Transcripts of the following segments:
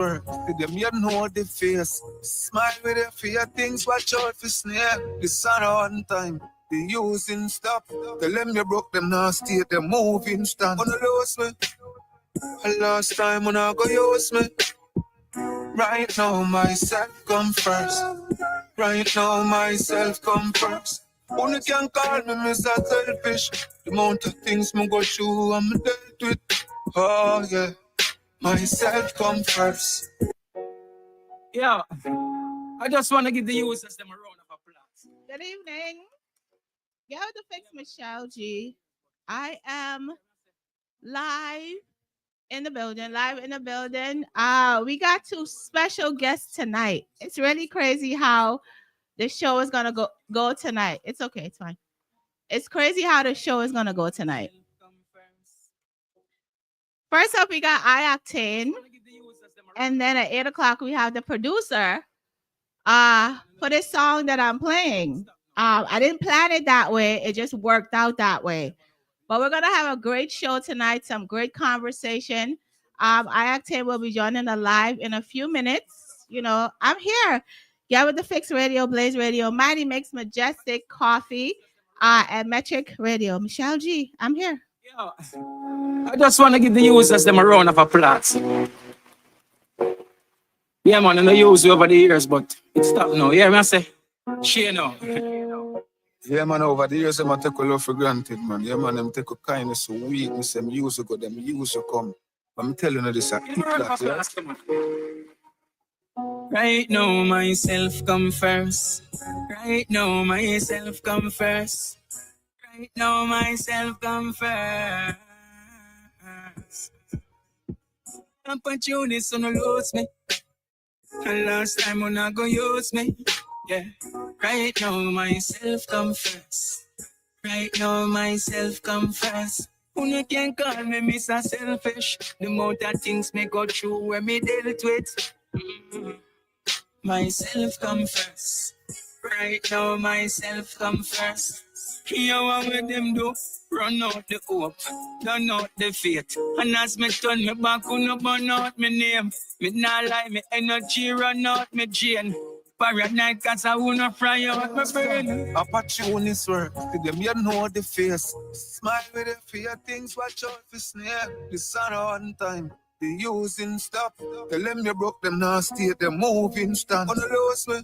To them you know the face. Smile with your fear things, watch out for snare. The sun on time. The using stop. Tell them you broke them now state them moving stand. Wanna lose me? Last time when I go use me. Right now myself come first. Right now myself come first. Only can call me Mr. Selfish. The amount of things me go through I'm dealt with. Oh yeah. Myself come first. Yeah, I just want to give the users them a round of applause. Good evening. Yo, the fix Michelleg. I am live in the building. We got two special guests tonight. It's really crazy how the show is gonna go tonight. It's okay, it's fine. It's crazy how the show is gonna go tonight. First up, we got Ioctane. And then at 8 o'clock, we have the producer for this song that I'm playing. I didn't plan it that way. It just worked out that way. But we're going to have a great show tonight, some great conversation. Ioctane will be joining us live in a few minutes. You know, I'm here. Get with the Fix Radio, Blaze Radio, Mighty Mix, Majestic, Coffee, and Michelleg Radio. Michelleg, I'm here. Yeah, I just want to give the users them a round of applause. Yeah, man, I know use over the years, but it's stopped now. Yeah, man, I say, she know. Yeah, man, over the years, I'm take a love for granted, man. Yeah, man, I'm take a kindness, a weakness, them use to go, them use to come. I'm telling you this, I keep that, yeah. Right now, myself come first. Right now, myself come first. Right now, myself come first. Opportunities on the lose me. And last time when I go use me. Yeah. Right now, myself come first. Right now, myself come first. You can call me Mr. Selfish. The amount of things me go through when me dealt with. Myself come first. Right now, myself come first. Here what with them do? Run out the hope, turn out the faith. And as me turn me back, no burn out my name. Me not like me energy, run out me drain. Paranoid cause I wanna fry out my brain. Opportunities work, to them you know the face. Smile with your fear things, watch out for snare. The sun on time. The using stop. Tell them you broke them now state them moving stand. Wanna lose me?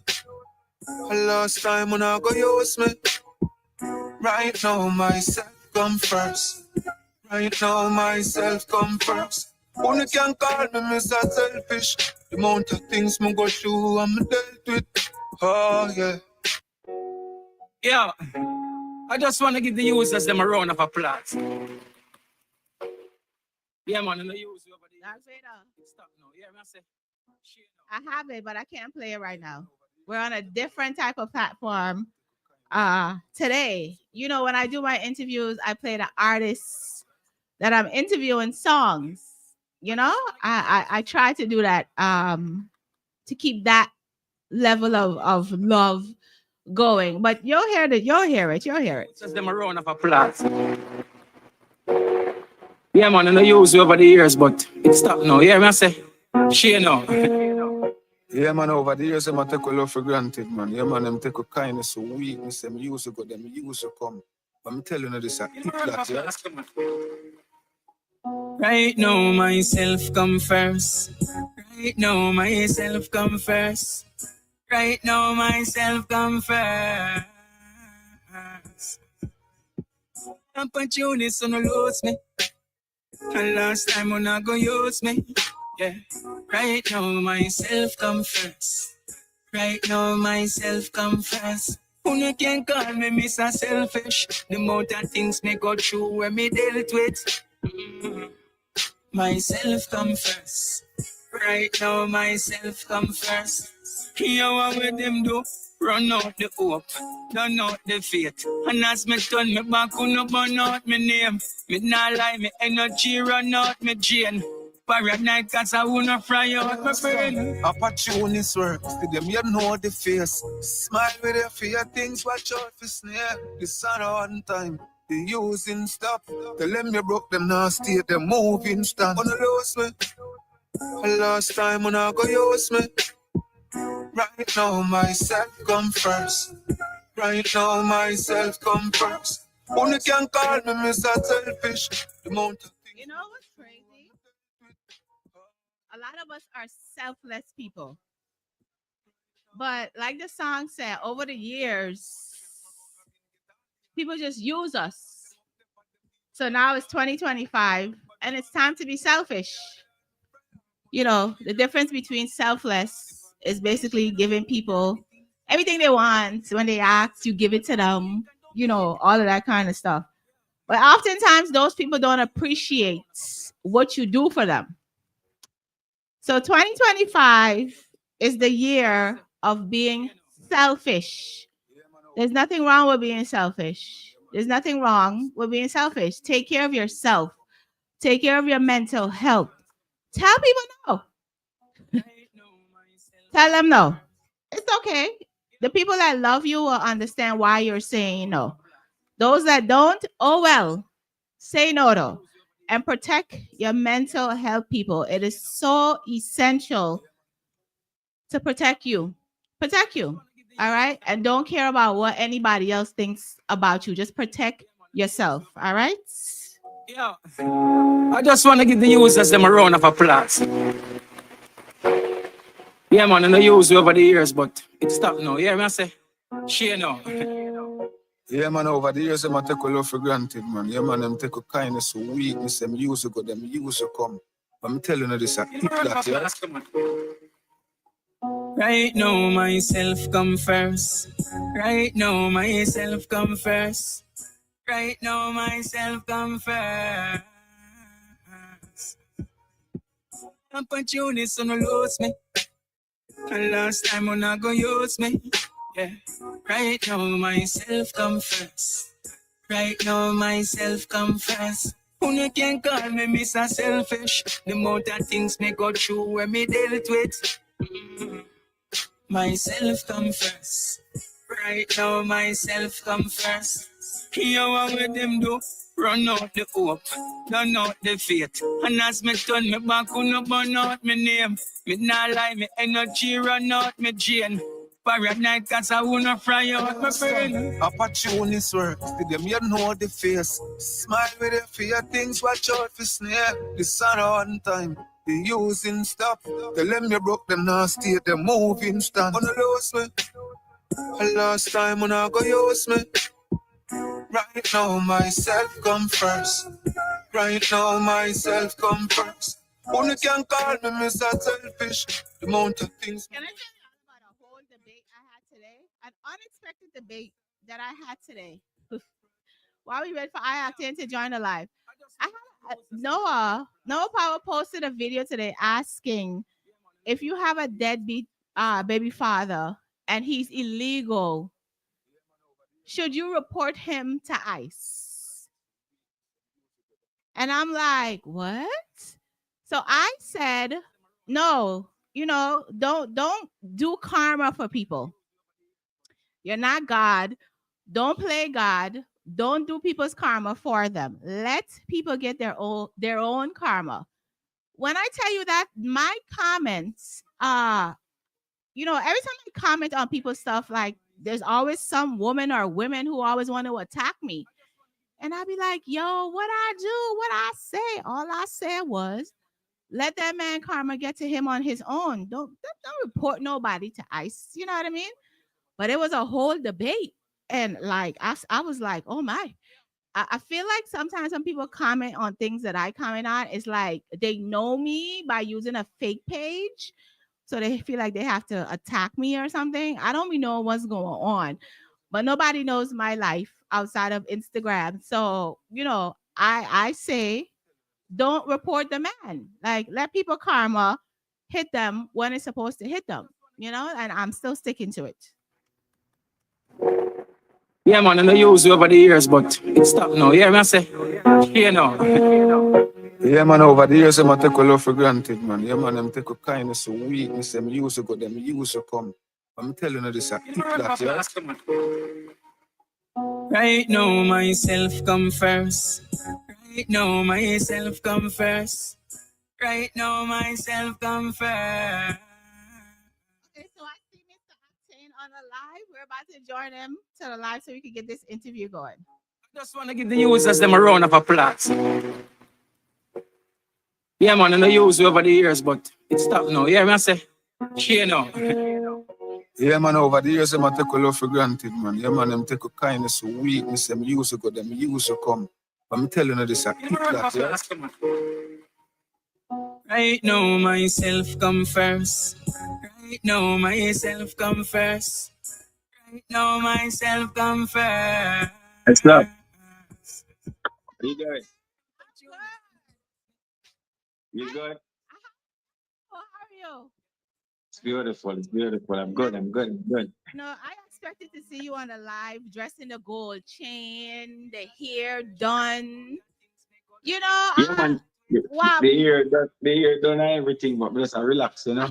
Last time when I go use me. Right now myself come first. Right now myself come first. Only can call me Mr. Selfish. The amount of things me go through I'm dealt with. Oh yeah. Yeah, I just want to give the users them a round of applause. Yeah, man, I know use you over the years. Stop now. Yeah, man, I say, she know. I have it, but I can't play it right now. We're on a different type of platform today. You know, when I do my interviews, I play the artists that I'm interviewing songs. You know, I try to do that to keep that level of love going. But you'll hear it. Just them a round of applause. Yeah, man, I know use you over the years, but it's stopped now. Yeah, man, I say, she know. Yeah, man, over the years, I'm take a love for granted, man. Yeah, man, I'm take a kindness, a weakness, them use to go, them use to come. I'm telling you this, I keep that, yeah. Right now, myself come first. Right now, myself come first. Right now, myself come first. Opportunities on the lose me. And last time when I go use me. Yeah. Right now, myself come first. Right now, myself come first. You can call me Mr. Selfish. The amount of things me go through when me dealt with. Myself come first. Right now, myself come first. Here what with them do? Run out the hope, turn out the faith. And as me turn me back, no burn out my name. Me not like me energy, run out me drain. Paranoid cause I wanna fry out my brain. Opportunities work, to them you know the face. Smile with your fear things, watch out for snare. The sun on time. The using stop. Tell them you broke them now state them moving stand. Wanna lose me? Last time when I go use me. Right now myself come first. Right now myself come first. Only can call me Mr. Selfish. The amount of things. You know what's crazy? A lot of us are selfless people. But like the song said, over the years, people just use us. So now it's 2025 and it's time to be selfish. You know, the difference between selfless is basically giving people everything they want. When they ask, you give it to them, you know, all of that kind of stuff. But oftentimes, those people don't appreciate what you do for them. So 2025 is the year of being selfish. There's nothing wrong with being selfish. There's nothing wrong with being selfish. Take care of yourself. Take care of your mental health. Tell people no. Tell them no. It's okay. The people that love you will understand why you're saying no. Those that don't, oh well. Say no though. And protect your mental health, people. It is so essential to protect you. Protect you. All right. And don't care about what anybody else thinks about you. Just protect yourself. All right. Yeah. I just want to give the users them a round of applause. Yeah, man, I know use you over the years, but it stopped now. Yeah, I say, share now. Yeah, man, over the years, them take a love for granted, man. Yeah, man, them take a kindness, weakness, them use to go, them use to come. I'm telling you this, yeah. Right now, myself come first. Right now, myself come first. Right now, myself come first. Opportunities on lose me. And last time when I go use me. Yeah. Right now, myself come first. Right now, myself come first. You can call me Mr. Selfish. The amount of things me go through when me dealt with. Myself come first. Right now, myself come first. Hear what with them do? Run out the hope, run out the faith. And as me turn me back, no burn out my name. Me not lie, me energy run out me drain. Paranoid cause I wanna fry out my brain. Opportunities work, with them you know the face. Smile with them for your things, watch out for snare. The sun on time, the using stop. Tell them you broke them now state, them moving stand. On the lose me, last time when I go use me. Right now myself come first. Right now myself come first. Only can call me Mr. Selfish. The amount of things. Can I tell you about a whole debate I had today? An unexpected debate that I had today. While we wait for Ioctane to join the live. I had Noah Power posted a video today asking if you have a deadbeat baby father and he's illegal, should you report him to ICE? And I'm like, what? So I said, no, don't do karma for people. You're not God. Don't play God. Don't do people's karma for them. Let people get their own karma. When I tell you that, my comments, every time I comment on people's stuff, like there's always some woman or women who always want to attack me. And I'd be like, yo, what I do, what I say. All I said was, let that man karma get to him on his own. Don't report nobody to ICE. You know what I mean? But it was a whole debate. And like, I was like, oh my. I feel like sometimes when people comment on things that I comment on, it's like they know me by using a fake page. So they feel like they have to attack me or something. I don't even know what's going on. But nobody knows my life outside of Instagram. So, I say don't report the man. Like, let people karma hit them when it's supposed to hit them, and I'm still sticking to it. Yeah, man, I know use you over the years, but it stopped now. Yeah, I say, share now. Yeah, man, over the years, them take a love for granted, man. Yeah, man, them take a kindness, a weakness, them use to go, them use to come. I'm telling you this, yeah. Right now, myself come first. Right now, myself come first. Right now, myself confess. Okay, so I see Mr. Octane on the live. We're about to join him to the live so we can get this interview going. I just want to give the users them a round of applause. Yeah, man, I know use over the years, but it's stopped now. Yeah, man, I say, share now. Yeah, man, over the years, I take a love for granted, man. Yeah, man, them take a kindness, a weakness, them used to go, them used to come. But I'm telling you this, I keep that, yeah. Right now, myself come first. Right now, myself come first. Right now, myself come first. What's up? You good? You good? How are you? It's beautiful. It's beautiful. I'm good. I'm good. I'm good. No, I expected to see you on the live dressed in the gold chain, the hair done. You know, Yeah, man. wow. The ear done everything, but just relax, you know.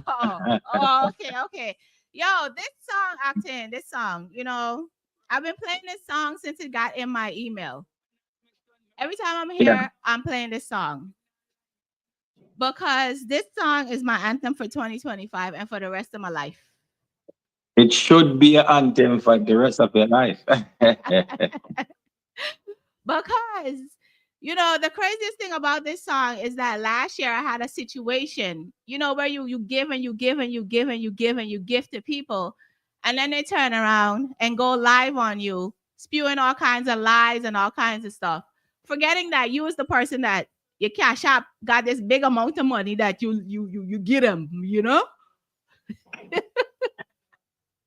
Okay. Yo, this song, Octane, this song, you know, I've been playing this song since it got in my email. Every time I'm Yeah. here, I'm playing this song because this song is my anthem for 2025 and for the rest of my life. It should be an anthem for the rest of your life. Because you know the craziest thing about this song is that last year I had a situation, you know, where you give and you give and you give and you give and you give to people, and then they turn around and go live on you, spewing all kinds of lies and all kinds of stuff, forgetting that you was the person that your cash app got this big amount of money that you get them, you know.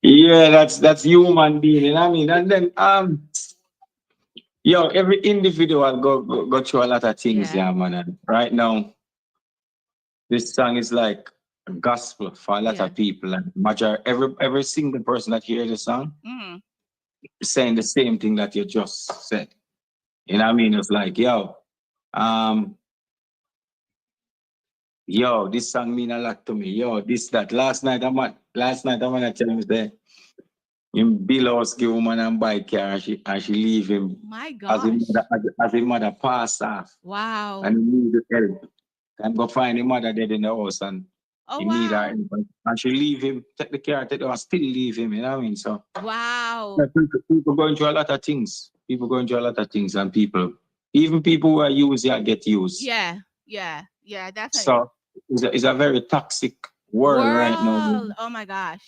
Yeah, that's human being. You know what I mean? And then yo, every individual go through a lot of things, Yeah. yeah, man. And right now, this song is like a gospel for a lot Yeah. of people. And every single person that hears the song Mm. is saying the same thing that you just said. You know what I mean? It's like, um, this song mean a lot to me. Yo, this, that. Last night I'm gonna tell him that him Bill House give woman and buy car and she leave him My as gosh. his mother pass off. Wow. And he need help. And go find his mother dead in the house and Oh he need her wow. help. And she leave him, take the car, take the house, still leave him, you know what I mean? So Wow. people going through a lot of things. And even people who are used get used. Yeah, definitely. So it's a very toxic world right now Oh my gosh.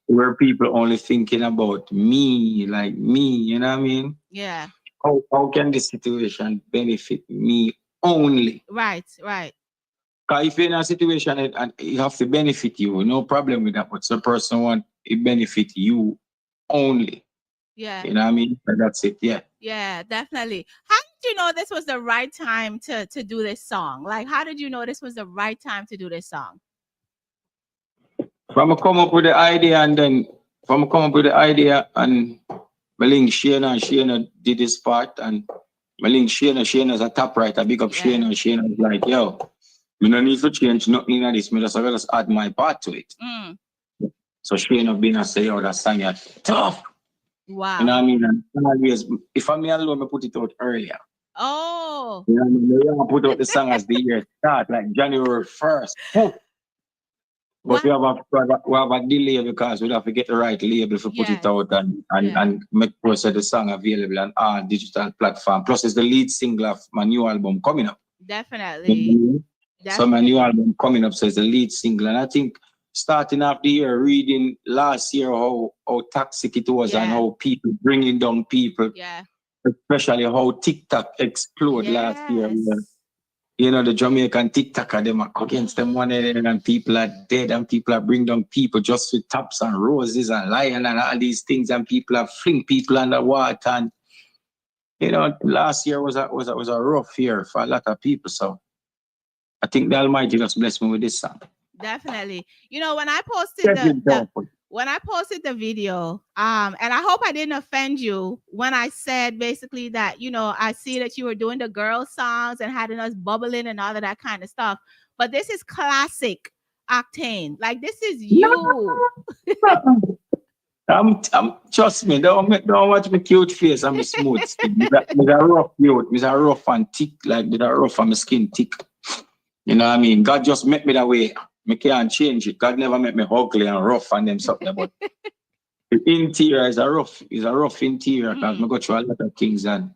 where people only thinking about me, like me, you know what I mean? Yeah. How can this situation benefit me only? Right. Because if you're in a situation and it have to benefit you, no problem with that. But the person want it benefit you only. Yeah. You know what I mean? And that's it. Yeah. Yeah, definitely. How did you know this was the right time to do this song? Like, how did you know this was the right time to do this song? From I come up with the idea and my link Shayna did this part and my link Shayna's a top writer. Big up Yeah. Shayna's like, yo, we don't need to change nothing in this. I just add my part to it. Mm. So Shayna been and say, yo, that song is tough. Wow. You know what I mean? And always, if I'm alone, I put it out earlier. Oh. You know what I mean? I put out the song as the year start, like January 1st. But we have a delay because we have to get the right label to put it out and make sure the song available on all digital platform. Plus, it's the lead single of my new album coming up. Definitely. So my new album coming up, so it's the lead single. And I think starting off the year, reading last year how toxic it was and how people bringing down people. Yeah. Especially how TikTok exploded last year. You know, the Jamaican TikToker, them are against them one and people are dead and people are bring down people just with tops and roses and lion and all these things and people are fling people under water. And, you know, last year was a rough year for a lot of people. So I think the Almighty just blessed me with this song. Definitely. You know, when I posted the video, and I hope I didn't offend you when I said basically that, you know, I see that you were doing the girl songs and having us bubbling and all of that kind of stuff. But this is classic Octane. Like, this is you. Trust me, don't watch my cute face and my smooth skin. With a rough youth, with a rough and thick, like with a rough and my skin thick. You know what I mean? God just met me that way. Me can't change it. God never met me ugly and rough and them something. But the interior is a rough interior because me go through a lot of things and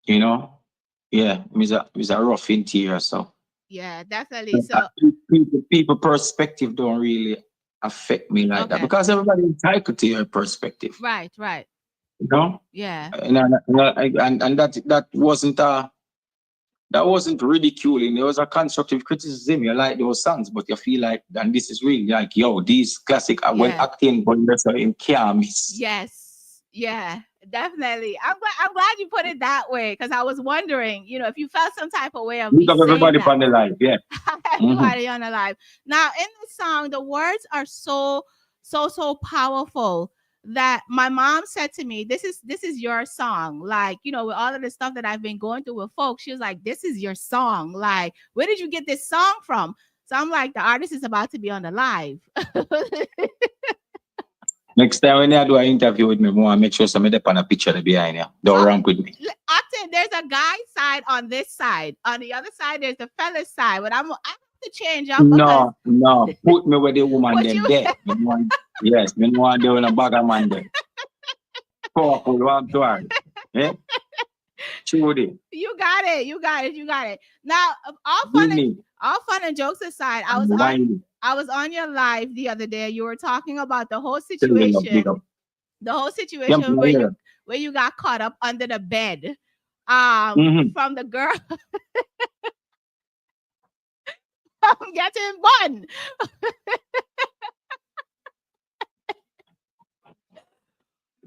you know, yeah, it's a rough interior. So Yeah, definitely. So people perspective don't really affect me like that okay. because everybody entitled to your perspective. Right, right. You know? Yeah. And that wasn't ridiculing. It was a constructive criticism. You like those songs, but you feel like, and this is really like, yo, these classic when Yeah. acting, but that's in can't miss. Yes. Yeah, definitely. I'm glad you put it that way because I was wondering, if you felt some type of way of Look me up saying everybody that. on the live, yeah. Everybody on the live. Now, in this song, the words are so powerful that my mom said to me, this is your song. Like, with all of the stuff that I've been going through with folks, she was like, this is your song. Like, where did you get this song from? So I'm like, the artist is about to be on the live. Next time when you do an interview with me, I want to make sure somebody up on a picture behind you. Don't ramp with me. Ioctane, there's a guy side on this side. On the other side, there's the fella's side. But I have to change up because No. Put me with the woman what them you there. Yes, me no want doing a bag of man there. Powerful, want to her. Yeah? Trudy. You got it. Now, all fun and jokes aside, I was on your live the other day. You were talking about the whole situation. The whole situation where you got caught up under the bed. From the girl getting bun.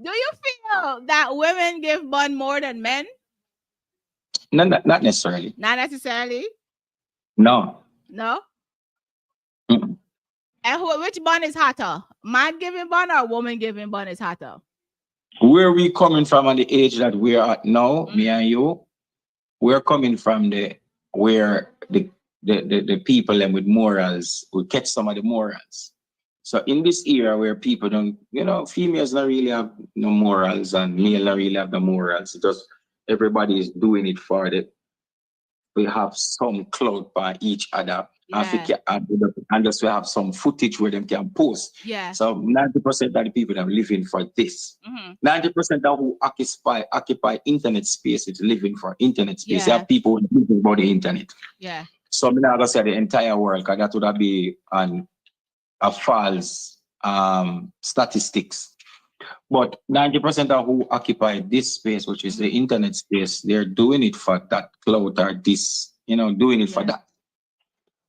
Do you feel that women give bun more than men? No, not necessarily. Not necessarily. No. And which bun is hotter? Man giving bun or woman giving bun is hotter? Where we coming from at the age that we're at now, me and you, we're coming from where the people and with morals will catch some of the morals. So in this era where people don't, females don't really have no morals and male don't really have no morals. Just everybody is doing it for it. We have some clout by each other. Yeah. And just we have some footage where them can post. Yeah. So 90% of the people that are living for this. 90% of who occupy internet space is living for internet space. Yeah. There are people living about the internet. Yeah. So I'm not gonna say the entire world, because that would be a false statistics. But 90% of who occupy this space, which is the internet space, they're doing it for that clout or this, doing it for that.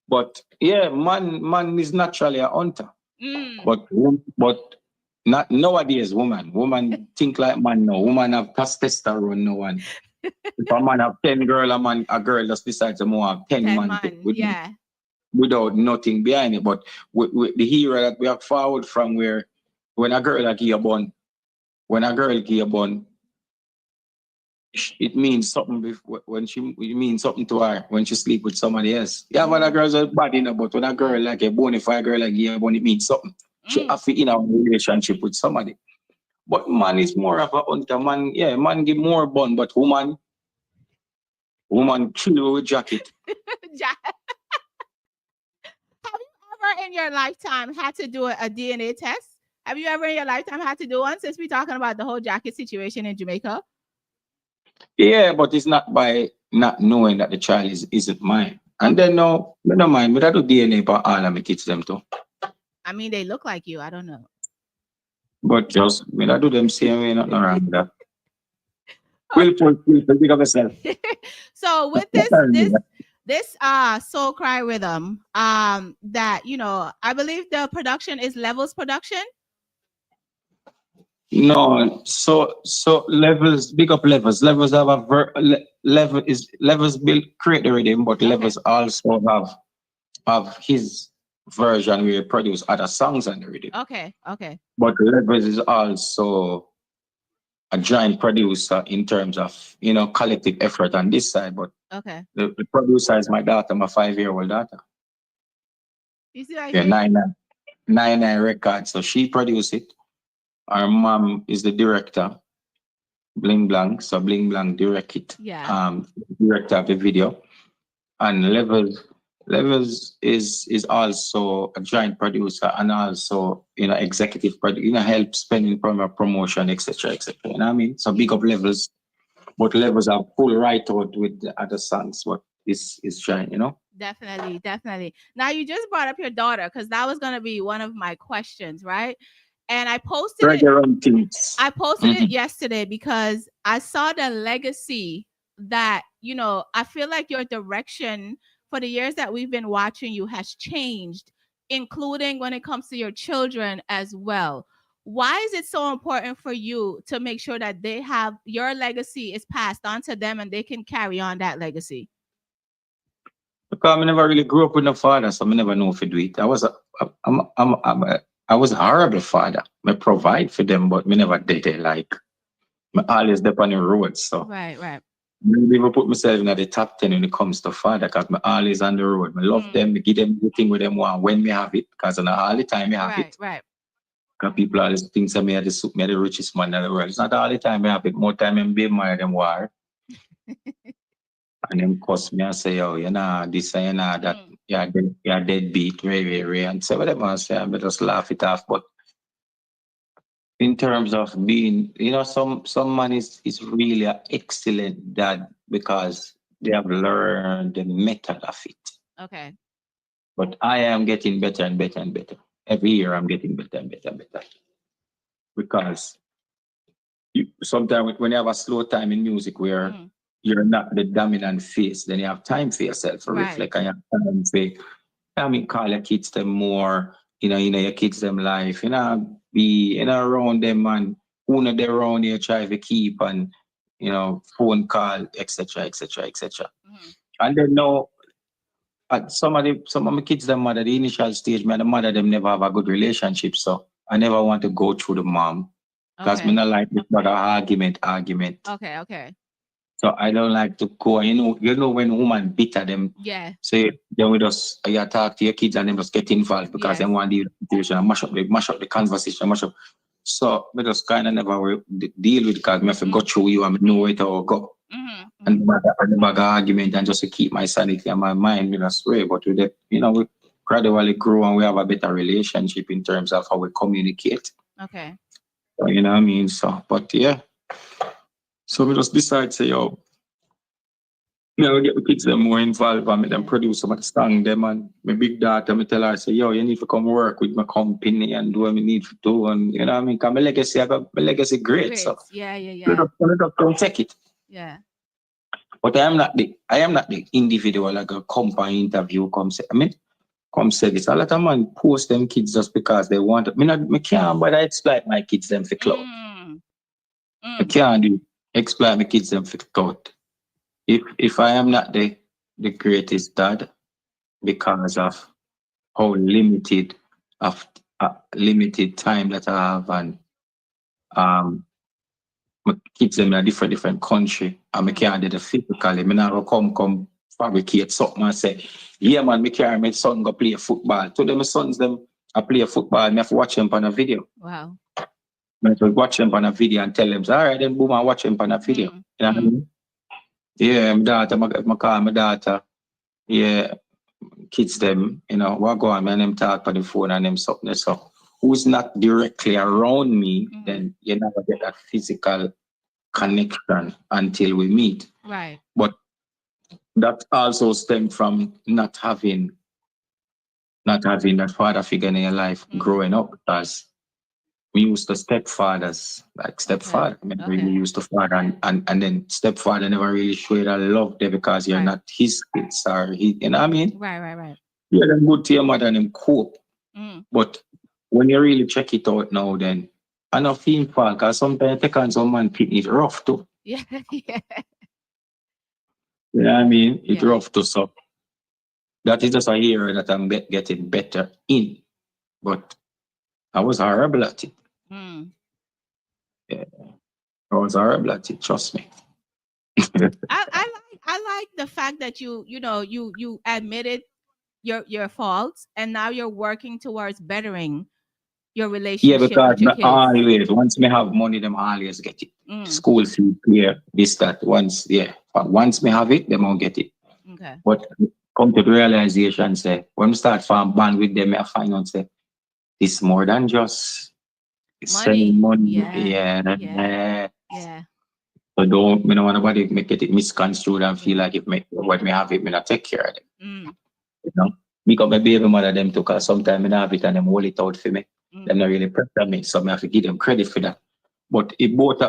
But yeah, man is naturally a hunter. But not nowadays, woman think like man now. Woman have testosterone no one. If a man have 10 girl, a girl just decides to have 10 man. Without nothing behind it. But with the hero that we have forward from where when a girl give a bun, it means something it means something to her when she sleep with somebody else. Yeah, when a girl's a bad, but when a girl like a bonafide girl like give a bun, it means something. She have to in a relationship with somebody. But man is more of a hunter. Man give more bun, but woman kill you with jacket. Have you ever in your lifetime had to do a DNA test? Have you ever in your lifetime had to do one, since we're talking about the whole jacket situation in Jamaica? Yeah, but it's not by not knowing that the child isn't mine. And then no mind, but I do DNA for all of my kids them too. I mean, they look like you. I don't know. But just I do them same way, not around that. Willful, big of yourself. So with this soul cry rhythm, that I believe the production is Levels production. No, so Levels, big up Levels. Levels have a Levels build create the rhythm, but Levels also have his version where he produce other songs on the rhythm. Okay. But Levels is also a giant producer in terms of collective effort on this side. But the producer is my daughter, my 5-year-old daughter. You see, 99 Records. So she produced it. Our mom is the director, Bling Blanc. So Bling Blanc direct it. Yeah. Director of the video. And Levels Levels is also a joint producer and also, executive producer, help spending from a promotion, etc., etc. You know what I mean? So big up Levels, but Levels are pull right out with the other songs. What is giant, Definitely, definitely. Now you just brought up your daughter because that was gonna be one of my questions, right? And I posted Right it. around things. I posted it yesterday because I saw the legacy that, I feel like your direction for the years that we've been watching you has changed, including when it comes to your children as well. Why is it so important for you to make sure that they have your legacy is passed on to them and they can carry on that legacy? Because I never really grew up with no father, so I never know if to do it. I was a horrible father. I provide for them, but me never did it. Like, I always dep on the road, so Right, right. maybe even put myself in the top 10 when it comes to father, because I'm always on the road. I love them, I give them everything with them want when me have it, because not all the time I have Right, it. right. Because people always think that me are the richest man in the world. It's not all the time I have it. More time I'm being married than war. And them cuss me and say, oh, this and that. You're deadbeat, Ray. And say whatever I say, I just laugh it off. But in terms of being, some man is really an excellent dad because they have learned the method of it. Okay. But I am getting better and better and better. Every year I'm getting better and better and better. Because sometimes when you have a slow time in music where you're not the dominant face, then you have time for yourself to reflect and you have time for, call your kids them more, your kids them life, be, around them and who know they around you try to keep and, phone call, etc., etc., etc. And then now, some of my kids, them mother, the initial stage, man, the mother, them never have a good relationship. So I never want to go through the mom. Because me not like this but argument. Okay, okay. So I don't like to go. You know when woman bitter them. Yeah. Say then we just you talk to your kids and them just get involved because they want the situation and mash up the conversation, mash up. So we just kind of never deal with it because I have to go through you and know it or go. And the bag argument and just to keep my sanity and my mind, we just way. But with it, we gradually grow and we have a better relationship in terms of how we communicate. Okay. So, you know what I mean? So, but yeah. So we just decide, say, yo, we get the kids them more involved and make them produce some song them and my big daughter, me tell her, say, yo, you need to come work with my company and do what I need to do. And you know what I mean? Because my legacy great. So yeah. we just don't take it. Yeah. But I am not the individual like a company interview come say. Come say this. A lot of man post them kids just because they want it. Me can't but I exploit my kids them for clout. I can't do exploit my kids them for clout. If I am not the greatest dad because of how limited time that I have and my kids them in a different country and I can't do the physically. Me not come fabricate something and say, yeah man, me carry my son go play football. To them my sons them I play football, me have to watch them on a video. Wow. I have to watch them on a video and tell them, all right, then boom, I watch them on a video. You know what I mean? Yeah, my daughter, my call my daughter. Yeah, kids them, what go on, man, them talk on the phone and them something. So who's not directly around me, then you never get that physical connection until we meet. Right. But that also stemmed from not having that father figure in your life growing up because we used to stepfathers, like stepfather. I really used to father and then stepfather never really showed that love there because you're not his kids or he, you know what I mean? Right. Yeah, them good to your mother and them cope. But when you really check it out now, then I know feel fault because sometimes take on some man it's rough too. Yeah. You know what I mean? It's rough too. So that is just a area that I'm getting better in. But I was horrible at it. Yeah. I was horrible at it, trust me. I like the fact that you admitted your faults and now you're working towards bettering your relationship with your kids. Always once me have money, them always get it. School fee clear, this, that. Once me have it, them won't get it. Okay. But come to the realization, say, when we start farm band with them, I find out, say, it's more than just selling money. Yeah. Yeah. Yeah. So don't, me don't want nobody make it misconstrued and feel like if me, what me have it, me not take care of them. Mm. You know? Because my baby mother them too, cause sometimes me not have it and them hold it out for me. Mm. Them not really pressure me, so me have to give them credit for that. But if both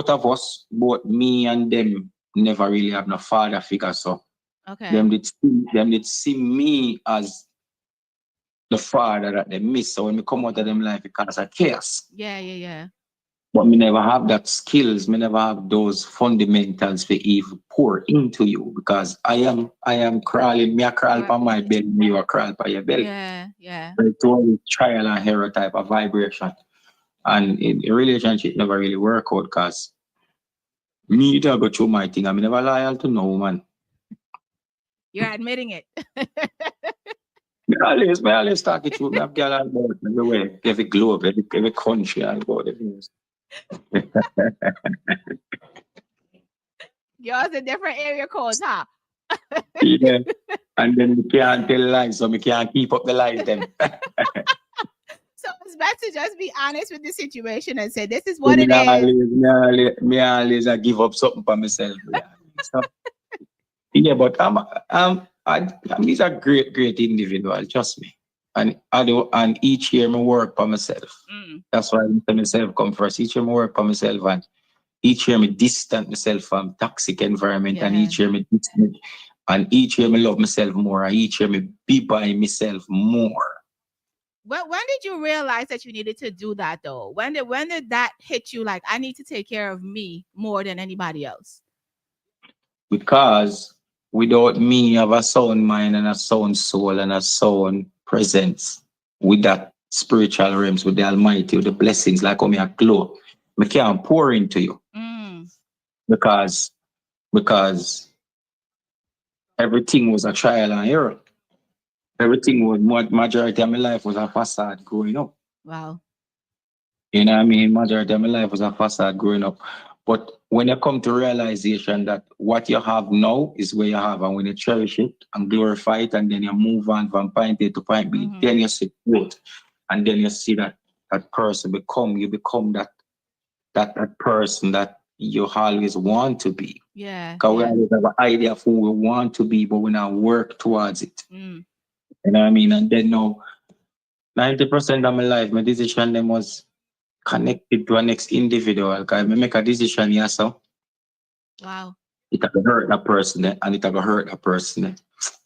of us, both me and them, never really have no father figure, so Okay. them did see me as the father that they miss. So when we come out of them life, it cause a chaos. Yeah. But me never have that skills, me never have those fundamentals for even pour into you because I am crawling, me a crawl Right. on my belly, you a crawl on your belly. Yeah. So it's always trial and error type of vibration. And in a relationship never really work out because me to go through my thing. I'm never loyal to no man. You're admitting it. Me always talk it through. Me have girl on board everywhere, every globe, every country on board. Yours a different area codes, huh? Yeah. And then we can't tell lies, so we can't keep up the lies then. So it's best to just be honest with the situation and say, this is what it is. Me always I give up something for myself. Yeah. So, yeah, but he's a great individual, trust me. And I do, and each year I work for myself. Mm. That's why I let myself come first. Each year I work for myself, and each year I distant myself from toxic environment, and each year I distant, and each year I love myself more, and each year I be by myself more. When did you realize that you needed to do that though? When did that hit you? Like, I need to take care of me more than anybody else. Because without me, I have a sound mind and a sound soul and a sound presence with that spiritual realms, with the Almighty, with the blessings, like me a glow. I can't pour into you. Mm. Because everything was a trial and error. Everything was majority of my life was a facade growing up. Wow. You know what I mean? Majority of my life was a facade growing up. But when you come to realization that what you have now is where you have, and when you cherish it and glorify it, and then you move on from point A to point B, then you see growth, and then you see that person you become that person that you always want to be. Yeah. Because we always have an idea of who we want to be, but we now work towards it. Mm. You know what I mean? And then now, 90% of my life, my decision then was connected to a next individual. Because I make a decision, yeah, so wow, it will hurt that person then, and it will hurt that person then.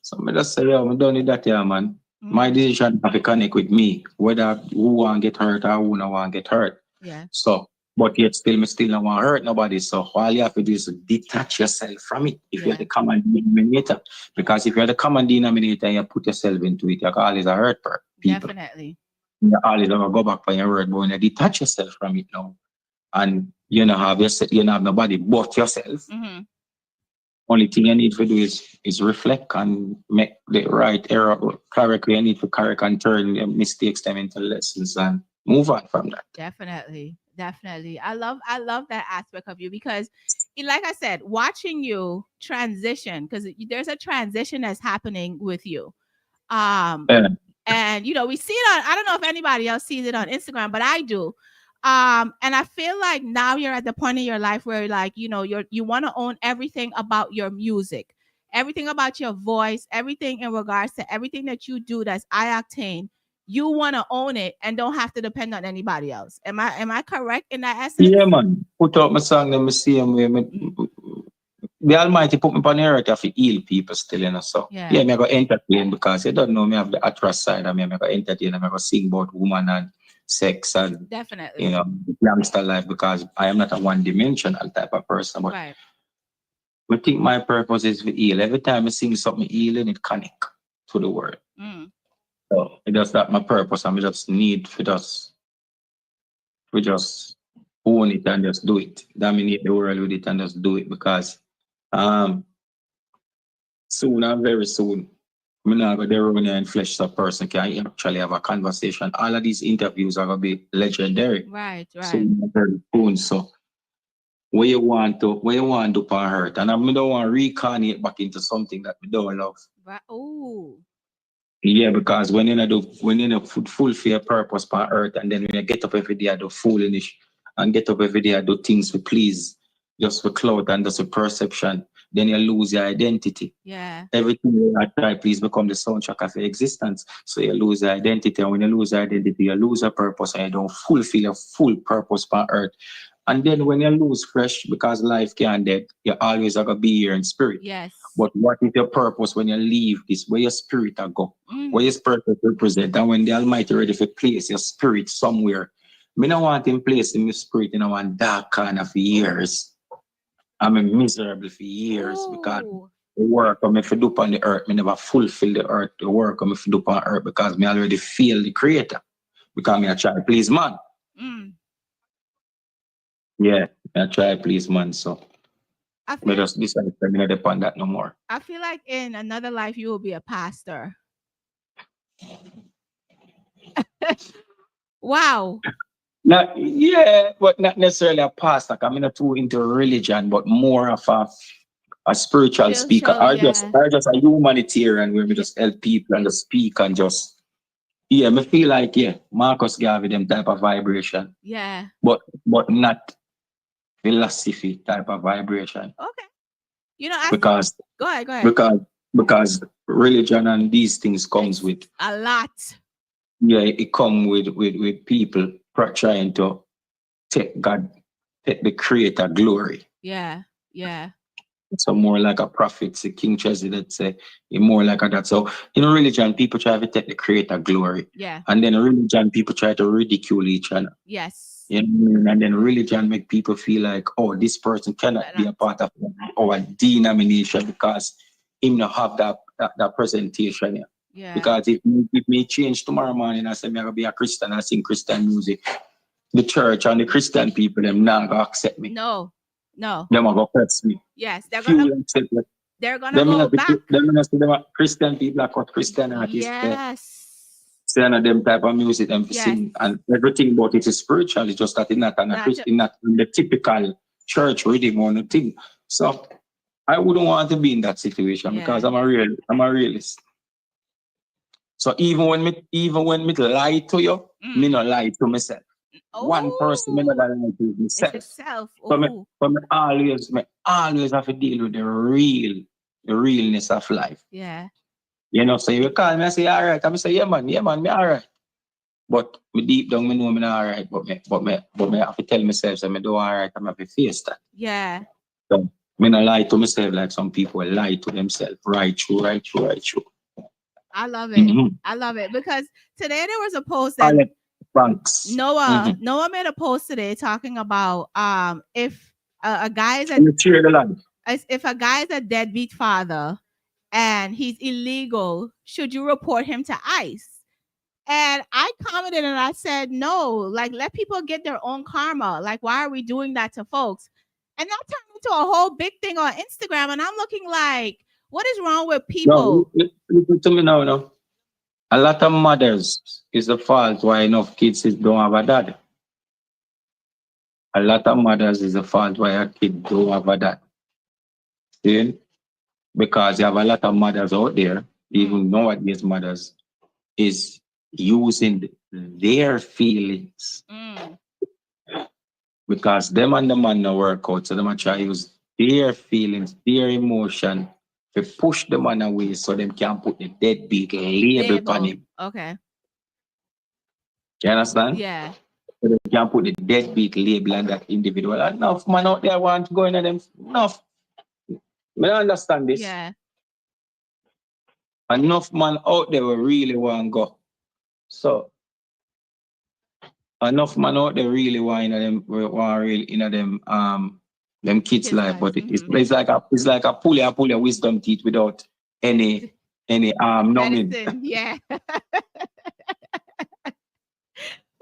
So I just say, I'm done with that, yeah, man. My decision have to connect with me, whether who want to get hurt or who not want to get hurt. Yeah. So, but yet still, me still don't want to hurt nobody. So all you have to do is detach yourself from it. If you're the common denominator, because if you're the common denominator and you put yourself into it, you're always a hurt people. Definitely. You always gonna go back for your word, but when you detach yourself from it now, and you know have yourself, you know have nobody but yourself. Only thing you need to do is reflect and make the right error correctly. You need to correct and turn your mistakes them into lessons and move on from that. Definitely. I love that aspect of you because like I said, watching you transition, because there's a transition that's happening with you. And we see it on, I don't know if anybody else sees it on Instagram, but I do. And I feel like now you're at the point in your life where like, you want to own everything about your music, everything about your voice, everything in regards to everything that you do that's Ioctane. You want to own it and don't have to depend on anybody else. Am I correct in that essence? Yeah, man. Put out my song, then me see him. The Almighty put me on the earth to heal people still, So yeah, me go entertain because you don't know me have the actress side of me. Me go entertain, me go sing about woman and sex and definitely, the gangster life because I am not a one-dimensional type of person. But I think my purpose is to heal. Every time I sing something healing, it connect to the world. So it does that my purpose, and we just need to just own it and just do it. Dominate the world with it and just do it because soon and very soon, I'm not going to run and flesh a person can actually have a conversation. All of these interviews are going to be legendary. Right. Soon. So where you want to do for hurt, and I don't want to reincarnate back into something that we don't love. Oh. Yeah, because when you fulfill your purpose on earth, and then when you get up every day I do foolish and get up every day I do things for please, just for clout and just for perception, then you lose your identity. Yeah. Everything you try please become the soundtrack of your existence. So you lose your identity, and when you lose your identity, you lose your purpose, and you don't fulfill your full purpose on earth. And then when you lose fresh, because life can't dead, you always are gonna be here in spirit. Yes. But what is your purpose when you leave this? Where your spirit will go? Where your spirit will represent? And when the Almighty ready to place your spirit somewhere, me no want him placing my spirit in one dark corner for years. I'm miserable for years because the work I'm to do on the earth, me never fulfill the earth, the work I'm to do on earth because me already feel the creator. Because me I try to please man. Yeah, I try to please man. So I just decided to not depend on that no more. I feel like in another life you will be a pastor. Wow. Not, yeah, but not necessarily a pastor. I'm not too into religion, but more of a spiritual speaker. Or just a humanitarian where we just help people and just speak and just me feel like Marcus Garvey them type of vibration. Yeah. But not philosophy type of vibration. Okay. Because go ahead. Because religion and these things comes with a lot. Yeah, it come with people trying to take the creator glory. Yeah. So more like a prophet, say King Chesedek say, more like that. So in religion, people try to take the creator glory. Yeah. And then religion, people try to ridicule each other. Yes. And then religion make people feel like, oh, this person cannot be a part of our denomination because him not have that presentation. Yeah. Because if me change tomorrow morning and say I'm gonna be a Christian and sing Christian music, the church and the Christian people them not gonna accept me. No. Them are gonna press me. Yes, they're gonna go back. Them Christian people are called Christian artists. Yes. Saying them type of music them sing and everything about it is spiritual. It's just that it's not not in the typical church rhythm or nothing. So I wouldn't want to be in that situation because I'm a realist. So even when me lie to you, me not lie to myself. One person me not lie to myself. So me always have to deal with the realness of life. Yeah. So you call me and say, all right. I'm say, yeah man, me all right. But me deep down, me know me not all right. But me have to tell myself that me do all right. I'm have to face that. Yeah. So me not lie to myself like some people lie to themselves. Right through. I love it. Mm-hmm. I love it because today there was a post that Noah made a post today talking about if a guy is if a guy is a deadbeat father and he's illegal, should you report him to ICE? And I commented and I said, no, like let people get their own karma. Like, why are we doing that to folks? And that turned into a whole big thing on Instagram. And I'm looking like, what is wrong with people? No, listen to me now. A lot of mothers is the fault why enough kids don't have a dad. A lot of mothers is the fault why a kid don't have a dad. See? Because you have a lot of mothers out there, even nowadays mothers, is using their feelings. Because them and the man no work out, so them try to use their feelings, their emotion, to push the man away so them can put the deadbeat label on him. Okay. You understand? Yeah. So they can put the deadbeat label on that individual. Enough man out there want to go into them. Enough. I understand this. Yeah. Enough man out there will really want to go. So enough man out there really want them kids' life, but it's like a pull your wisdom teeth without any numbing. Yeah.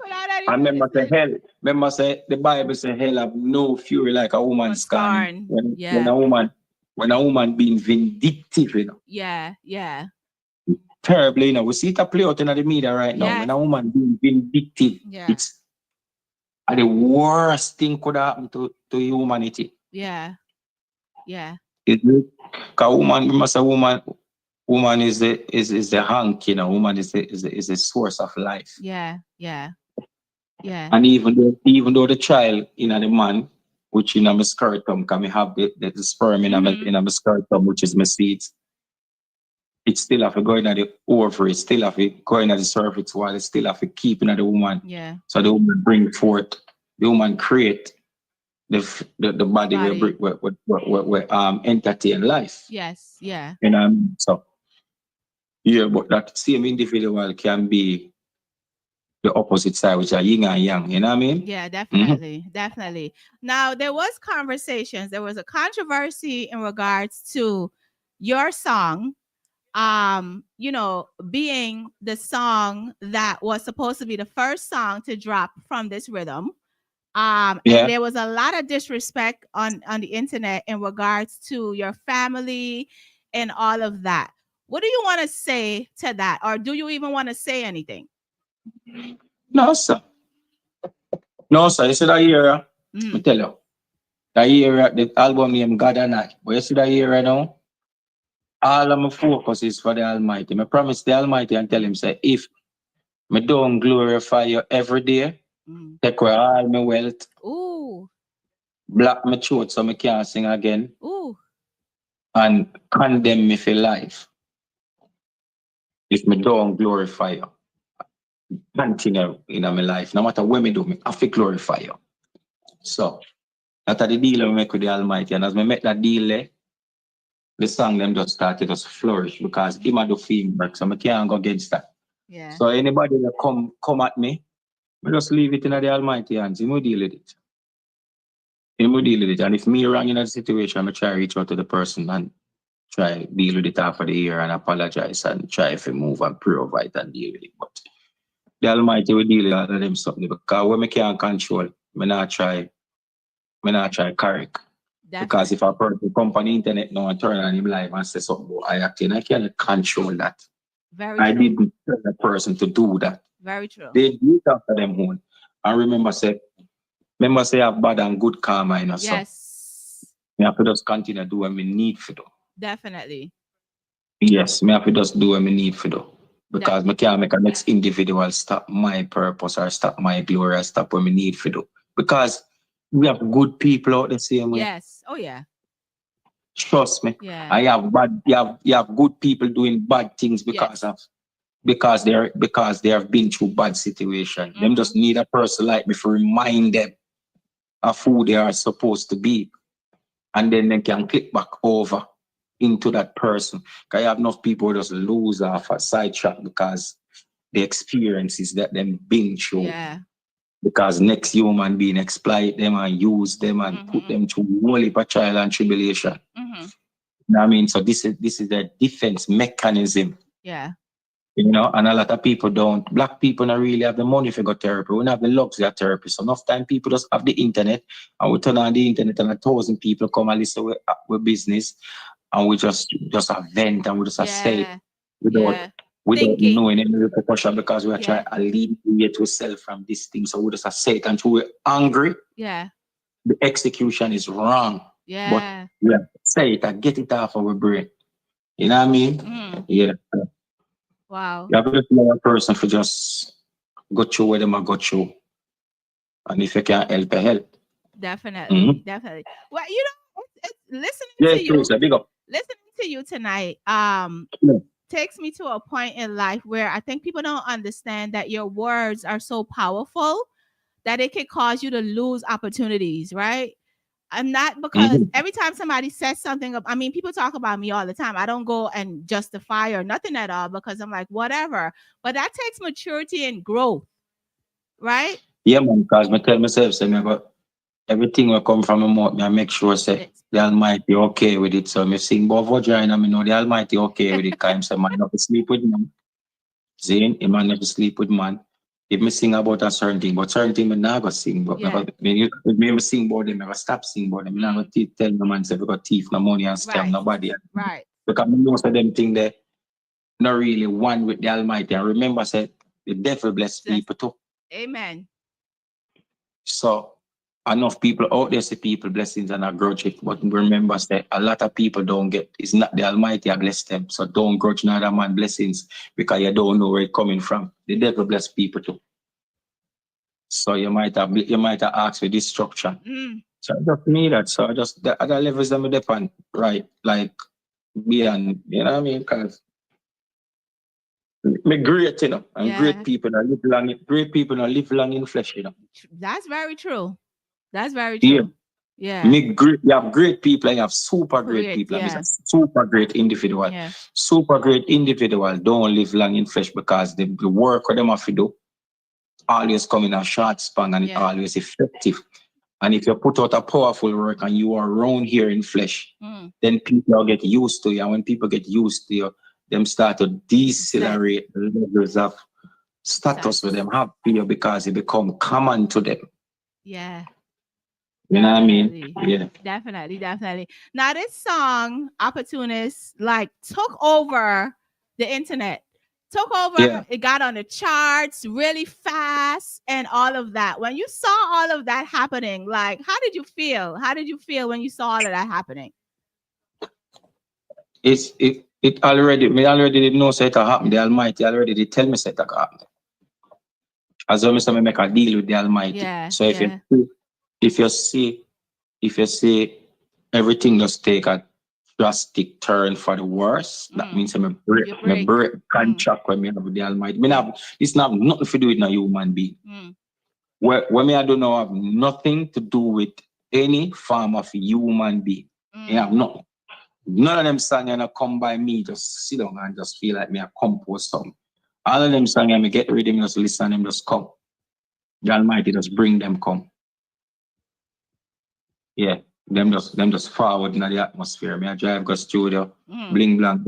I remember the Bible say hell have no fury like a woman's scorn. When a woman being vindictive, Yeah. Terribly, we see it play out in the media right now. When a woman being vindictive, it's the worst thing could happen to humanity. Yeah. Because woman, woman is the hank, you know, woman is the source of life. Yeah. And even though the child in the man, which in my scrotum, can me have the sperm in my scrotum, which is my seeds, it still have to go in the ovary, still have to go in the cervix while it still have to keep in the woman. Yeah. So the woman bring forth, the woman create the body where entertain life. Yes. Yeah. You know what I mean? So yeah, but that same individual can be the opposite side, which are yin and yang. You know what I mean? Yeah, Mhm. definitely. Now there was conversations. There was a controversy in regards to your song, being the song that was supposed to be the first song to drop from this rhythm. And Yeah. there was a lot of disrespect on the internet in regards to your family and all of that. What do you want to say to that? Or do you even want to say anything? No, sir. No, sir. You see that era? I tell you. That era, the album name God and I. But you see that era now? All of my focus is for the Almighty. I promise the Almighty and tell him, say, if me don't glorify you every day, take away all my wealth, Ooh. block my throat so I can't sing again, Ooh. and condemn me for life. If me don't glorify you, continue in my life. No matter what me do, me have to glorify you. So, that's the deal I make with the Almighty. And as I make that deal, the song them just started to flourish because him a do film work, so I can't go against that. Yeah. So anybody that come at me, I just leave it in the Almighty hands. He will deal with it. He will deal with it. And if me wrong in that situation, I try to reach out to the person and try deal with it after the year and apologize and try to move and provide and deal with it. But the Almighty will deal with all of them something because when I can't control, I not try correct. Because if a person come on the internet now and turn on him live and say something about Ioctane, I cannot control that. Very I true. didn't tell the person to do that. Very true. They do it after them own. And remember say have bad and good karma, you know. Yes. So me have to just continue to do what me need to do. Definitely. Yes, me have to just do what me need to do. Because me can't make a next individual stop my purpose or stop my glory or stop what me need to do. Because we have good people out the same way. Yes. Oh yeah. Trust me. Yeah. I have you have good people doing bad things because they have been through bad situation. Them just need a person like me to remind them of who they are supposed to be. And then they can click back over into that person. Because I have enough people who just lose off a sidetrack because the experiences that them been through. Yeah. Because next human being exploit them and use them and put them through whole heap of trial and tribulation. You know what I mean? So this is the defense mechanism. Yeah. You know, and a lot of people don't. Black people don't really have the money for go therapy. We don't have the luxury of therapy. So enough time people just have the internet and we turn on the internet and 1,000 people come and listen with business and we just a vent and we just say it without knowing any repercussion because we are trying to alleviate ourselves from this thing. So we just say it until we're angry. Yeah. The execution is wrong. Yeah. But we have to say it and get it off our brain. You know what I mean? Yeah. Wow. You have to allow a person to just go through what them go through. And if you can help, help. Definitely. Definitely. Well, it's listening to you. Teresa, big up. Listening to you tonight takes me to a point in life where I think people don't understand that your words are so powerful that it can cause you to lose opportunities, right? And not because every time somebody says something, I mean, people talk about me all the time. I don't go and justify or nothing at all because I'm like, whatever. But that takes maturity and growth, right? Yeah, man, because I tell myself, say, everything will come from my mouth, I make sure, say, the Almighty okay with it. So, I sing about vagina, I know the Almighty okay with it. Because I man never sleep with man. Zane, a man never sleep with man. If me sing about a certain thing, but certain thing I never sing. But when you sing about them, I stop singing about them. I never tell no man say we got thief, no money and scam nobody. Right. Because most of them think they not really one with the Almighty. And remember, say the devil bless people too. Amen. So enough people out there see people blessings and a grudge it. But remember, say a lot of people don't get. It's not the Almighty that bless them. So don't grudge another man blessings because you don't know where it's coming from. The devil bless people too. So you might have asked for destruction. So I just need that. So I just the other levels them depend, right? Like beyond, you know what I mean? Because me great, you know, and great people that live long. Great people that live long in flesh, you know. That's very true. That's very true. Yeah. You have great people and you have super great people. Yeah. And super great individual. Yeah. Super great individual don't live long in flesh because the work that them have to do always come in a short span and always effective. And if you put out a powerful work and you are around here in flesh, then people will get used to you. And when people get used to you, them start to decelerate levels of status with them have fear because it become common to them. Yeah. You know what I mean? Yeah. Definitely. Now this song, Opportunist, like took over the internet. It got on the charts really fast and all of that. When you saw all of that happening, like how did you feel? How did you feel when you saw all of that happening? It already didn't know say it happen. The Almighty already did tell me say it happen. As long as I make a deal with the Almighty. Yeah, so if you see everything just take a drastic turn for the worse, that means I'm a break contract when me have with the Almighty. It's not nothing to do with a human being. When I don't know have nothing to do with any form of human being. Yeah, nothing. None of them songs gonna come by me, just sit down and just feel like me a compose something. All of them songs I get rid of them, just listen them just come. The Almighty just bring them come. Yeah, them just forward in the atmosphere. Me I drive go studio, bling blang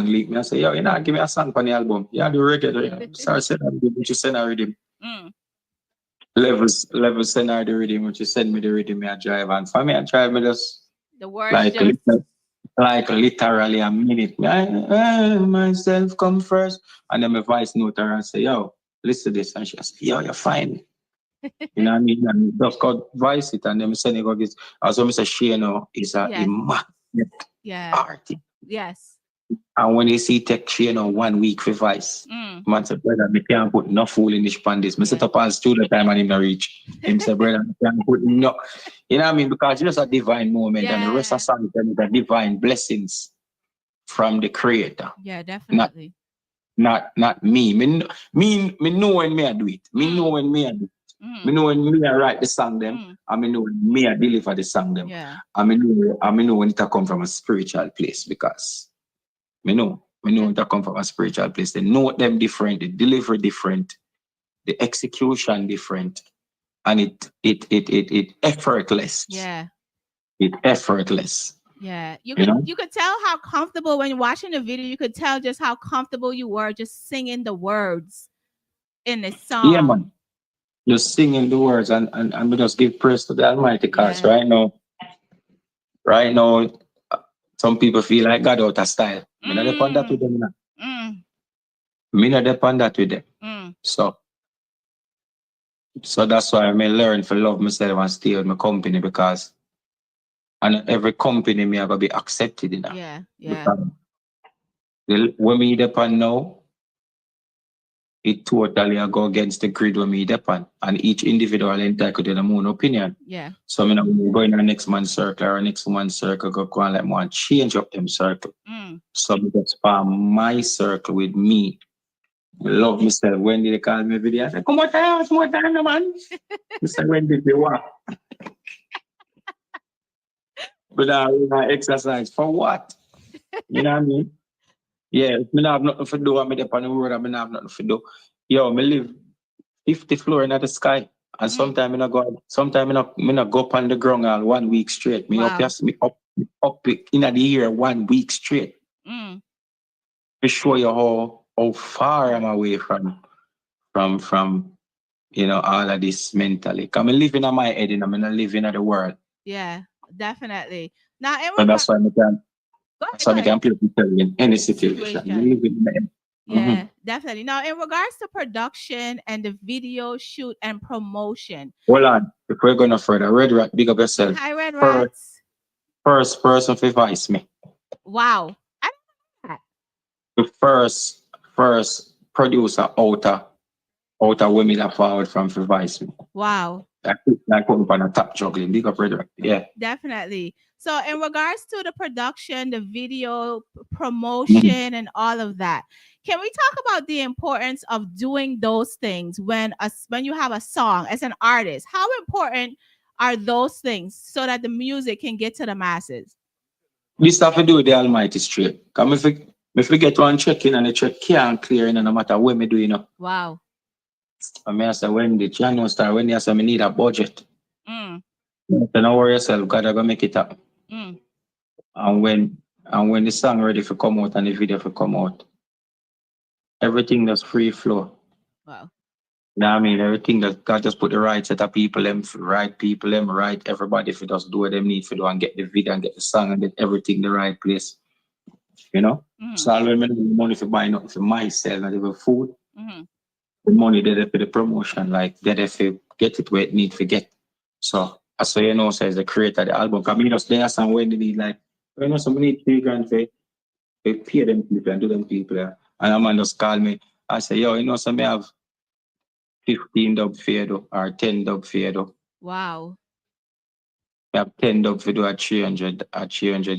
leak. Me I say, yo, you know, give me a song for the album. Yeah, the record. Sorry, send her the rhythm, which you send her rhythm. Levels send her the rhythm, which you send me the rhythm. Me I drive, and for me I drive me just the words like literally a minute. I myself come first, and then my voice note her and say, yo, listen to this, and she say, yo, you're fine. You know what I mean? And just got voice it, and then send it go this. As I say, she is a immaculate artist. Yes. And when you see tech, she 1 week for voice. Man said, brother, me can't put no fool in this pandis. Me set up all studio time and him not reach. Him said, brother, me can't put no. You know what I mean? Because it's just a divine moment, and the rest of songs is a divine blessings from the Creator. Yeah, definitely. Not me. Me know when me I do it. Me know when me I do it. Me know when me I write the song them, and me know when me I deliver the song them. Yeah. And me know when it come from a spiritual place, because me know when it come from a spiritual place. They know them different, the delivery different, the execution different, and it effortless. Yeah. It effortless. Yeah, you could tell how comfortable when you're watching the video. You could tell just how comfortable you were just singing the words in the song. Yeah, man. Just singing the words and we just give praise to the Almighty, because right now, some people feel like God out of style. Me not depend that with them now. Me not depend that with them. So that's why I may learn to love myself and stay with my company, because and every company me have to be accepted in that. Yeah. When me depend now, it totally go against the grid when me depend, and each individual entitled to their own opinion. Yeah. So I mean, go in the next man's circle or next woman's circle, go and let one change up them circle. So because for my circle with me, I love myself. When did they call me video? I said, come on, man. I said, when did they walk? But I exercise for what? You know what I mean? Yeah, I have nothing to do. I'm up on the road, I have nothing to do. Yo, I live 50th floor in the sky. And sometimes I not go up on the ground all 1 week straight. Me up in the year 1 week straight. To show you how far I'm away from all of this mentally. Because I'm living in my head and I'm not living in the world. Yeah, definitely. Now, so that's why I can play with in any situation. Yeah, definitely. Now, in regards to production and the video shoot and promotion, Hold on. Before we're going no further, Red Rat, big up yourself. hi, Red First, Rats. first person to advise me. Wow. I don't know that. The first producer out of women that forward from advise me. Wow. Like put up on a top juggling. Big up Red Rat. Yeah. Definitely. So, in regards to the production, the video promotion, and all of that, can we talk about the importance of doing those things when you have a song as an artist? How important are those things so that the music can get to the masses? This have to do with the Almighty straight. Because if we get one check in and the check can't clear in, no matter what me do, you know. Wow. I mean, I say when the channel start, when you say me need a budget. Mm. So don't worry yourself, God I gonna make it happen. Mm. And when the song ready for come out and the video for come out, everything that's free flow. Wow. You know what I mean? Everything that God just put the right set of people, right everybody if you just do what them need to do and get the video and get the song and get everything the right place. You know? So I remember the money for buying nothing for myself, not even food. The money there for the promotion, like there for get it where it need to get. So as so you know, says the creator of the album. Cause me just there some when they need like you know some need $3,000 for pay them people and do them people. Yeah. And a man just call me. I say, yo, you know, so me have 15 dub for or 10 dub for Wow. I have 10 dub for do a 300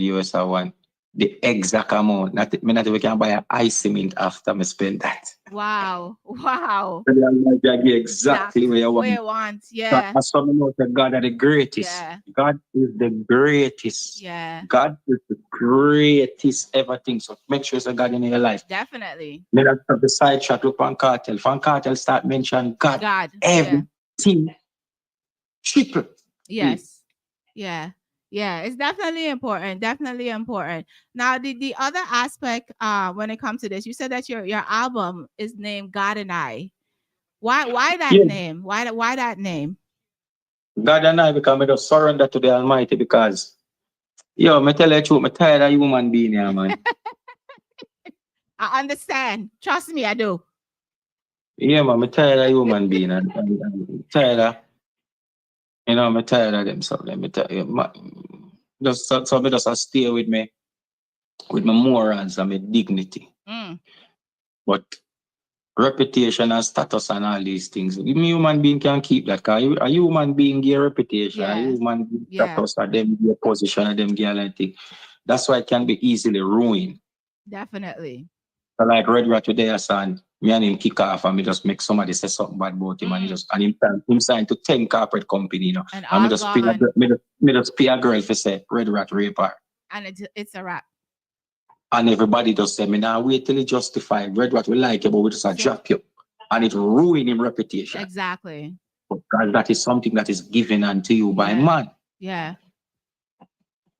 US or one. The exact amount. Not we can buy an ice cement after me spend that. Wow. Wow. So I get exactly where you want. Where you want. Yeah. That's what I know that God is the greatest. Yeah. God is the greatest. Yeah. God is the greatest everything. So make sure it's a God in your life. Definitely. Then after the side chat with Van Cartel. Van Cartel start mentioning God. Everything. Triple. Yes. Yeah. Yeah. It's definitely important. Definitely important. Now, the other aspect when it comes to this, you said that your album is named God and I. Why that name? Why that name? God and I because I just surrender to the Almighty because yo, me tell you the truth, I'm tired of human being here, man. I understand. Trust me, I do. Yeah, man, I'm tired of human being and tired of you know, I'm tired of them. So let me tell you, just me just stay with my morals and my dignity. But reputation and status and all these things, a human being can keep that. Cause a human being get reputation, a human being status, and them get position, and them get anything. That's why it can be easily ruined. Definitely. So like Red Rat today, son, me and him kick off and me just make somebody say something bad about him and him signed to 10 corporate company, you know. And me just pay a girl for say Red Rat rape her. And it's a wrap. And everybody just say, me now wait till he justify. Red Rat we like you, but we just drop you. And it ruin him reputation. Exactly. Because that is something that is given unto you by man. Yeah.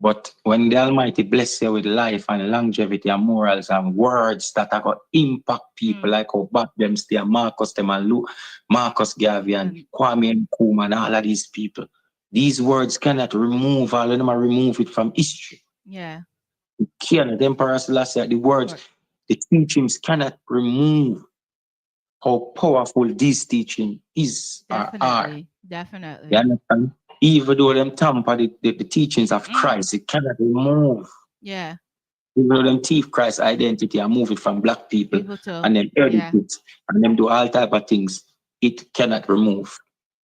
But when the Almighty bless you with life and longevity and morals and words that are going to impact people like how back them stay, Marcus them and Luke, Marcus Garvey and Kwame and Nkrumah and all of these people, these words cannot remove, all of them are remove it from history. Yeah. The Emperor Selassie, the words, the teachings cannot remove how powerful this teaching is. Definitely. You understand? Even though them tamper the teachings of Christ, it cannot remove. Yeah. Even though them thief Christ's identity and move it from black people and then edit it and them do all type of things, it cannot remove.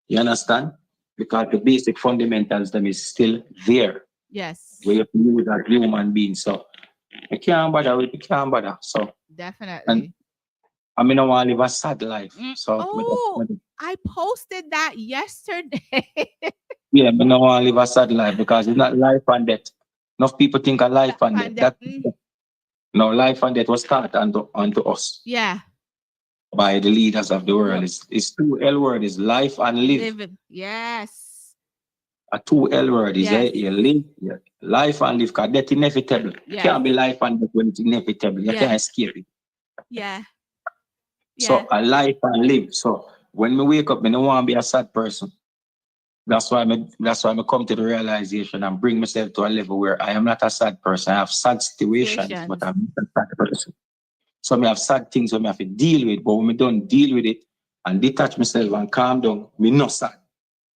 You understand? Because the basic fundamentals them is still there. Yes. We have to use as human beings. So I can't bother. So definitely. And I mean I want to live a sad life. So I posted that yesterday. yeah, but I want to live a sad life because it's not life and death. Enough people think of life and death. No, life and death was taught unto us. Yeah. By the leaders of the world. It's two L word is life and live. Living. Yes. A two L word is you live, life and live, because death inevitable. It can't be life and death when it's inevitable. You can't escape it. Yeah. So a life and live. So when me wake up, I don't want to be a sad person. That's why I come to the realization and bring myself to a level where I am not a sad person. I have sad situations, but I'm not a sad person. So I have sad things when I have to deal with, but when I don't deal with it and detach myself and calm down, me not sad.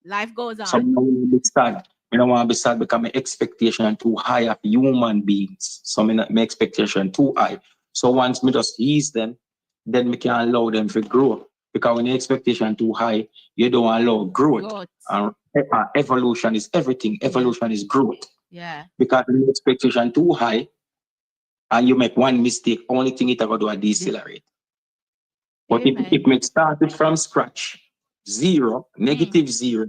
Life goes on. So I don't want to be sad. I don't want to be sad because my expectation too high of human beings. So my expectation too high. So once me just ease them, then we can allow them to grow. Because when the expectation too high, you don't allow growth. And evolution is everything. Evolution is growth. Yeah. Because when the expectation too high, and you make one mistake, only thing it ever do is decelerate. But if it started from scratch, zero, negative zero,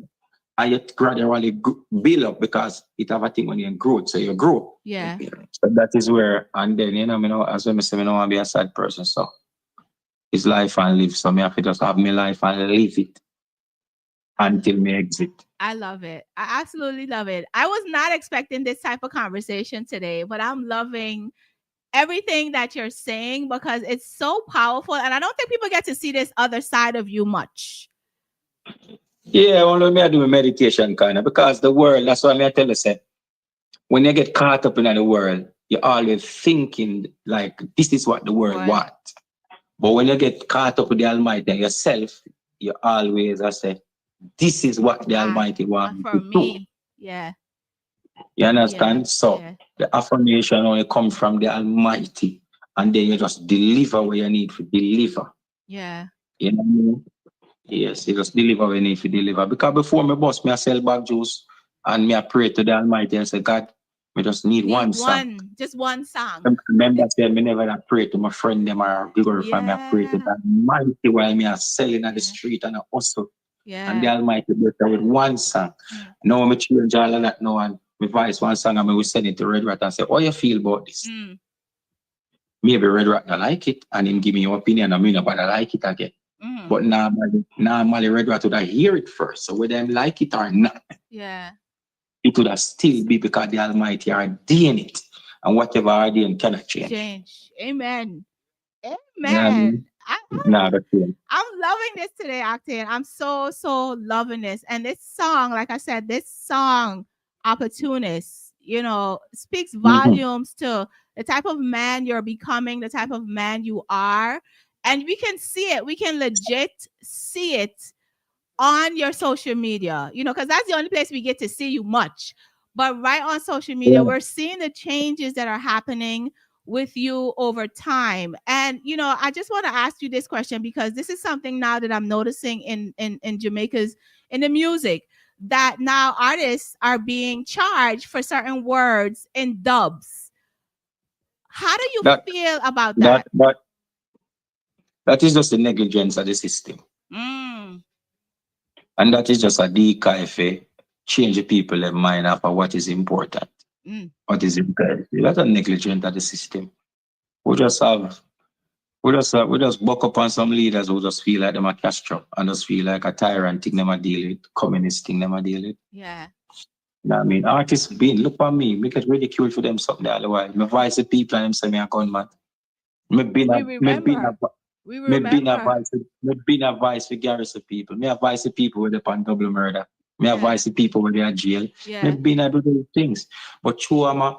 and you gradually build up because it have a thing when you grow, so you grow. Yeah. So that is where, and then, you know, as I say, I don't want to be a sad person, so it's life and live. So I have to just have my life and live it until me exit. I love it. I absolutely love it. I was not expecting this type of conversation today, but I'm loving everything that you're saying because it's so powerful. And I don't think people get to see this other side of you much. Yeah, only me I do meditation kind of because the world, that's why I tell you, say, when you get caught up in the world, you're always thinking like this is what the world wants. But when you get caught up with the Almighty and yourself, you always I say, this is what the Almighty wants for me. Yeah. You understand? So the affirmation only comes from the Almighty, and then you just deliver what you need to deliver. Yeah. You know what I mean? Yes, you just deliver what you need to deliver. Because before me boss, me I sell bag juice and me I pray to the Almighty and say, God, me just need one song. Just one song. Remember, I said, me never pray to my friend them or glorify me. I pray to the Almighty while me are selling at the street and I hustle. Yeah. And the Almighty bless her with one song. Now me change all of that now and my voice one song and me will send it to Red Rat and say, how you feel about this? Maybe Red Rat not like it and him give me your opinion and me nobody like it again. But normally Red Rat would hear it first. So whether them like it or not, it would still be because the Almighty are doing it. And whatever are doing cannot change. Amen. Amen. Yeah, I'm loving this today, Ioctane. I'm so loving this. And this song, like I said, this song, Opportunist, you know, speaks volumes to the type of man you're becoming, the type of man you are. And we can see it. We can legit see it on your social media, you know, because that's the only place we get to see you much. But right on social media, we're seeing the changes that are happening with you over time. And, you know, I just want to ask you this question because this is something now that I'm noticing in Jamaica's, in the music, that now artists are being charged for certain words in dubs. How do you feel about that? That is just the negligence of the system. And that is just a decoy for change the people's mind after what is important. What is important. That's a negligence of the system. We just buck up on some leaders who just feel like them a Castro and just feel like a tyrant thing them a deal with, communist thing them a deal with. Yeah. You know what I mean? Artists look at me, make it ridiculed for them something all the while. Me voice the people and them say me a gunman. Me been a voice for garrison people. Me advise the people with upon double murder. Me advise the people when they are jail. Me been able to do things. But through I'm a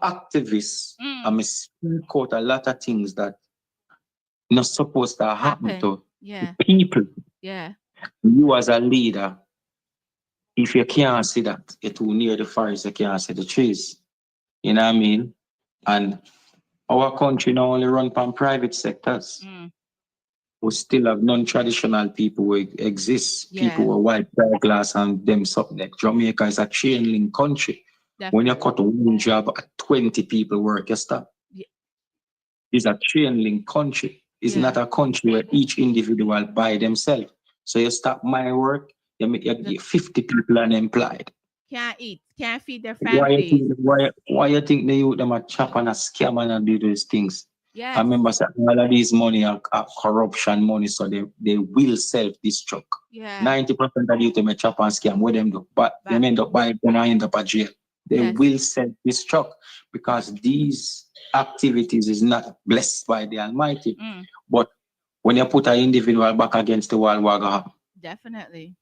activist, and me speak out a lot of things that not supposed to happen to people. Yeah. You as a leader, if you can't see that, you're too near the forest, you can't see the trees. You know what I mean? And our country now only run from private sectors. We still have non-traditional people who exist. People who are white, black, glass, and them something. Like Jamaica is a chain link country. Definitely. When you cut one job, 20 people work, you stop. It's a chain link country. It's not a country where each individual by themselves. So you stop my work, you make 50 people unemployed. Can't eat, can't feed their families. Why you think they use them a chop and a scam and do those things? Yes. I remember saying all of these money are corruption money, so they will self-destruct. 90% of you may chop and scam with them do, but they end up buying and end up at jail. They will self-destruct because these activities is not blessed by the Almighty. But when you put an individual back against the wall, what will happen? Definitely.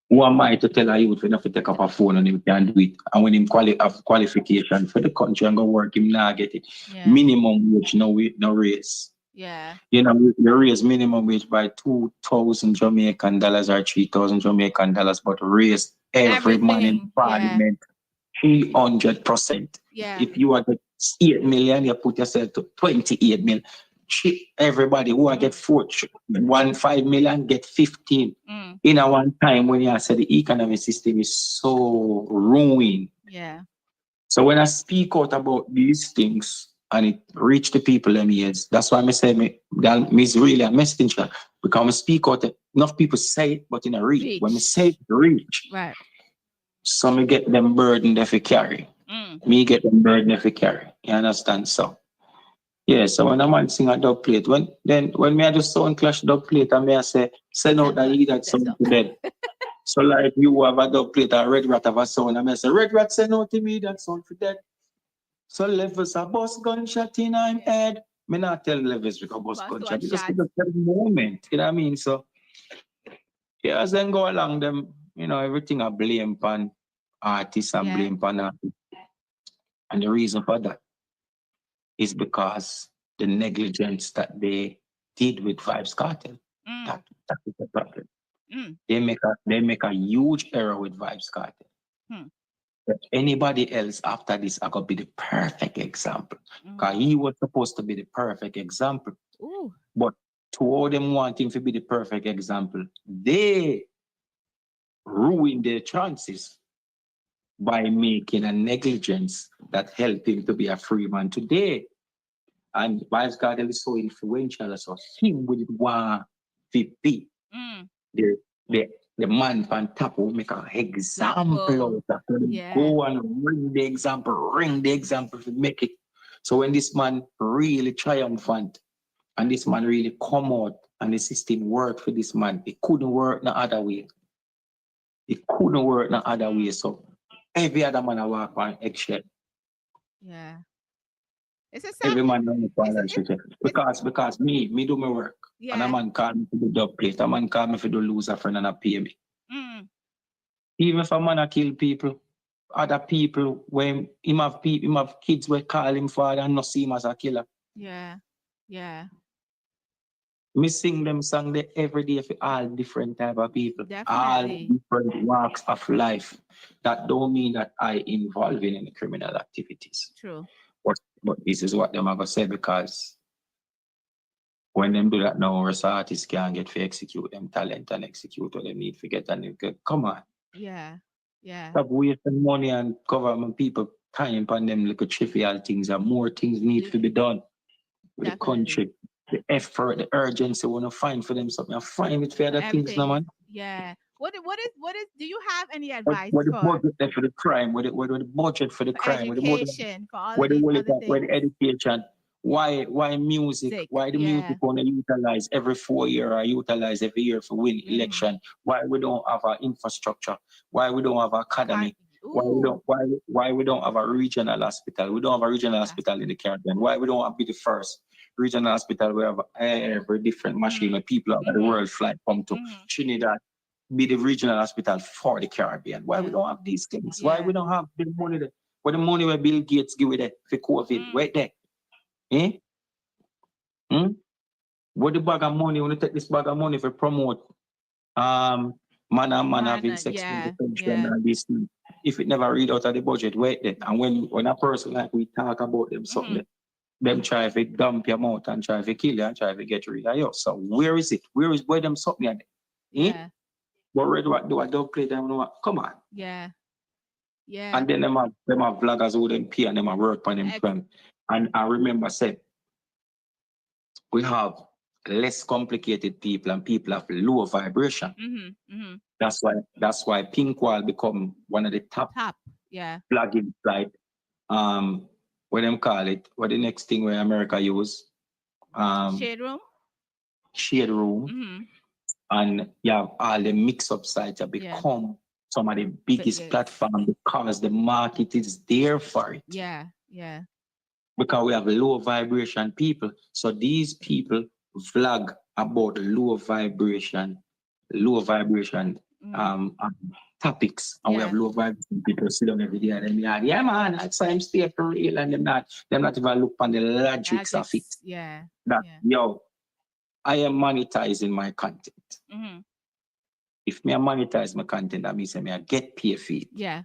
Who am I to tell a youth enough to take up a phone and him can do it? And when him have qualification for the country and go work, him not get it. Yeah. Minimum wage, no raise. Yeah. You know, we raise minimum wage by 2,000 Jamaican dollars or 3,000 Jamaican dollars, but raise every man in Everything. Yeah. parliament 300%. Yeah. If you are get 8 million, you put yourself to 28 million. Everybody who are get 5 million get 15. In a one time when you say the economic system is so ruined. Yeah. So when I speak out about these things and it reach the people them ears, that's why I say that is really a messenger. Because I speak out, enough people say it, but in a reach. When I say it, reach. Right. So me get them burden if you carry. Me get them burden if you carry. You understand? So yeah, so when a man sing a dub plate, when me I do sound clash dub plate, and me I say, send out that you that sound to them. So like you have a dub plate, a Red Rat have a sound, and me I say, Red Rat send out to me that sound for that. So levels a bus gunshot in I'm head. Me not tell levels we go bus gunshot. Because it's the moment. You know what I mean? So yeah, as then go along them, you know, everything I blame upon artists and blame upon artists. And the reason for that is because the negligence that they did with Vibes Cartel. That is the problem. They make a huge error with Vibes Cartel. But anybody else after this I could be the perfect example. Because he was supposed to be the perfect example. But to all them wanting to be the perfect example, they ruin their chances by making a negligence that helped him to be a free man today. And Vibes Cartel is so influential, so him with one VP. The man on top will make an example out of it. Go and ring the example to make it. So when this man really triumphant and this man really come out and the system worked for this man, it couldn't work no other way. It couldn't work no other way. So every other man I walk on eggshell. Yeah. It's a every man on the because me do my work. And a man call me for the dub plate. A man call me for the loser friend and a pay me. Even if a man a kill people, other people when him have kids will call him father and not see him as a killer. Yeah. Yeah. Me sing them song there every day for all different type of people. Definitely. All different walks of life. That don't mean that I involve in any criminal activities. True. But this is what them are gonna say because when them do that now, us artists can't get to execute them talent and execute what they need to get and they come on. Yeah. Yeah. Stop wasting money and government people time on them little trivial things and more things need to be done with the country. The effort, the urgency, want to find for them something. I find it for other things, no man. Yeah. What is do you have any advice what the budget for the crime? What the budget for the crime? Education, for all what of these the other things. What the education? Why music? Why the music want to utilize every 4 years or utilize every year for win election? Why we don't have our infrastructure? Why we don't have academy? Why we don't have a regional hospital? We don't have a regional hospital in the Caribbean. Why we don't have be the first regional hospital? We have every different machine where people out of the world fly come to Trinidad. Be the regional hospital for the Caribbean. Why we don't have these things? Why we don't have the money there? Where the money where Bill Gates give it there for COVID? Where there? What the bag of money when you take this bag of money for promote man having sex with the country and these things? If it never read out of the budget, wait there. And when a person like we talk about them something, them try to dump your mouth and try to kill you and try to get rid of you. So where is it? Where them something at? But Red What do I don't play them? Come on. Yeah. And then them have vloggers who them pay and them work on them. And I remember said we have less complicated people and people have lower vibration. That's why Pink Wall become one of the top plugins like what them call it, what the next thing where America use Shade Room. And you have all the mix-up sites that become some of the biggest platforms because the market is there for it. Yeah. Because we have low vibration people. So these people vlog about low vibration topics, and we have low vibes and people sit down every day and them like, yeah man, that's why I'm stay for real, and them not even look on the logics of it. Yeah. That yo, I am monetizing my content. If me I monetize my content, that means I get paid for it. Yeah.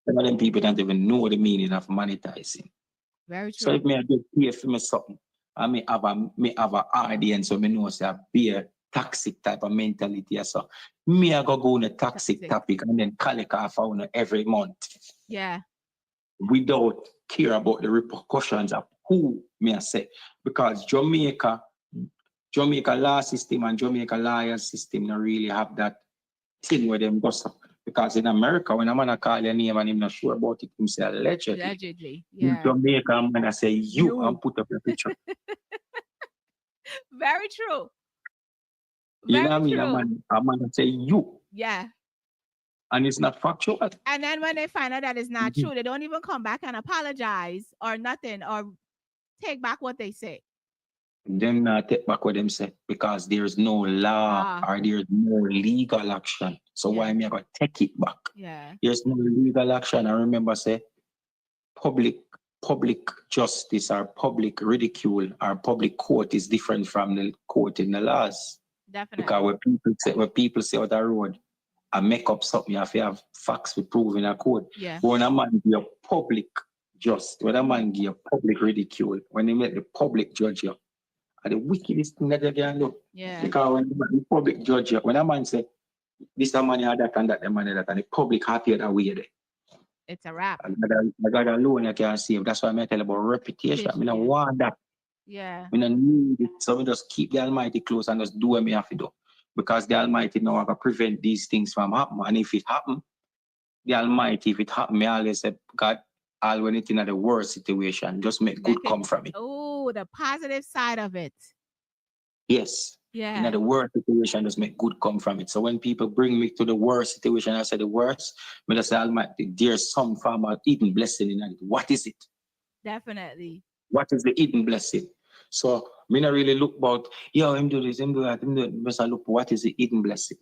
Some of them people don't even know the meaning of monetizing. Very true. So if me I get paid for me something, I may have a audience, so me know say I be a toxic type of mentality. So me I go on a toxic topic and then collect off on every month. Yeah. Without care about the repercussions of who me I say. Because Jamaica law system and Jamaica lawyer system don't really have that thing where them gossip. Because in America, when a man call your name and him not sure about it, him say allegedly. Allegedly, In yeah. Jamaica, I'm gonna say you and put up your picture. Very true. You know what I mean? I'm gonna say you. Yeah. And it's not factual. And then when they find out that it's not true, they don't even come back and apologize or nothing or take back what they say. Them not take back what them say because there's no law or there's no legal action. So why am I gonna take it back? Yeah. There's no legal action. I remember say public justice or public ridicule or public court is different from the court in the laws. Definitely. Because when people say on the road, I make up something, you have to have facts to prove in a court. Yeah. But when a man give you public justice, when a man give you public ridicule, when they make the public judge you, are the wickedest thing that you can do. Yeah. Because when the public judge you, when a man say, this a money, that and that, the money, that, and the public happy that way there. It's a wrap. I got alone you can save. That's why I'm telling about reputation. I don't want that. Yeah. I don't need it. So we just keep the Almighty close and just do what we have to do. Because the Almighty now have to prevent these things from happening. And if it happen, the Almighty, if it happen, me always say, God, I'll when it in the worst situation, just make good come from it. Oh, the positive side of it. Yes. Yeah. In the worst situation, just make good come from it. So when people bring me to the worst situation, I say the worst, but I say Almighty, there's some form of hidden blessing in it. What is it? Definitely. What is the hidden blessing? So me not really look about, yo, him do this, him do that, him do that. But I look what is the hidden blessing.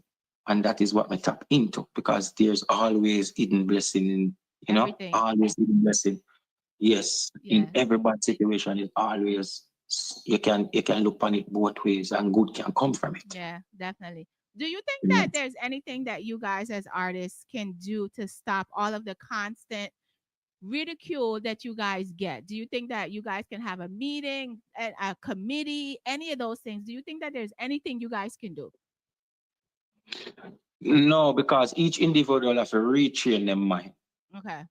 And that is what I tap into because there's always hidden blessing in, you know, always hidden blessing. Yes. Yeah. In every bad situation, it's always you can look on it both ways and good can come from it. Yeah, definitely. Do you think that there's anything that you guys as artists can do to stop all of the constant ridicule that you guys get? Do you think that you guys can have a meeting, a committee, any of those things? Do you think that there's anything you guys can do? No, because each individual has to retrain their mind. Okay.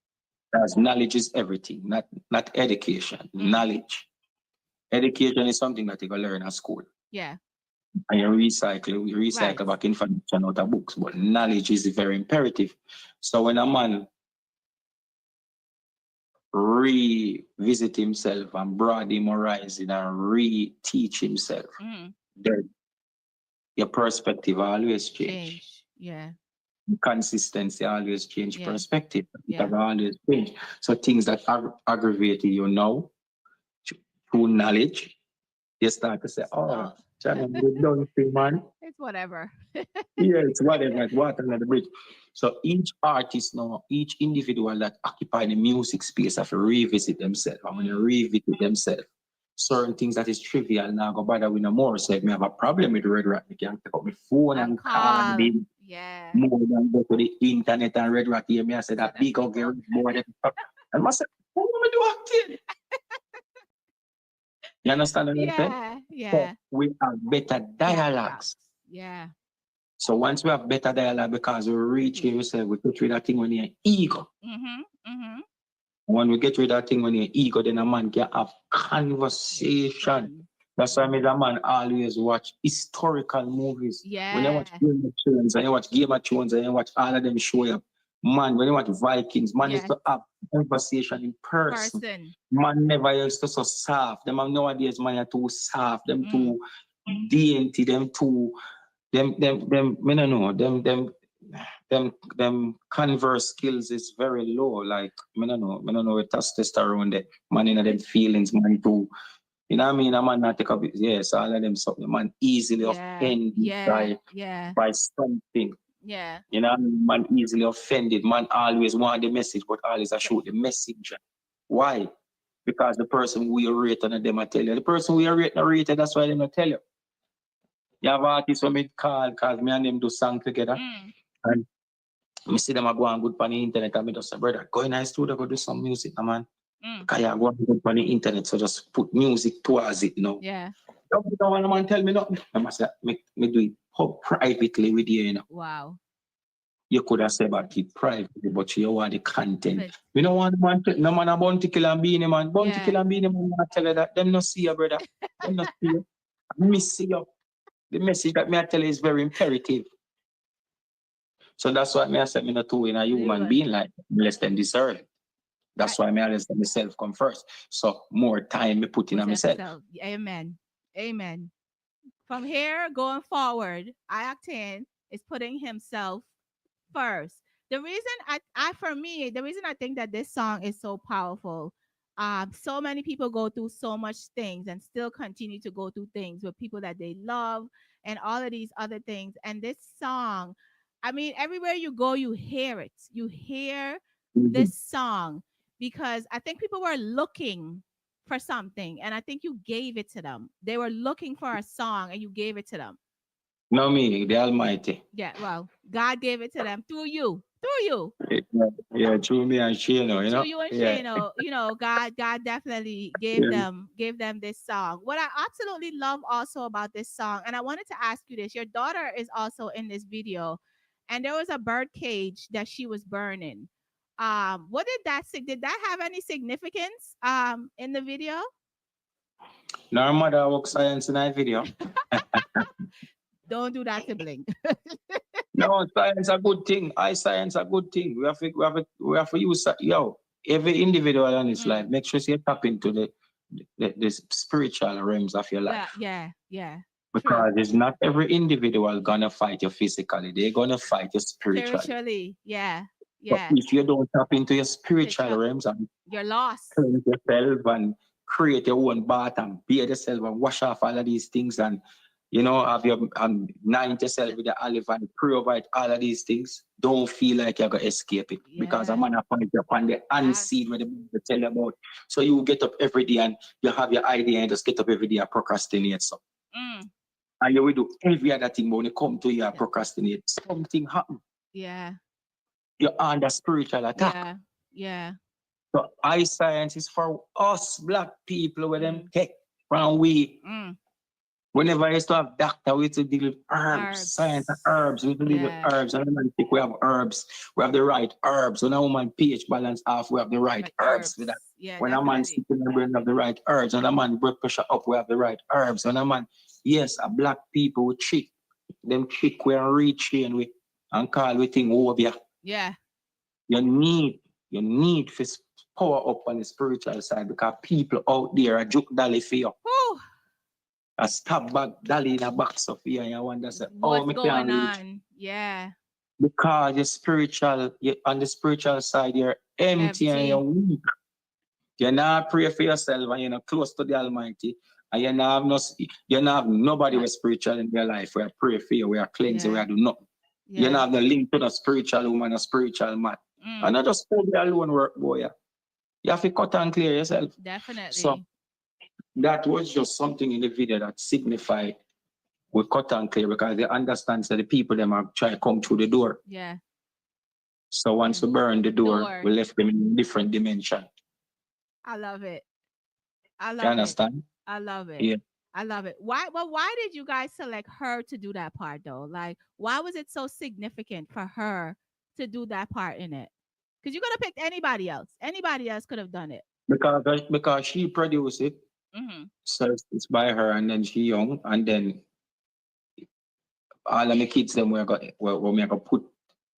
Because knowledge is everything, not education. Knowledge. Education is something that you can learn at school. Yeah. And you recycle back information out of books. But knowledge is very imperative. So when a man revisit himself and broaden him horizon and re-teach himself, then your perspective always change. Yeah. Consistency always change perspective. It always change. So things that aggravate you now, through knowledge, you start to say, oh, don't think, man. It's whatever. Yeah, it's whatever. It's water under the bridge. So each artist now, each individual that occupy the music space have to revisit themselves. And when you revisit themselves, certain things that is trivial now go bother with no more. So if I have a problem with Red Rat, I can pick up my phone and call them. Yeah. More than go to the internet and Red Rat here. I say that big up girl more than and I say, what am I do acting? You understand what I'm saying? Yeah. So we have better dialogues. Yeah. So once we have better dialogue, because we reach yourself, we get rid of that thing when you're ego. When we get rid of that thing when you're ego, then a man can have conversation. That's why a man always watch historical movies. Yeah. When you watch Game of Thrones and you watch Game of Thrones and you watch all of them show up, man, when you watch Vikings, man used to have conversation in person. Man never used to so soft. Them nowadays man are too soft, them too dainty, them too them I don't know, them converse skills is very low. Like I don't know with testosterone that man in them feelings, man too. You know what I mean? A man not take up it. Yes, all of them something. Man easily offended by something. Yeah. You know, man easily offended. Man always want the message, but always I shoot the message. Why? Because the person who you rate and them I tell you. The person who you rate not rated, that's why they not tell you. You have artists who me call because me and them do song together. And me see them a go on good on the internet and me just say, brother, go in the studio, go do some music, man. Because you go on good on the internet, so just put music towards it, you know. Yeah. Don't want a man tell me nothing. I must say, me do it privately with you, you know. Wow. You could have said about it privately, but you want the content. We don't want man to, no man a bounty kill and beanie man. Bounty kill and beanie man, I tell you that. Them not see you, brother. Them not see you. Me see you. The message that me I tell you is very imperative. So that's why me I say me not to in a human being like less than deserve it. That's why me always let myself come first. So more time me put in on myself. Amen. Amen. From here going forward, Ioctane is putting himself first. The reason the reason I think that this song is so powerful, so many people go through so much things and still continue to go through things with people that they love and all of these other things. And this song, I mean, everywhere you go, you hear it. You hear this song because I think people were looking for something, and I think you gave it to them. They were looking for a song, and you gave it to them. No, me, the Almighty. Yeah, well, God gave it to them through you. Through you. Yeah, through me and Shano, you know. Through you and Shano, you know, God definitely gave them this song. What I absolutely love also about this song, and I wanted to ask you this: your daughter is also in this video, and there was a bird cage that she was burning. What did that have any significance in the video? No, her mother work science in that video. Don't do that, sibling. No, science a good thing. Science a good thing. We have to use every individual in his life. Make sure you tap into the spiritual realms of your life. Yeah. Because it's not every individual gonna fight you physically. They're gonna fight you spiritually. Yeah. But if you don't tap into your spiritual realms and you're lost. Cleanse yourself and create your own bath and bathe yourself and wash off all of these things and have your anoint yourself with the olive and pray over it, all of these things. Don't feel like you're gonna escape it because a man appointed you upon the unseen where the Bible tell you about. So you get up every day and you have your idea and just get up every day and procrastinate so. And you will do every other thing, but when you come to you and procrastinate, something happen. Yeah. You're under spiritual attack. Yeah. So science is for us black people with them take from we. Whenever I used to have doctor, we used to deal with herbs. Science and herbs. We used to deal with herbs. And then we have herbs. We have the right herbs. When a woman pH balance off, we have the right herbs. With that. Yeah, when a man sitting in the brain, we have the right herbs. When a man blood pressure up, we have the right herbs. When a man, a black people we trick. Them trick we and retrain we and call we thing over. Yeah. You need to power up on the spiritual side because people out there are joke dolly for you. A stab back dolly in a box of you and you wonder what's going on? Yeah. Because on the spiritual side, you're empty and you're weak. You're not pray for yourself and you're not close to the Almighty. And you not have nobody with spiritual in your life. We are pray for you, we are cleanse you, we are do nothing. You don't have the link to the spiritual woman, a spiritual man. And not just hold your alone work, boy. You have to cut and clear yourself. Definitely. So that was just something in the video that signified we cut and clear because they understand that the people them are trying to come through the door. Yeah. So once we burn the door, we left them in a different dimension. I love it. You understand? I love it. Yeah. I love it. Why did you guys select her to do that part though? Like, why was it so significant for her to do that part in it? Because you could have picked anybody else. Anybody else could have done it. Because she produced it. So it's by her, and then she young, and then all of my kids them we gonna put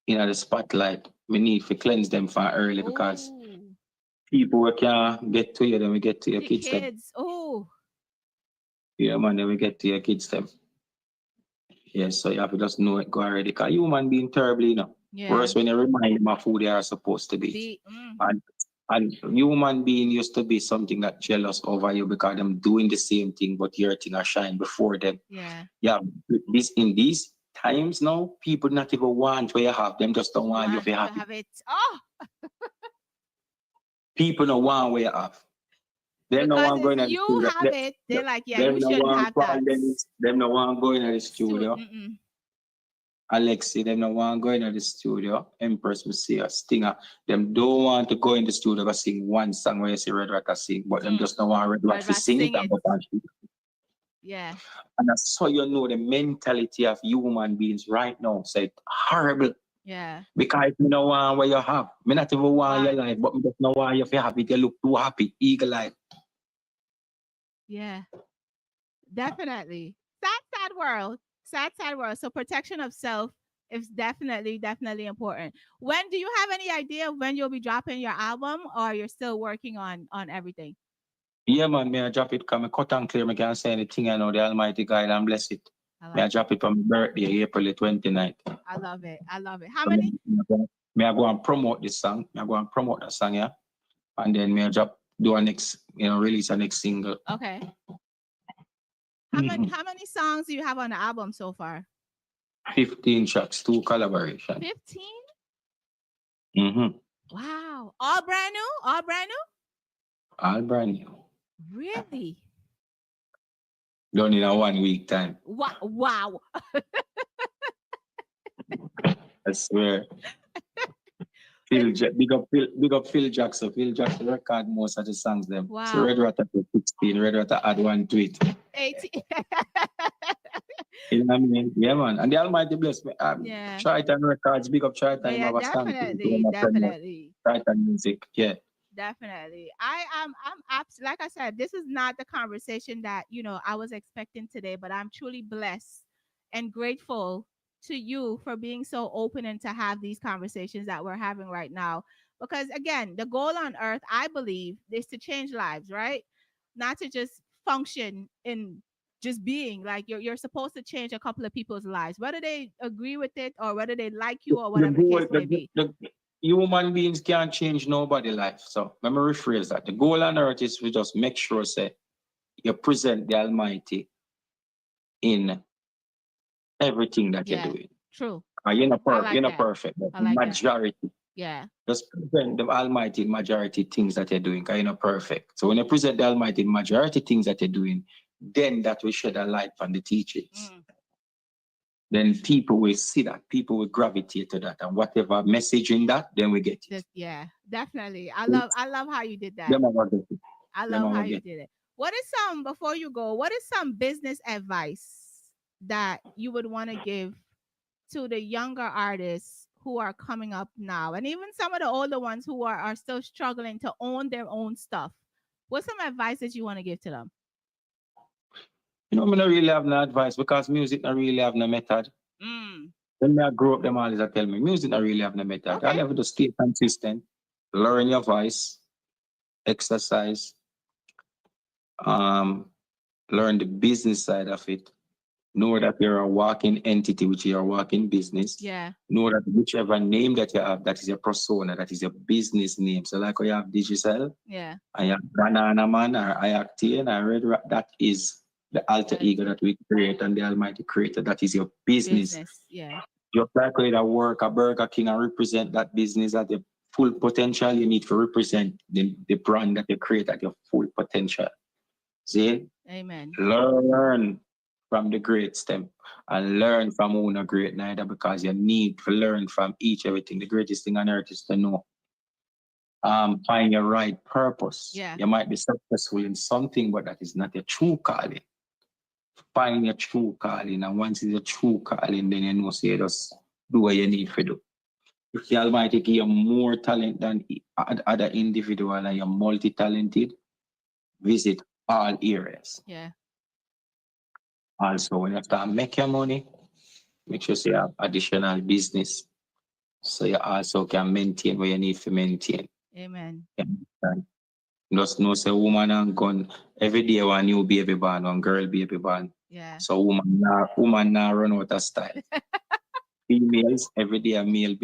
in the spotlight. We need to cleanse them far early because people who can't get to you, then we get to your kids. Yeah, man, then we get to your kids them. Yes, so you have to just know it go already. Because human being terribly, Worse when you remind them of who they are supposed to be. And human being used to be something that jealous over you because them doing the same thing, but your thing are shine before them. Yeah. Yeah, in these times now, people not even want what you have. Them just don't want you to have it. have it. Oh, People don't want what you have. Them no because want going if to the you studio. have it, they're like, yeah, Them you no shouldn't want have that. them no want going to the studio. Mm-mm. Alexi, them no want going to the studio. Empress, we see a Stinger. Them don't want to go in the studio to sing one song where you see Red Rat sing, but them just don't want Red Rat to sing it. Yeah. And that's how you know the mentality of human beings right now. So it's horrible. Yeah. Because you know what you have. Me not even want your life, but me just know why you feel happy. You look too happy, eagle-eyed. Yeah. Definitely. Sad world. Sad world. So protection of self is definitely important. When do you have any idea when you'll be dropping your album, or you're still working on everything? Yeah, man, may I drop it because I cut and clear. I can't say anything. I know the Almighty God and bless it. May I drop it on my birthday, April the 29th. I love it. How many? May I go and promote this song? May I go and promote that song, yeah? And then may I do a next, release a next single. Okay. How many songs do you have on the album so far? 15 tracks, 2 collaborations. 15? Mm-hmm. Wow. All brand new? All brand new? All brand new. Really? Done in a 1 week time. Wow. I swear. Big up Phil Jackson. Phil Jackson record most of the songs them. Wow. So Red Rat at 16, Red Rat add 1 to it. 18. You know what I mean? Yeah, man. And the Almighty bless me. Yeah. Triton Records, big up Triton. Yeah, definitely. Triton Music, yeah. Definitely. I'm like I said, this is not the conversation that, I was expecting today, but I'm truly blessed and grateful to you for being so open and to have these conversations that we're having right now. Because again, the goal on earth, I believe, is to change lives, right? Not to just function in just being. Like you're supposed to change a couple of people's lives, whether they agree with it or whether they like you or whatever the case may be. Human beings can't change nobody's life. So let me rephrase that. The goal on earth is to just make sure, say, you present the Almighty in everything that you're doing. True. You're not perfect, but like majority. That. Yeah. Just present the Almighty in majority things that you're doing, because you're not perfect. So when you present the Almighty in majority things that you're doing, then that will shed a light on the teachings. Then people will see that, people will gravitate to that, and whatever message in that, then we get it. Yeah, definitely. I love how you did that. I love how you did it. What is before you go, what is some business advice that you would want to give to the younger artists who are coming up now, and even some of the older ones who are still struggling to own their own stuff? What's some advice that you want to give to them? I don't really have no advice, because music don't really have no method. When I grew up, them always tell me, music don't really have no method. Okay. I have to stay consistent, learn your voice, exercise, learn the business side of it. Know that you're a walking entity, which is your walking business. Yeah. Know that whichever name that you have, that is your persona, that is your business name. So like you have Digital, yeah, I have Banana Man or Ioctane or Red Rat, that is the alter ego that we create, and the Almighty creator, that is your business. Yeah. Just like when you work a Burger King and represent that business at your full potential, you need to represent the brand that you create at your full potential. See? Amen. Learn from the great stem and learn from who not great neither, because you need to learn from everything. The greatest thing on earth is to know. Find your right purpose. Yeah. You might be successful in something, but that is not your true calling. Find your true calling, and once it's your true calling, then you know, so you just do what you need to do. If the Almighty give you more talent than other individual and you're multi-talented, visit all areas. Yeah. Also, when you start making your money, make sure you have additional business, so you also can maintain what you need to maintain. Amen. Just know, say, woman and gun, every day one new baby born, one girl baby born. Yeah. So woman now run out of style. Females, every day a male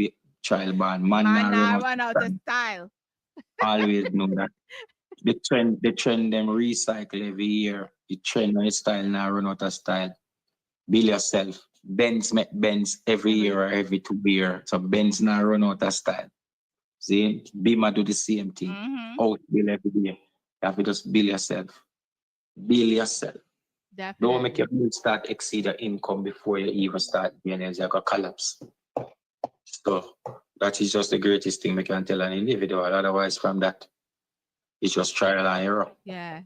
child born. Man now run out of style. Always know that. The trend them recycle every year. The trend and style now run out of style. Build yourself. Benz make Benz every year or every 2 years. So Benz now run out of style. See, Bima do the same thing. Out bill every day. You have to just bill yourself. Bill yourself. Definitely. Don't make your bill start exceed your income before you even start being able to collapse. So that is just the greatest thing we can tell an individual. Otherwise, from that, it's just trial and error. Yeah,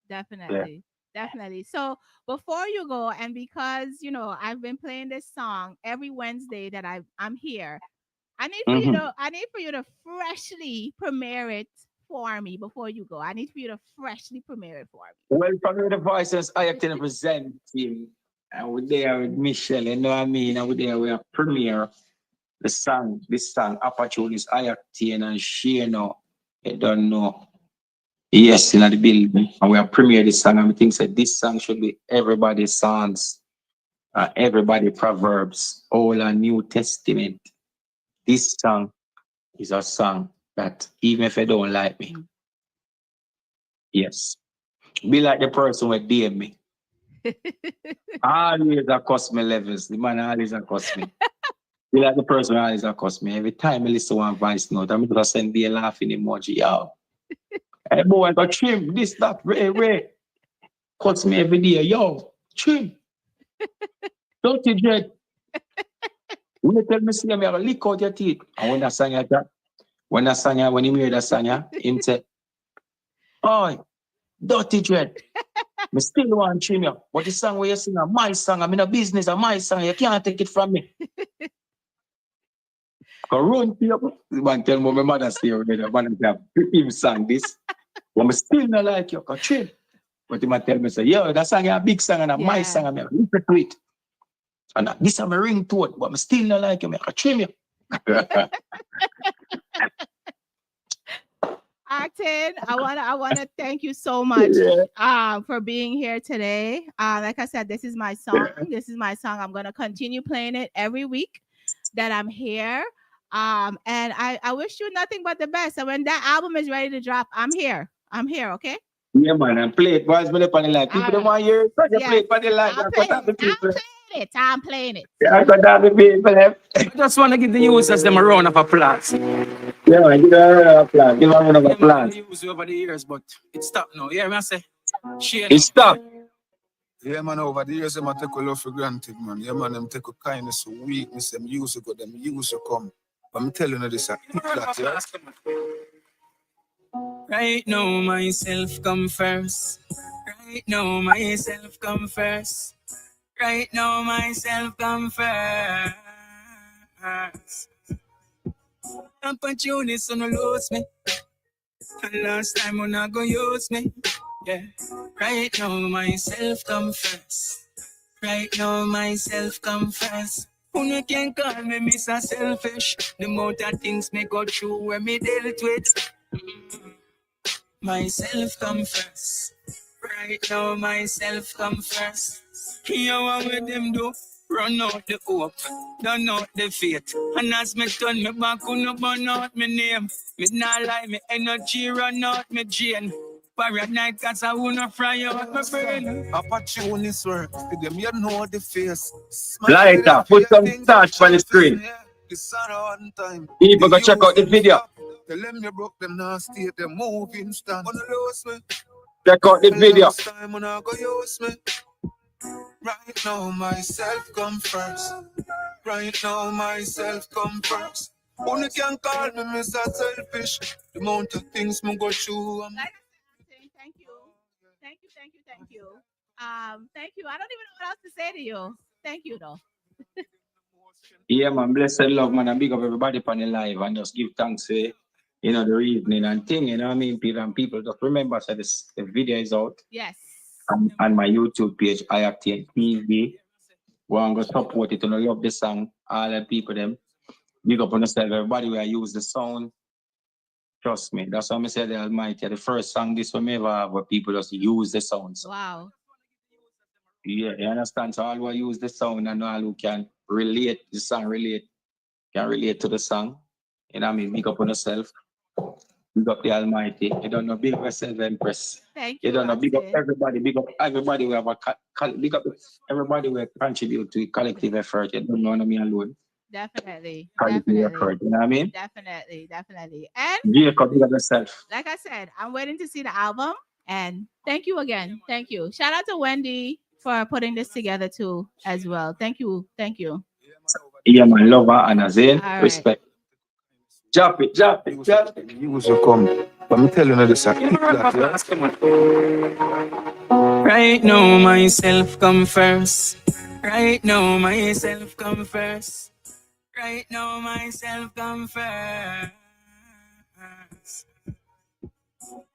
definitely. Definitely. So before you go, and because I've been playing this song every Wednesday that I'm here, I need for you to freshly premiere it for me before you go. I need for you to freshly premiere it for me. Well, from the voices, I have to present him. And we're there with Michelle, you know what I mean? And we're there, we have premiere this song, opportunities, Ioctane and she, I don't know. Yes, in the building. And we have premiered this song, and we think that this song should be everybody's songs, everybody Proverbs, Old and New Testament. This song is a song that even if you don't like me, yes, be like the person who DM me. Always accost me levels. The man always accost me. Be like the person who always accost me. Every time I listen to one voice note, I'm going to send the laughing emoji out. Hey boy, I got trim this, that, way. Cuts me every day. Yo, trim. Don't you dread? When you tell me, see, I'm going to lick out your teeth. And when he made that song, him said, oh, dirty dread. I still want to trim you. But the song where you sing, my song, I'm in a business, my song, you can't take it from me. I run to you. The man tell me, my mother say, the man have him sang this. But I still not like you, trim. But he might tell me, say, yo, that song is a big song and my song, I'm listen to it. And this is my ring to it, but I still not like you, I trim you. Ioctane, I wanna thank you so much for being here today. Like I said, this is my song. This is my song. I'm gonna continue playing it every week that I'm here. And I wish you nothing but the best. And when that album is ready to drop, I'm here. Okay? Yeah, man, and play it. Boys, when they on the live. People don't want to hear it, so you play it on the live. I'm playing it. Yeah, I got that the people. I just want to give the users them a round of applause. Yeah, man, give them a round of applause. Give them a round of applause. Use over the years, but it stopped now. Yeah, man, say. It stopped. Yeah, man, over the years, I take a love for granted, man. Yeah, man, them take a kindness for weakness, them use to go, them use to come. But I'm telling you this, yeah. Right now, myself come first. Right now, myself come first. Right now, myself come first. Opportunities on lose me. And last time when I go use me. Yeah. Right now, myself come first. Right now, myself come first. Who can call me Mr. Selfish? The amount of things me go through when me dealt with. Myself come first. Right now, myself come first. Hear what with them do? Run out the hope, done out the faith. And as me turn me back, who no burn out me name. Me not lie, me energy run out me drain. Paranoid cause I wanna fry out my brain. Opportunities work, with them you know the face. Lighter, put some touch on the screen. People go check out the video. Tell them you broke them now, state them moving stand. Check out the video. Right now, myself come first. Right now, myself come first. Only can call me Mr. Selfish. The amount of things me go through. Thank you. Thank you. Thank you. I don't even know what else to say to you. Thank you, though. Yeah, man, blessed love, man, and big up everybody on the live and just give thanks for, the reasoning and thing, you know what I mean? People just remember that the video is out. Yes. On my YouTube page, Ioctane TV. We're going to support it and I love the song. All the people, them. Big up on yourself, everybody where I use the sound. Trust me. That's why I said the Almighty. The first song this one ever have where people just use the sounds. Wow. Yeah, you understand? So all who use the sound and all who can relate, the song can relate to the song. You know what I mean? Big up on yourself. Big up the Almighty. You don't know, big up yourself, Empress. Thank You you, don't know, big up Octane. everybody. Big up everybody. We have big up everybody. We contribute to collective effort. You don't know me alone. Definitely. Collective Definitely. effort. You know what I mean? Definitely. Definitely. And Jacob, big up yourself. like I said, I'm waiting to see the album. And thank you again. Thank you. Shout out to Wendy for putting this together too, as well. Thank you. Thank you. Yeah, my lover and Azin. All right. Respect. Drop it, drop it, drop it. You used to come. But me tell you now this a kick that, Right now, myself come first. Right now, myself come first. Right now, myself come first.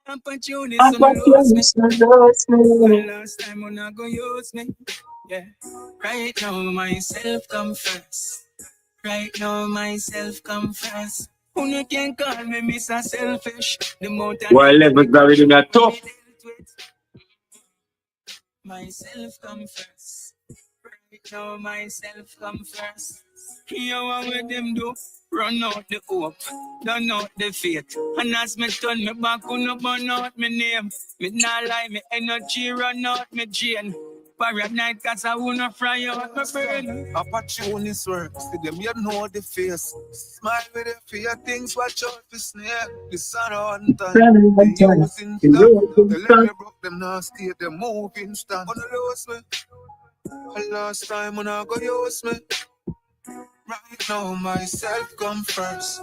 Opportunities I'm gonna lose me. lose me. Last time I'm not gonna use me. Yeah. Right now, myself come first. Right now, myself come first. Who you can call me Mr. Selfish? The amount of Well, things levels already not tough. myself come first. Right now, myself come first. Hear what with them do? Run out the hope, done out the faith. And as me turn me back, on up burn out my name. Me not lie, me energy run out me drain. Paranoid cause I wanna fry out my brain. Opportunities work. See them, you know the face. Smile with it for your things, watch out for snare. The sun on time. They using stuff. They let me broke them now, stay them moving stand. Wanna lose me? Last time when I go use me. Right now, myself come first.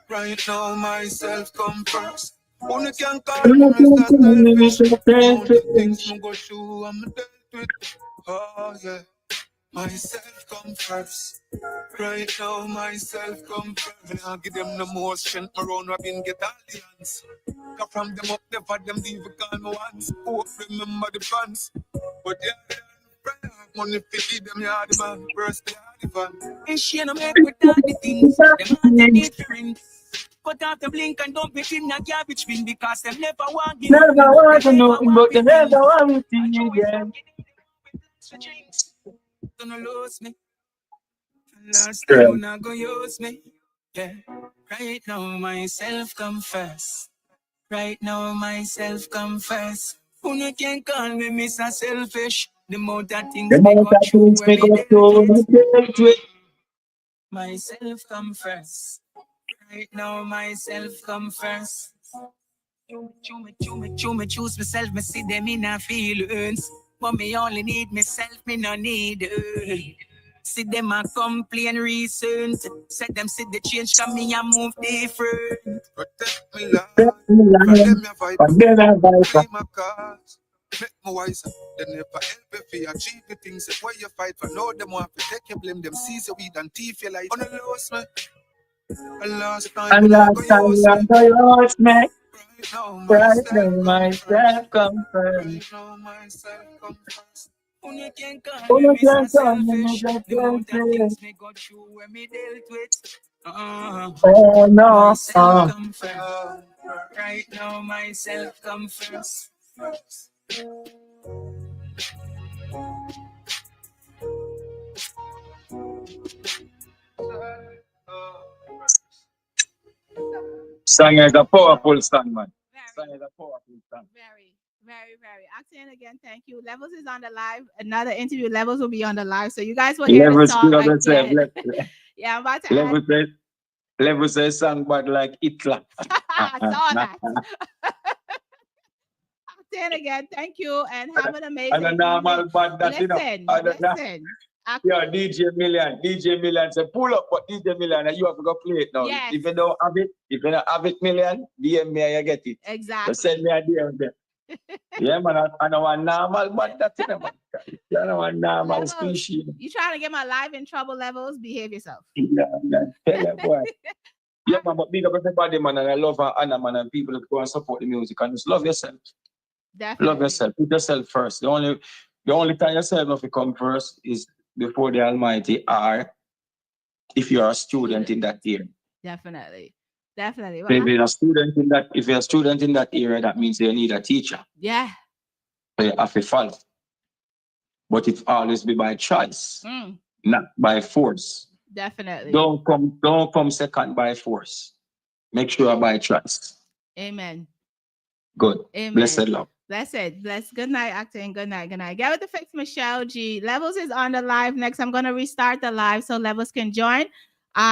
Right now, myself come first. Only can call me Mr. Selfish. All the things me go through, I'm dealt with. Oh, yeah. Myself come first. Right now, myself come first. Me I give them the more strength. My round robin get all the hands. Cause from them up, never them leave call me once. Hope remember the fans. But yeah, money for give them yard man. First they are the van. And she no make with all the things. Them want they need to ring. Cut off the blink and dump it in a garbage bin because them never want give Never nothing. want to Them know, never want but they be never things. want to I see always again. Gonna lose me. Last time Strength. when I go use me. Yeah. Right now myself come first. Right now myself come first. Who you can call me Mr. Selfish? The amount of The things me moment go that through things when make me us dealt so with. dealt. Myself come first. Right now myself come first. Choose myself, me see them in a feelings. But me only need myself, me no need see them a complain recent. Said them see the change come me and move different. Protect me, Lord. From them your vibe. Free my cause. Make me wiser. They never help if you achieve the things that why you fight for. No, them want to take you blame them. Seize your weed and thief your life. On the lose me. And last time And when I last go time use I me. go yours, man. Right now Right myself now, come first. myself come first. Right now myself come first. Who you can call Who me you Mr. can call me, Selfish? Mr. The amount of Selfish? things me go through when me dealt with. Oh no. Myself come first. Right now myself come first. Song is a powerful song, man. Song is a powerful song. Very, very, very. Octane again, thank you. Levels is on the live. Another interview. Levels will be on the live. So you guys will hear the Levels song speak of yourself. again. Yeah, I'm about to add. Levels say song bad like Hitler. I saw that. Octane again, thank you. And have an amazing And a normal bad that you know. Listen. Yeah, DJ Million say pull up, but DJ Million, you have to go play it now. Yes. If you don't have it, Million, DM me and you get it. Exactly. Just send me a DM there. Yeah, man, I know one normal bad that you know, man. I know one normal Levels, species. you trying to get my live in trouble, Levels? Behave yourself. Yeah, tell you boy. Yeah, man, but big up everybody, man, and I love Anna, man, and people that go and support the music and just love yourself. Definitely. Love yourself. Put yourself first. The only time yourself have to come first is before the Almighty, or if you're a student in that year. Definitely. Well, If you're a student in that area, that means you need a teacher. Yeah. So you have to follow. But it always be by choice, not by force. Definitely. Don't come second by force. Make sure by choice. Amen. Good. Amen. Blessed love. Blessed. Good night, Octane. Good night. Get with the fix, Michelle G. Levels is on the live next. I'm gonna restart the live so Levels can join.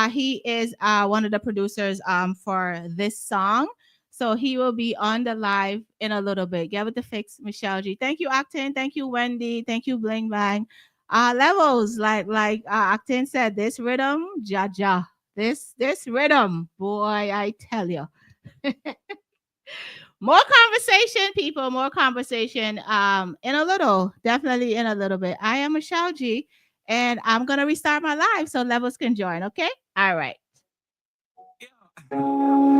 He is one of the producers for this song. So he will be on the live in a little bit. Get with the fix, Michelle G. Thank you, Octane. Thank you, Wendy. Thank you, Bling Bang. Levels, like Octane said, this rhythm, ja. This rhythm, boy, I tell you. More conversation, people. More conversation. In a little, definitely in a little bit. I am Michelle G, and I'm gonna restart my live so Levels can join. Okay. All right.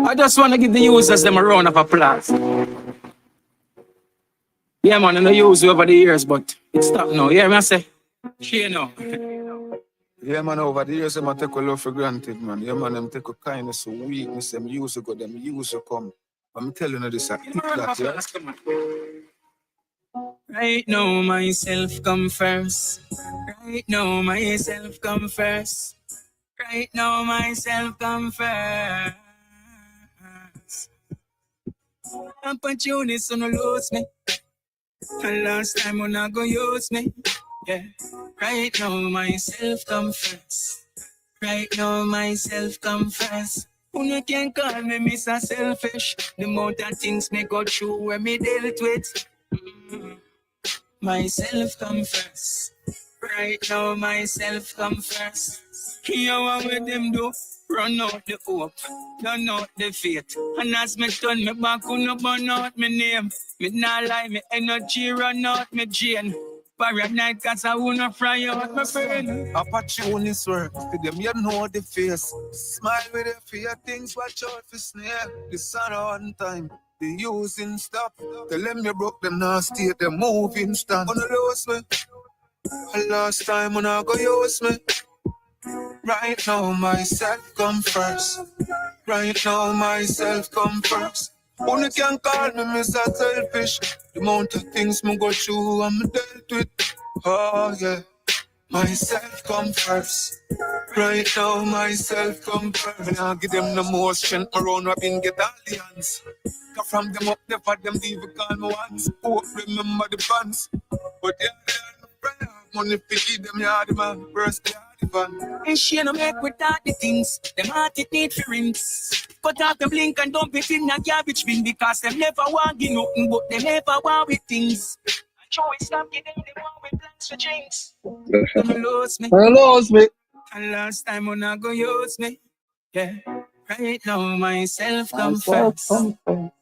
I just want to give the users them a round of applause. Yeah, man, I know use you over the years, but it's stop now. Yeah, man, I say, she know. Yeah, man, over the years, I take a love for granted, man. Yeah, man, them take a kindness, a weakness, them use go, them use come. I'm telling you this, yeah. Right now, myself come first. Right now, myself come first. Right now, myself come first. Opportunities on the lose me. And last time when I go use me. Yeah. Right now, myself come first. Right now, myself come first. You can call me Mr. Selfish. The amount of things me go through when me dealt with. Myself come first. Right now, myself come first. Hear what with them do? Run out the hope, run out the faith. And as me turn me back, on no burn out my name. Me not lie, me energy run out my drain. Paranoid cause I wanna fry out my brain. Opportunities work, to them you know the face. Smile with the fear things, watch out for snare. The sun on time, the using stop. Tell them you broke them now, stay the moving stand. On the lose me, last time when I go use me. Right now myself come first. Right now myself come first. Only can call me Mr. Selfish. The amount of things me go through I'm dealt with. Oh yeah. Myself come first. Right now myself come first. And I give them the more strength around Robin get alliance. Cause from them up there for them even call me once. Hope remember the fans. But they are my friend. Money to give them yard man. First they are the van. And she no make without the things. Them heart it need for rings. Cut off the blink and dump it in a garbage bin. Because them never want give nothing. But they never want with things. Choice stop giving them one with plans for drinks. Them lose me. And last time when I go use me. Yeah. Right now myself come first.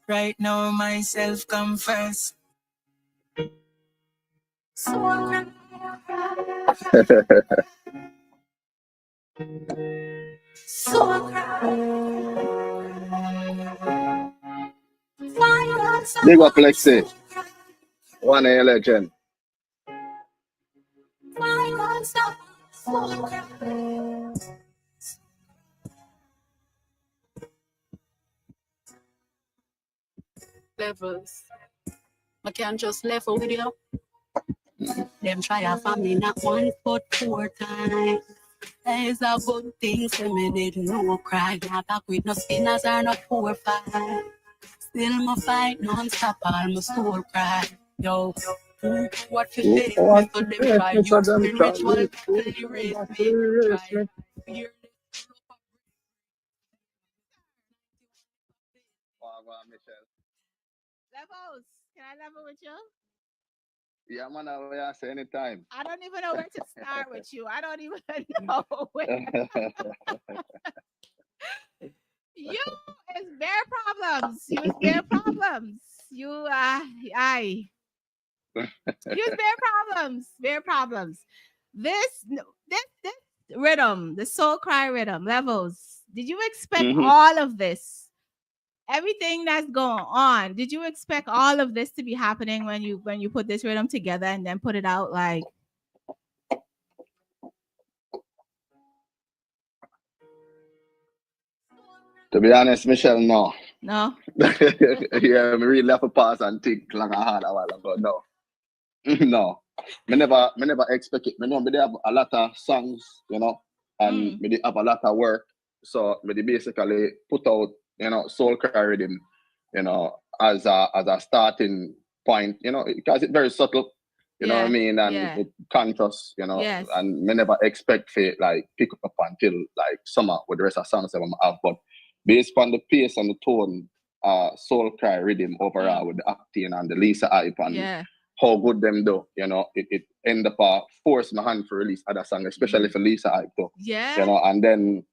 Right now myself come first. So Big up Lexi. One a legend. Levels. I can't just level with you. Them try a family not once but 4 times. There's a good thing for me, they no cry. Not back with no spinners or no 4 5. Still my fight non-stop, all my soul cry. Yo, what you say? So them try you spiritual, they raise me. Try. Levels, can I level with you? Yeah, man, I say anytime. I don't even know where to start with you. I don't even know where. You is bare problems. You is bare problems. You use bare problems. Bare problems. This rhythm, the soul cry rhythm, Levels. Did you expect all of this? Everything that's going on. Did you expect all of this to be happening when you put this rhythm together and then put it out like? To be honest, Michelle, no. No. Yeah, me really have to pause and think like I had a while ago. No. No. Me never expect it. Me know me they have a lot of songs, you know, and me they have a lot of work. So me they basically put out, you know, soul cry rhythm you know, as a starting point, you know, because it's very subtle, you know what I mean, and it conscious, you know, and me never expect it like pick up until like summer with the rest of songs that I'm have, but based on the pace and the tone, soul cry rhythm overall with the Ioctane and the Lisa hype and how good them do, you know, it end up force my hand for release other song, especially for Lisa hype too. Yeah. You know, and then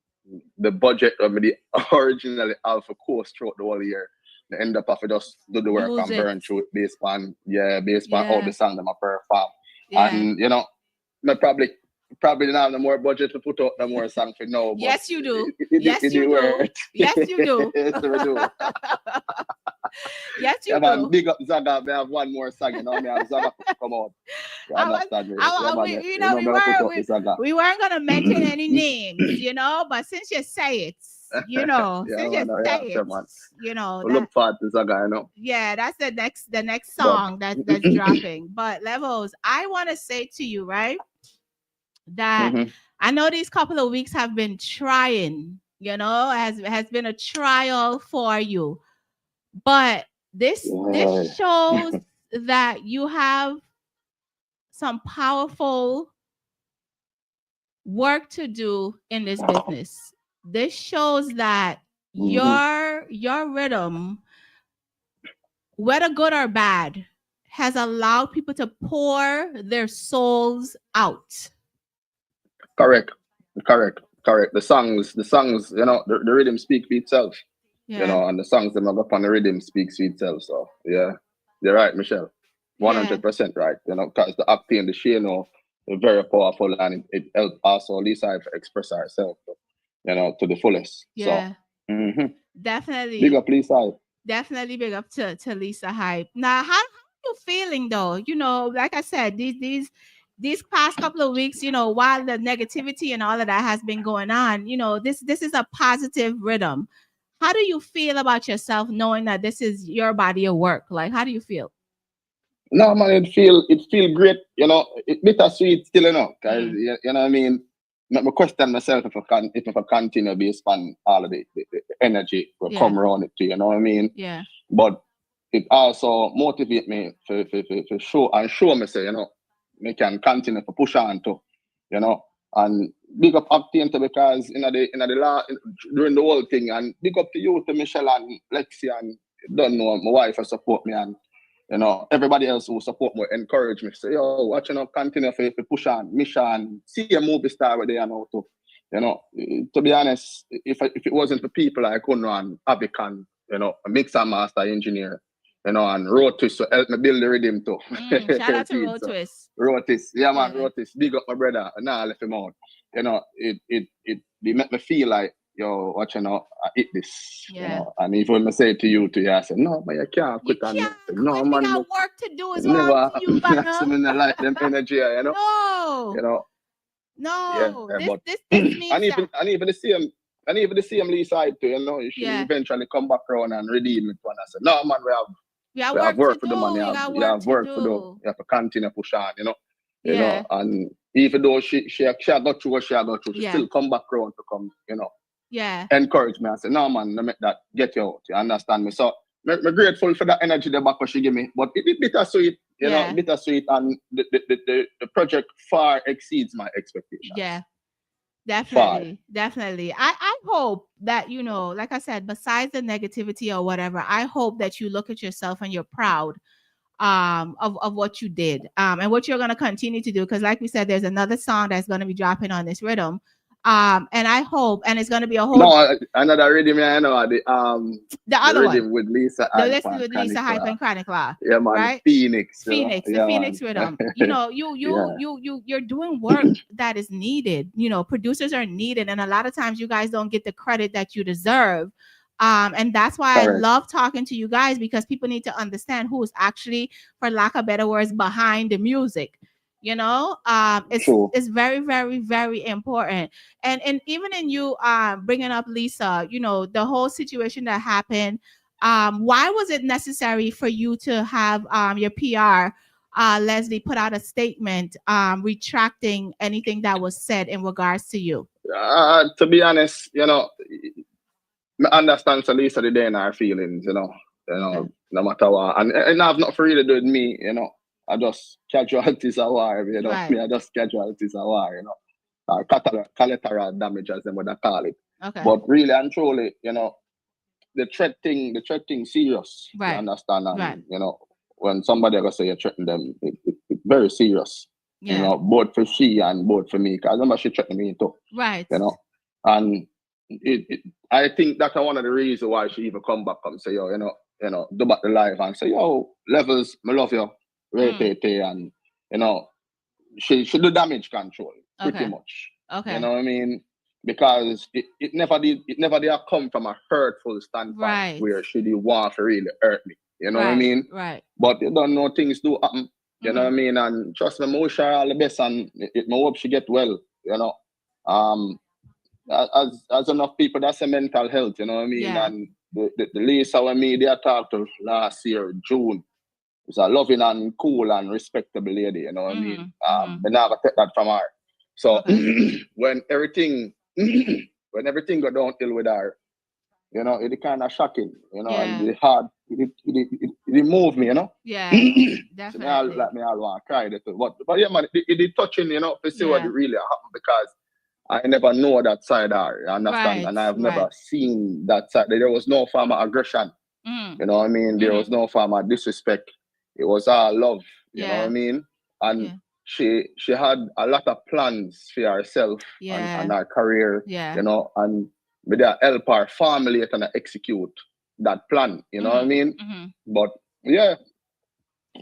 the budget of the originally Alpha course throughout the whole year. They end up have to just do the work and burn through it based on all the song that I perform. And you know, I probably don't have no more budget to put out no more songs for now. But yes, you do. Yes, you do. Yes, you do. Yes, we do. Yes, you do. Man, big up Zaga. We have one more song, you know. Me have Zaga come out. You understand me? We weren't gonna mention any names, you know, but since you say it, you know, you know, we look forward to Zaga, you know. Yeah, that's the next song that's dropping. But Levels, I want to say to you, right, that I know these couple of weeks have been trying, you know, has been a trial for you. But this shows that you have some powerful work to do in this business. This shows that your rhythm, whether good or bad, has allowed people to pour their souls out. Correct. The songs, you know, the rhythm speaks for itself. You know, and the songs that up on the rhythm speaks for itself. So yeah, you're right, Michelle. 100% right. You know, because the Ioctane, the Shano, are very powerful, and it helped also Lisa to express herself, you know, to the fullest. Yeah. So definitely. Big up Lisa. Definitely big up to Lisa hype. Now, how are you feeling though? You know, like I said, these past couple of weeks, you know, while the negativity and all of that has been going on, you know, this is a positive rhythm. How do you feel about yourself knowing that this is your body of work? Like, how do you feel? No, man, it feel great. You know, it bittersweet still, you know, because you know what I mean. I question myself if I continue based on all of the energy will come around it too. You know what I mean? Yeah. But it also motivate me to show me say, you know, me can continue to push on to, you know. And big up Ioctane because during the whole thing, and big up to you, to Michelle and Lexi, and don't know my wife who support me, and you know everybody else who support me, encourage me. Say, yo, watch, you know, continue to push on, mission, and see a movie star where they are now too. You know, to be honest, if it wasn't for people like Kuno and Abikan, you know, a mixer master engineer, you know, and Rotis to help me build the rhythm too. Shout out to Rotis. Rotis, yeah man, Rotis, big up my brother. Nah, I left him out. You know, it make me feel like, yo, watch, you know, I eat this. You know, and even when I say it to you, I said, no, man, you can't quit on that. No, man, got work to do as never, well. You, I like them energy, you know. No. You know. No. Yeah, this means and even the same Lee side too, you know, you should eventually come back around and redeem it one. I said, no man, we have work to do, man. You have work to do. You have to continue push on, you know. You know, and even though she got through what she got through, she still come back around to come, you know. Yeah. Encourage me. I said, no man, let me that get you out. You understand me? So I'm grateful for that energy the back what she give me. But it bittersweet, you know, bittersweet, and the project far exceeds my expectations. Yeah. Definitely. I hope that, you know, like I said, besides the negativity or whatever, I hope that you look at yourself and you're proud of what you did and what you're going to continue to do, because like we said, there's another song that's going to be dropping on this rhythm, and I hope, and it's going to be a whole another rhythm, I know, the other rhythm one with Lisa Hype and Chronic Law. Yeah man, right? Phoenix, the Phoenix rhythm. You know, you're doing work that is needed. You know, producers are needed, and a lot of times you guys don't get the credit that you deserve. And that's why I love talking to you guys, because people need to understand who's actually, for lack of better words, behind the music. You know, it's very, very, very important. And even in you bringing up Lisa, you know, the whole situation that happened. Why was it necessary for you to have your PR, Leslie, put out a statement retracting anything that was said in regards to you? To be honest, you know, I understand so Lisa the day in her feelings, you know. You know, no matter what. And I have nothing really to do with me, you know. I just casualties of war, you know. Right. Me, I just casualties of war, you know. Or collateral damage, as they would call it. Okay. But really and truly, you know, the threat thing serious. Right. You understand? And Right. you know, when somebody ever say you threaten them, it's very serious. Yeah. You know, both for she and both for me. Because I remember she threatened me too. Right. You know. And I think that's one of the reasons why she even come back and say, yo, you know, do back the life and say, yo, Levels, I love you, and you know, she do damage control pretty much. Okay. You know what I mean? Because it never did come from a hurtful standpoint Right. where she did want to really hurt me. You know what I Right. mean? Right. But you don't know, things do happen. You know what I mean? And trust me, I wish her all the best, and I hope she get well. You know, as enough people that's a mental health. You know what I mean? Yeah. And the Lisa when media talked to last year June was a loving and cool and respectable lady. You know what I mean? But never take that from her. So when everything go downhill with her, you know, it's kind of shocking, you know, and it's hard. It moved me, you know. Yeah, So definitely. me all want to cry. But yeah, man, it touching, you know, to see what really happened, because I never know that side of her, you understand? Right, And I've never seen that side. There was no form of aggression. You know what I mean? There was no form of disrespect. It was all love, you know what I mean? And she had a lot of plans for herself and her career, you know, and with her help her family to execute that plan, you know what I mean? But yeah,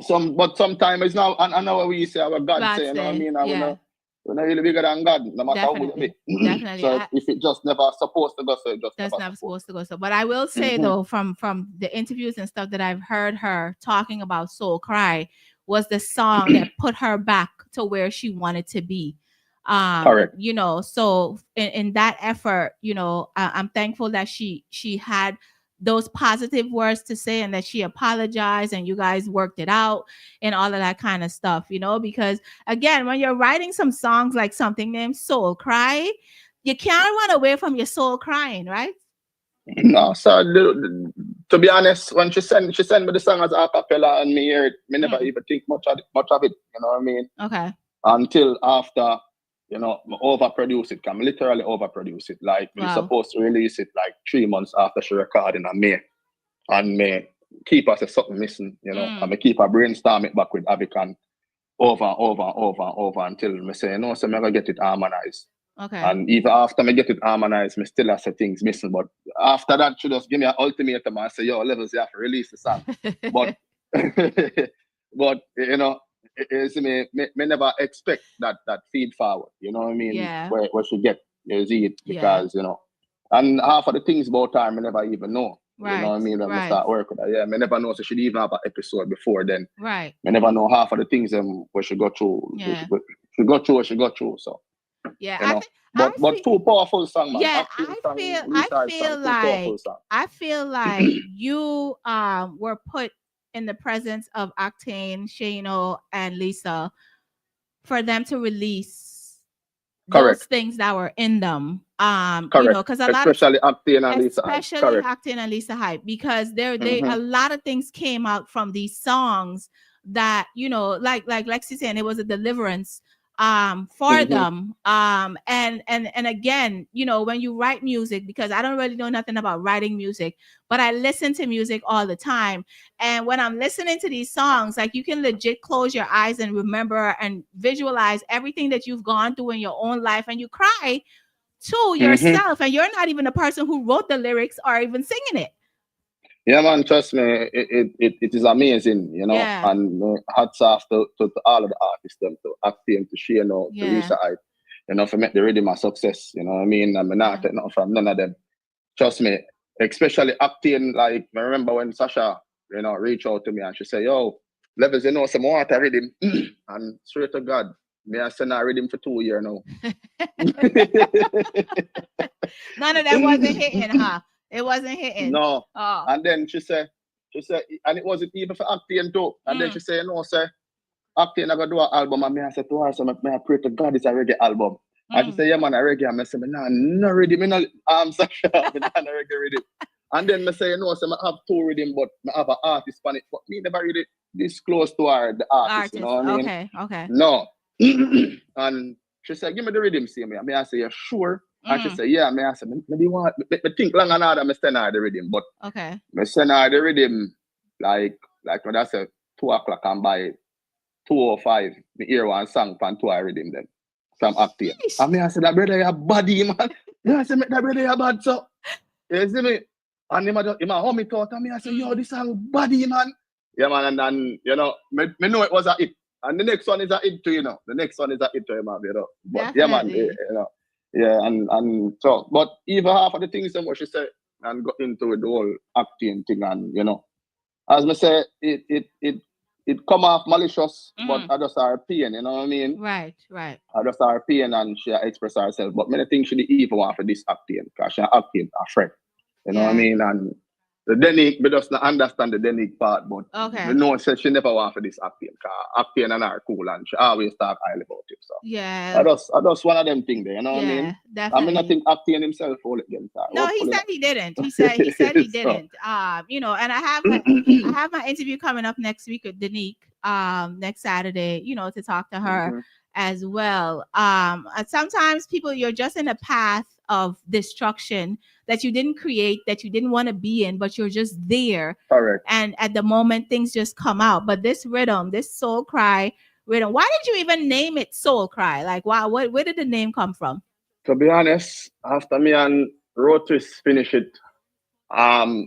but sometimes it's now, and I know what we say, our God say, you know what I mean? We're not really bigger than God, no matter who we be. Definitely. So if it just never supposed to go, so it just that's never supposed to go so. But I will say though, from the interviews and stuff that I've heard her talking about Soul Cry was the song that put her back to where she wanted to be. Correct. You know, so in that effort, you know, I'm thankful that she had those positive words to say and that she apologized and you guys worked it out and all of that kind of stuff, you know, because again, when you're writing some songs like something named Soul Cry, you can't run away from your soul crying, right? No, so to be honest, when she sent me the song as a cappella and me hear it, me never even think much of it, you know what I mean? Okay. Until after, you know, overproduce it, can literally overproduce it. Like we supposed to release it like 3 months after she recorded in May. And me keep us something missing, you know, and me keep her brainstorm it back with Avican over until me say, no, so I'm gonna get it harmonized. Okay. And even after me get it harmonized, me still have some things missing. But after that, she just give me an ultimatum and say, yo, Levels, you have to release the song. but you know, me never expect that feed forward, you know what I mean? Yeah. Where she get, you see it, because, you know, and half of the things about her, I never even know. Right. You know what I mean? When I start working with her. Yeah, I never know. So she'd even have an episode before then. Right. I never know half of the things where she go through. Yeah. She go through what she go through. So yeah, you know? But too powerful song, man. Yeah, I feel like you were put in the presence of Octane, Shano, and Lisa for them to release those things that were in them. You know, because especially Octane and Lisa, especially Octane and Lisa Hype, because they a lot of things came out from these songs that, you know, like Lexi saying, it was a deliverance for them. And again, you know, when you write music, because I don't really know nothing about writing music, but I listen to music all the time. And when I'm listening to these songs, like, you can legit close your eyes and remember and visualize everything that you've gone through in your own life, and you cry to yourself, and you're not even the person who wrote the lyrics or even singing it. Yeah, man, trust me, it is amazing, you know. Yeah. And hats off to all of the artists, them, to Octane, to Shano, to Lisa Hype, you know, for make the rhythm a success, you know what I mean? And I'm not taking nothing from none of them. Trust me, especially Octane, like, I remember when Sasha, you know, reached out to me and she said, yo, Levels, you know, some water rhythm. And straight to God, me I send her rhythm for 2 years now. None of that wasn't hitting, huh? It wasn't hitting. No. Oh. And then she said, and it wasn't even for Octane too. And then she said, you know, sir, Octane, I got to do an album. And I said to her, so I pray to God it's a reggae album. And she said, yeah, man, a reggae. And I said, no ready. Me no, Sasha, I'm not reggae ready. And then I say, you know, so I have two rhythm, but I have an artist on it. But me never really disclose to her the artist, you know what I mean? Okay. No. And she said, give me the rhythm, see me. I say, you sure? And she said, yeah. I said, maybe you want, me think long and hard, I send her the rhythm. But okay. I send her the rhythm like when I say 2 o'clock and by 2:05, me hear one song from 2 rhythm then. From Ioctane. And I said, that brother, you body, man. I said, that brother, you bad, so. You see me? And him hum me thought, and I said, yo, this song body, man. Yeah, man, and then, you know, me know it was a hit. And the next one is a hit too, you know. The next one is a hit to him, you know. But definitely. yeah, man, you know. Yeah, and so, but even half of the things that what she said and got into the whole acting thing, and you know, as I say, it come off malicious, but I just her pain, you know what I mean? Right. I just her pain and she express herself. But many things she didn't even want for this acting, because she acting a friend. You know what I mean? And the Denick, we just not understand the Denick part, but we know she never want for this acting, because acting and her cool and she always talk highly about it. So yeah. I just one of them things there, you know what I mean? Definitely. I mean, I think acting himself hold against her. No, he said he didn't. He said he didn't. You know, and I have my interview coming up next week with Denick, next Saturday, you know, to talk to her as well. And sometimes people, you're just in a path of destruction that you didn't create, that you didn't want to be in, but you're just there. Correct. And at the moment, things just come out. But this rhythm, this soul cry rhythm, why did you even name it Soul Cry? Like, where did the name come from? To be honest, after me and Rotis finish it, I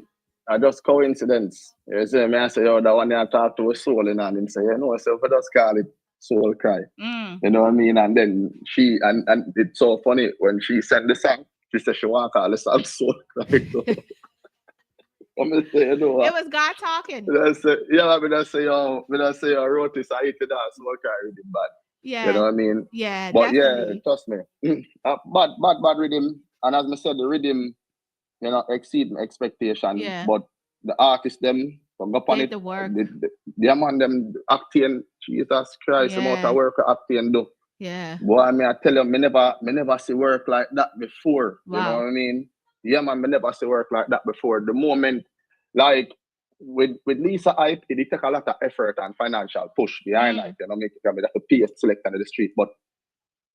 just coincidence. You see me, I say, yo, that one I talk to a soul and him say, you know, so we just call it Soul Cry. You know what I mean? And then she, and it's so funny, when she sent the song, she said she want to call the song Soul Cry. So, say, you know, it was God talking. I say, yeah, I say, yo, Rotis, I hate it, Soul Cry really bad. Yeah. You know what I mean? Yeah, but definitely. Yeah, trust me. Bad rhythm. And as I said, the rhythm, you know, exceed my expectation. Yeah. But the artists, them, from up on it, the work. The man, them acting, Jesus Christ, the amount of work acting do. Yeah. Boy, I mean, I tell you, me never see work like that before. Wow. You know what I mean? Yeah, man, me never see work like that before. The moment, like, with Lisa Hype, it take a lot of effort and financial push behind it. You know, make it have to pay a selector in the street. But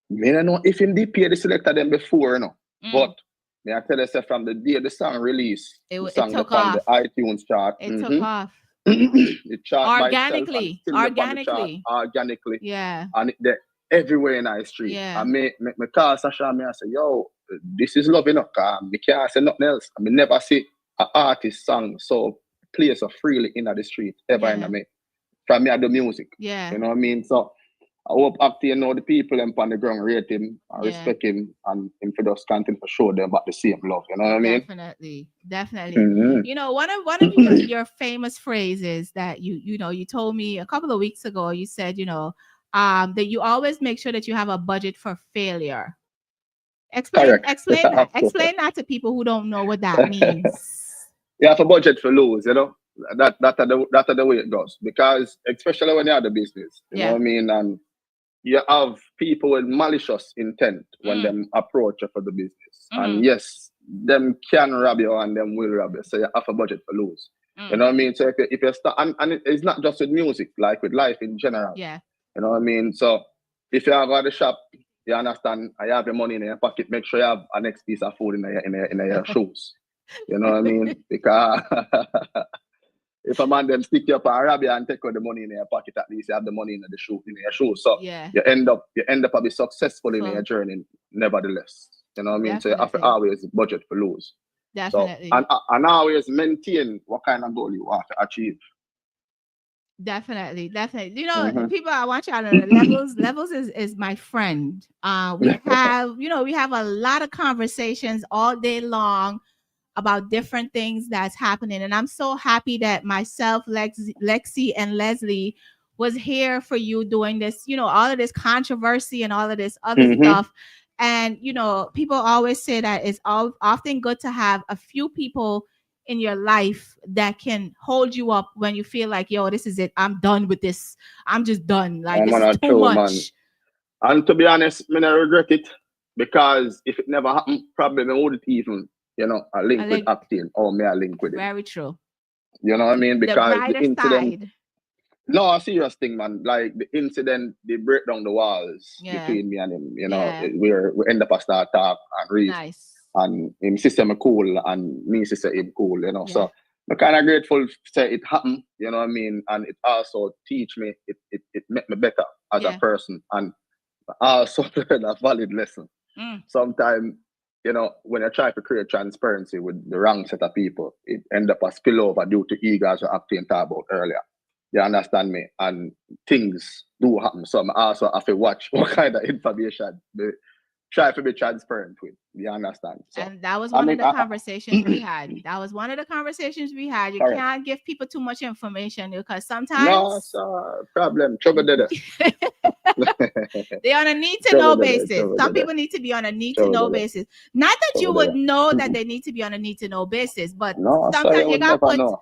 me don't know if him did pay the selector them before, you know. But me I tell you, from the day the song released, the song took on off. the iTunes chart. It took off. It chart organically. Organically. Yeah. And they're everywhere in our street. Yeah. And me call Sasha and I say, yo, this is love, you know, because me can't say nothing else. I mean, never see an artist song so play so freely in the street ever in me. From me, I do music. Yeah. You know what I mean? So I hope Ioctane know the people and on the ground rate him and respect him, and him for just continue to show them about the same love. You know what I mean? Definitely. You know, one of your famous phrases that you told me a couple of weeks ago. You said, you know, that you always make sure that you have a budget for failure. Explain that. Explain that to people who don't know what that means. You have a budget for lose, you know. That's the way it goes. Because especially when you have the business, you know what I mean, and you have people with malicious intent when them approach you for the business. And yes, them can rob you and them will rob you. So you have a budget for lose. You know what I mean? So if you start, and it's not just with music, like with life in general. Yeah. You know what I mean? So if you have at the shop, you understand, I have your money in your pocket, make sure you have a next piece of food in your shoes. You know what I mean? Because if a man them stick you up and rob you and take out the money in your pocket, at least you have the money in your shoes. So you end up to be successful in your journey, nevertheless. You know what I mean? Definitely. So you have to always budget for lose. Definitely. So, and always maintain what kind of goal you want to achieve. Definitely. You know, people, I want y'all to know Levels is my friend. We have a lot of conversations all day long about different things that's happening. And I'm so happy that myself, Lexi, and Leslie was here for you doing this, you know, all of this controversy and all of this other stuff. And, you know, people always say that it's often good to have a few people in your life that can hold you up when you feel like, yo, this is it. I'm done with this. I'm just done. Like, this is too much. Man. And to be honest, I regret it, because if it never happened, probably I wouldn't even you know, a link with acting, or me a link with it. Very true. You know what I mean? The Because brighter the incident, side. no, a serious thing, man. Like the incident, they break down the walls between me and him. You know, we end up a start talk and read. Nice. And him sister me cool, and me sister him cool. You know, so I'm kind of grateful say it happened. You know what I mean? And it also teach me, it made me better as a person, and also learn a valid lesson. Sometimes, you know, when I try to create transparency with the wrong set of people, it end up a spillover due to ego, as we acting talked about earlier. You understand me? And things do happen. So I also have to watch what kind of information they try to be transparent with. You understand? So, and that was one of the conversations we had. That was one of the conversations we had. You can't give people too much information because sometimes no, problem. Trouble did it. They're on a need to know basis. Some people need to be on a need to know basis. Not that you would know that they need to be on a need to know basis, but sometimes you got to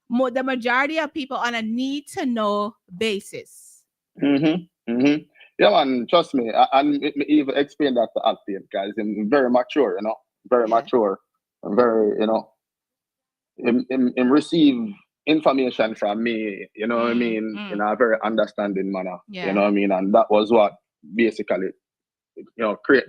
put the majority of people on a need to know basis. Yeah, man, trust me. And me even explain that to acting, guys. I'm very mature, you know, very mature. I'm very, you know, him receive information from me, you know what I mean, in a very understanding manner. You know what I mean? And that was what basically, you know, create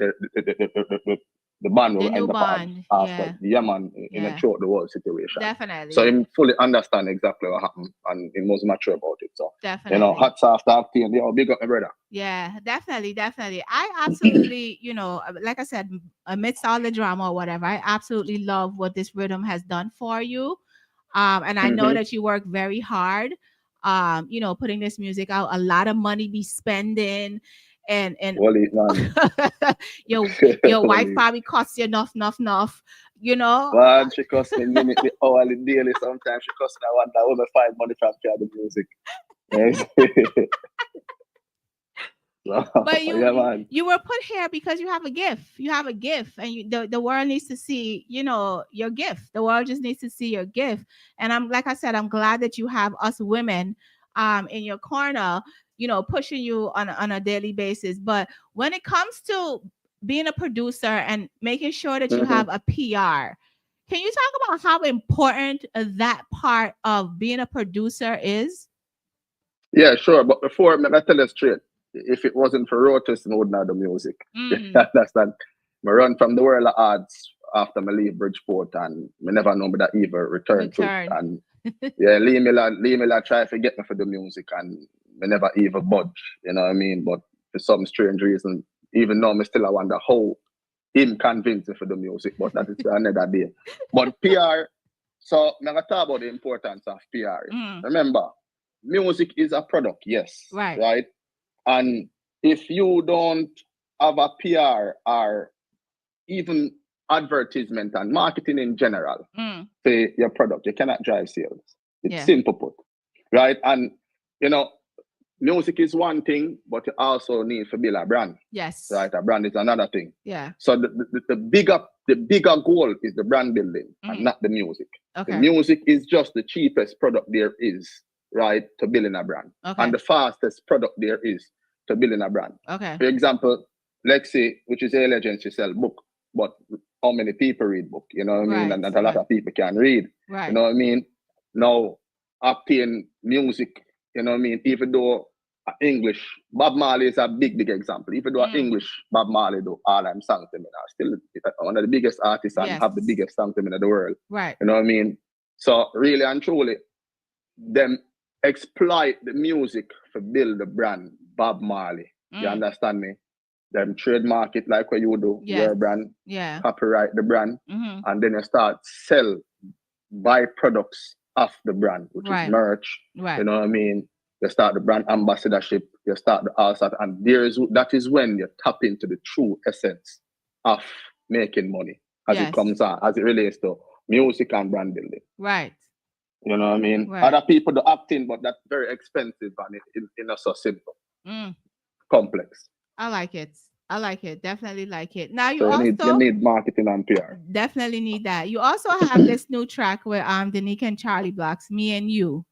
the band will end up after. Yeah, man, in a throughout the world situation. Definitely. So him fully understand exactly what happened, and he was mature about it. So definitely, you know, hats off to acting. Yeah, big up my brother. Yeah, definitely. I absolutely, you know, like I said, amidst all the drama or whatever, I absolutely love what this rhythm has done for you. And I know that you work very hard. You know, putting this music out, a lot of money be spending. And your wife probably costs you enough, you know. Man, she costs me minutely, hourly, daily. Sometimes she costs me I want to find money from the music. But you were put here because you have a gift. You have a gift, and the world needs to see, you know, your gift. The world just needs to see your gift. And I'm like I said, I'm glad that you have us women in your corner, you know, pushing you on a daily basis. But when it comes to being a producer and making sure that you have a PR, can you talk about how important that part of being a producer is? Yeah, sure. But before, I tell you straight, if it wasn't for Rotus, I wouldn't have the music. That's that. I run from the world of arts after I leave Bridgeport, and I never know that even return to it. And yeah, Lee Miller try to get me for the music, and I never even budge. You know what I mean? But for some strange reason, even now, I still wonder how him convinced me for the music. But that is another day. But PR. So I'm gonna talk about the importance of PR. Remember, music is a product, yes, right? And if you don't have a PR or even advertisement and marketing in general for your product, you cannot drive sales. It's simple put, right? And you know, music is one thing, but you also need to build a brand. Yes, right. A brand is another thing. Yeah. So the bigger goal is the brand building and not the music. Okay. The music is just the cheapest product there is, right, to building a brand. Okay. And the fastest product there is to building a brand. Okay. For example, let's say, which is a legend, she sell book, but how many people read book? You know what I mean? And a lot of people can read. Right. You know what I mean? Now, acting, music, you know what I mean? Even though English, Bob Marley is a big example. Even though English, Bob Marley do all them songs to me now. Still one of the biggest artists and have the biggest songs to me in the world. Right. You know what I mean? So really and truly, them exploit the music to build the brand Bob Marley. You understand me? Them trademark it like what you do, your brand, copyright the brand, and then you start sell byproducts of the brand, which is merch. Right. You know what I mean? You start the brand ambassadorship, you start the also, and that is when you tap into the true essence of making money as it comes on, as it relates to music and brand building. Right. You know what I mean? Right. Other people do acting, but that's very expensive and it's not so simple. Complex. I like it. Definitely like it. Now you need marketing and PR. Definitely need that. You also have this new track with Danique and Charlie Blocks, Me and You.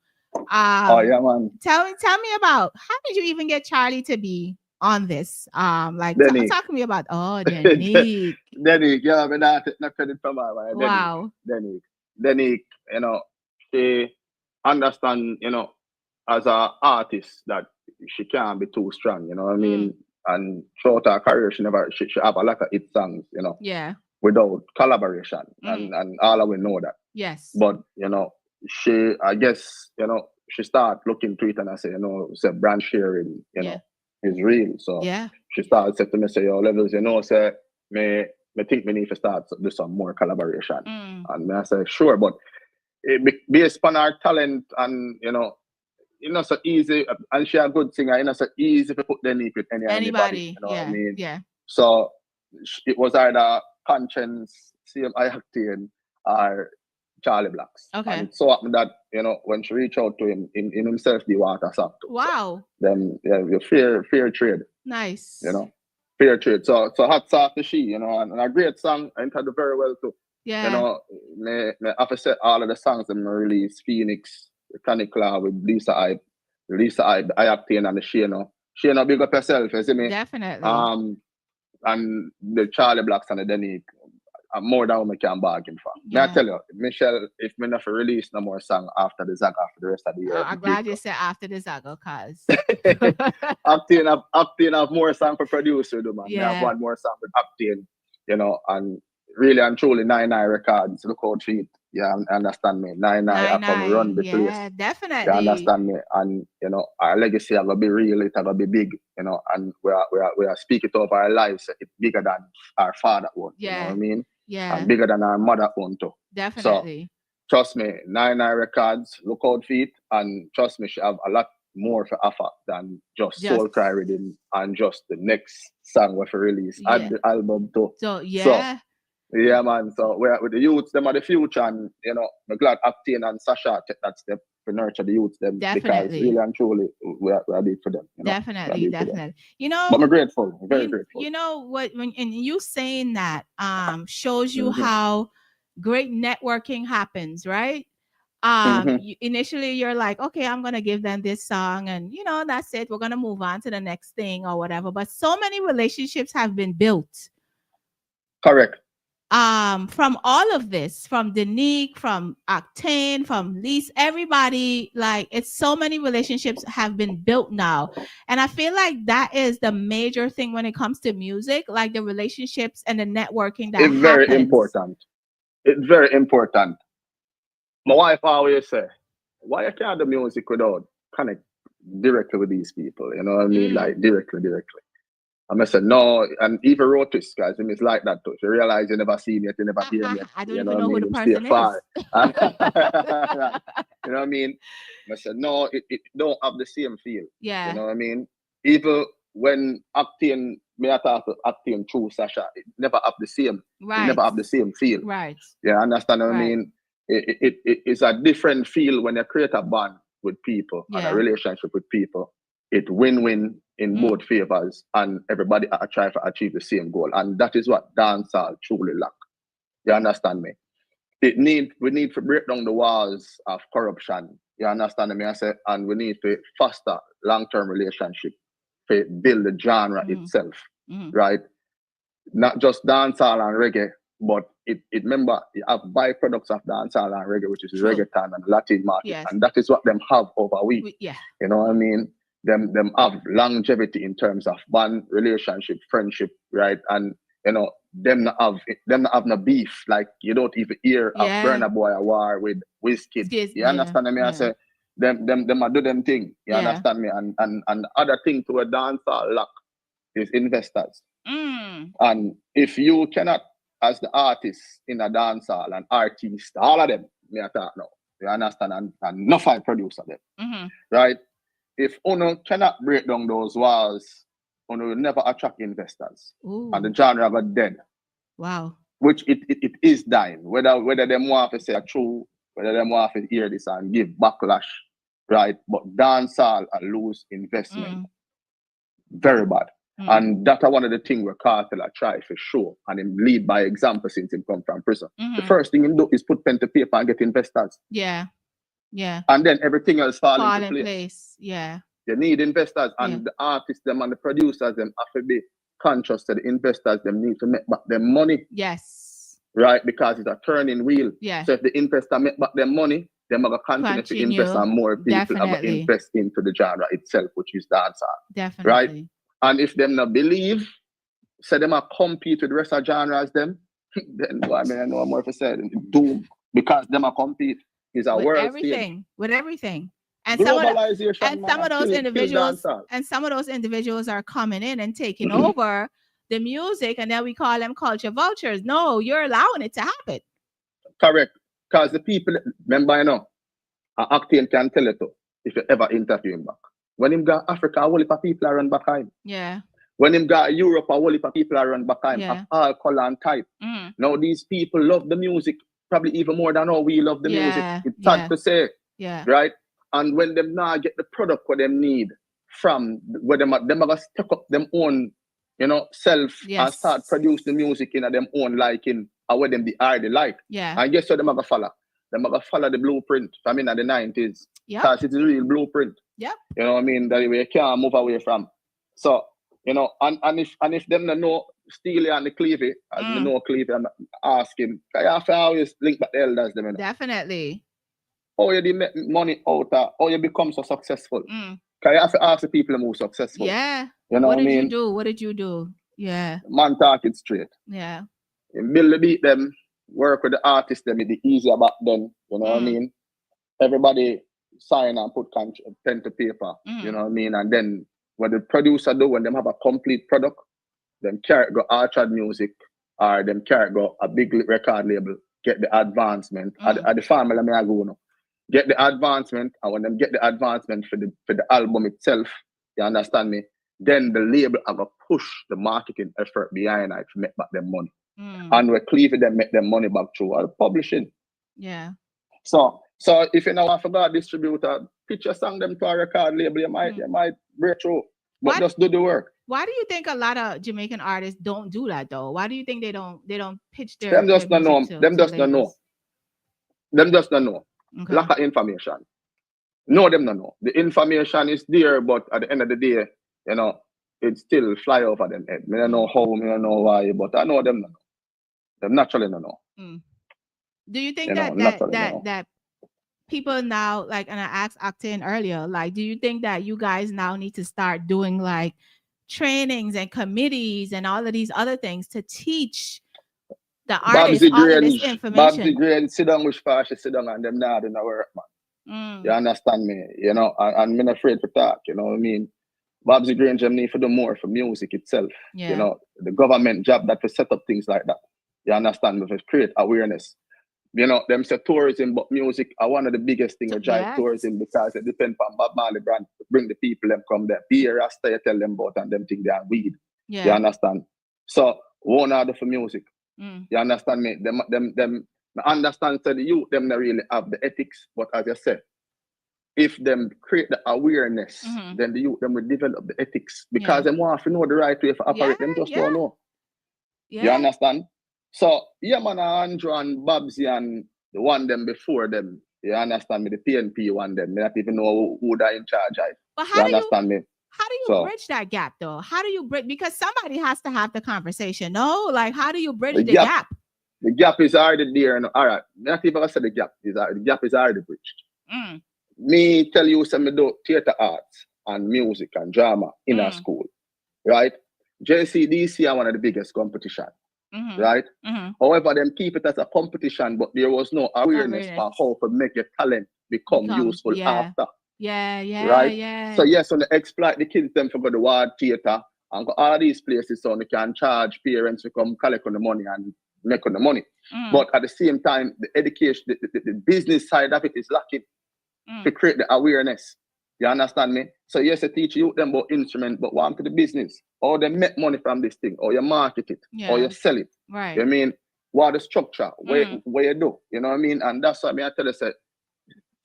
Oh yeah, man. Tell me about how did you even get Charlie to be on this? Like Denny. talk to me about Denny. Denny, yeah, but not credit from her, man. Wow. Denny, you know, she understand, you know, as an artist that she can't be too strong, you know what I mean? And throughout her career, she have a lot of hit songs, you know, Yeah. without collaboration. And all of we know that. Yes. But, you know, I guess, you know, she start looking to it and I say, you know, say brand sharing, you know, is real. So she started saying to me, say, yo, Levels, you know, say, me think me need to start to do some more collaboration. And I say, sure, but based on our talent and, you know, it's not so easy, and she a good singer, it's not so easy to put the knee with anybody. You know what I mean? Yeah. So it was either Conscience, CM Ioctane, or Charlie Blacks. Okay. And it so happened that, you know, when she reached out to him, in himself, the water song too. Wow. So then, you fair trade. Nice. You know, fair trade. So hats off to she, you know, and a great song, and it did very well too. Yeah. You know, me have to say all of the songs that I released, Phoenix, Canicla with Lisa Ioctane and the Shano. Shano, big up yourself, you see me? Definitely. And the Charlie Blacks and the Denny, more than we can bargain for. May I tell you, Michelle, if me not release no more song after the Zaga for the rest of the year. I'm glad you said after the Zaga, cause Octane have more song for producer, do man. Yeah. I have one more song with Octane, you know, and really and truly 99 Records, look out for it. Yeah, understand me. 99 I come run the place. Yeah, definitely. You understand me? And you know, our legacy are gonna be real, it's gonna be big, you know, and we are speaking of our lives, it's bigger than our father one. Yeah. You know what I mean? Yeah. And bigger than our mother one too. Definitely. So trust me, 99 Records, look out for it, and trust me, she have a lot more for offer than just Soul Cry Rhythm and just the next song we release and the album too. So yeah. Yeah, man. So we're with the youths, them are the future, and you know, I'm glad Octane and Sasha take that step to nurture the youths, them because really and truly we are big for them. You know? Definitely. You know, but I'm grateful, very grateful. You know what? And you saying that shows you how great networking happens, right? Initially you're like, okay, I'm gonna give them this song, and you know, that's it. We're gonna move on to the next thing or whatever. But so many relationships have been built. Correct. From all of this, from Denique, from Octane, from Lise, everybody, like it's so many relationships have been built now. And I feel like that is the major thing when it comes to music, like the relationships and the networking that it's very important. It's very important. My wife always say, why you can't do music without connect directly with these people? You know what I mean? Like directly. I said no, and even wrote this, guys. It's like that too. You realize you never see me yet, you never hear me yet. I don't even know who the person is. You know what I mean? I said no, it don't have the same feel. Yeah. You know what I mean? Even when Octane, me I talk to Octane through Sasha, it never have the same. Right. It never have the same feel. Right. Yeah, understand what I mean? It's a different feel when you create a bond with people and a relationship with people. It win-win in both favors, and everybody are trying to achieve the same goal. And that is what dancehall truly lack. You understand me? We need to break down the walls of corruption. You understand me? I say, and we need to foster long-term relationship to build the genre itself, right? Not just dancehall and reggae, but remember, you have byproducts of dancehall and reggae, which is reggaeton and Latin market, and that is what them have over week. You know what I mean? Them have longevity in terms of bond, relationship, friendship, right? And you know, them not have no beef. Like you don't even hear of Burna Boy a war with Wizkid. You understand me? I say them a do them thing. You understand me? And other thing to a dancehall lack is investors. And if you cannot, as the artist in a dancehall and artist, all of them, me I talk now. You understand? And no fight producer them, right? If Uno cannot break down those walls, Uno will never attract investors. And the genre got dead. Wow. Which it is dying. Whether them want to say a true, whether them want to hear this and give backlash, right? But dancehall lose investment. Very bad. And that's one of the things where Cartel try for sure. And him lead by example since he come from prison. The first thing he do is put pen to paper and get investors. Yeah. And then everything else fall into place. Yeah. You need investors, and the artists them and the producers them have to be conscious that the investors them need to make back their money. Yes. Right, because it's a turning wheel. Yeah. So if the investor make back their money, they're going to continue to invest, and more people are going to invest into the genre itself, which is dancehall. Definitely. Right? And if them not believe, say them are compete with the rest of genres, them, then I mean I know more if I said doom, because them are compete is a world stage. With everything. And globalization, some of those individuals and some of those individuals are coming in and taking over the music, and then we call them culture vultures. No, you're allowing it to happen. Correct. Because the people, remember, you know, Ioctane can tell it too, if you ever interview him back. When him got Africa, a whole heap of people are run back him. Yeah. When him got Europe, a whole heap of people are run back him. Yeah. Of all color and type. Now these people love the music probably even more than how we love the music. It's sad to say. Yeah. Right? And when them now get the product what them need from where them are gonna step up them own, you know, self and start produce the music in them own liking or where them the already like. Yeah. And guess what them are gonna follow? Them are gonna follow the blueprint from in the 90s. Because it's a real blueprint. Yep. You know what I mean? That we can't move away from. So, you know, and if them don't know Steely and the Clevey, as you know Clevey, I'm asking, I have to always link back the elders them, you know. Definitely. How you make money out of, how you become so successful. Because you have to ask the people who are successful. Yeah. You know what I mean? What did you do? Yeah. Man talk it straight. Yeah. You build the beat them, work with the artists them, it's easier back then. You know what I mean? Everybody sign and put pen to paper. You know what I mean? And then what the producer do when them have a complete product, them carry go Orchard Music or them carry go a big record label, get the advancement. At the family I go now. Get the advancement, and when them get the advancement for the album itself, you understand me? Then the label are gonna push the marketing effort behind it to make back them money. And we cleave them make them money back through our publishing. Yeah. So if you know I forgot distributor, pitch a song them to a record label, you might break through. But just do the work. Why do you think a lot of Jamaican artists don't do that though? Why do you think they don't pitch their them just don't know. Them just don't know. Them just don't know. Okay. Lack of information. No, them don't know. The information is there, but at the end of the day, you know, it still fly over them head. I don't know how, I don't know why, but I know them don't know. Them naturally don't know. Do you think that people now, like, and I asked Ioctane earlier, like, do you think that you guys now need to start doing like trainings and committees and all of these other things to teach the artists all of this information? Babsy Green sit down with Fasha, sit down and them not in the work, man. You understand me? You know, and I'm not afraid to talk, you know what I mean? Babsy Green them need to do more for music itself. You know, the government job that to set up things like that. You understand me? To create awareness. You know, them say tourism, but music are one of the biggest things that drive tourism because it depends on Bob Marley brand to bring the people them come there. Be a Rasta, you tell them about and them think they are weed. You understand? So one order for music. You understand me? Them understand that the youth them not really have the ethics, but as I said, if them create the awareness, then the youth them will develop the ethics because them want to know the right way to operate. Them just don't know. You understand? So yeah, man, Andrew and Babsy and the one them before them, you understand me? The PNP one them, they not even know who they're in charge of. But how do you understand me? How do you bridge that gap though? How do you bridge? Because somebody has to have the conversation. No, like how do you bridge the gap? The gap is already there. And all right, not even I said the gap is already bridged. Me tell you some do theater arts and music and drama in a school, right? JCDC are one of the biggest competition. Right? However, them keep it as a competition, but there was no awareness for how to make your talent become useful after. Right? So yes, when they exploit the kids them for go to ward theater and go all these places so they can charge parents to come collect on the money and make on the money. But at the same time, the education, the business side of it is lacking to create the awareness. You understand me? So yes, I teach you them about instrument, but what to the business? Or they make money from this thing, or you market it, or you sell it. Right. You know what I mean? What the structure, where you do. You know what I mean? And that's what I tell you, say,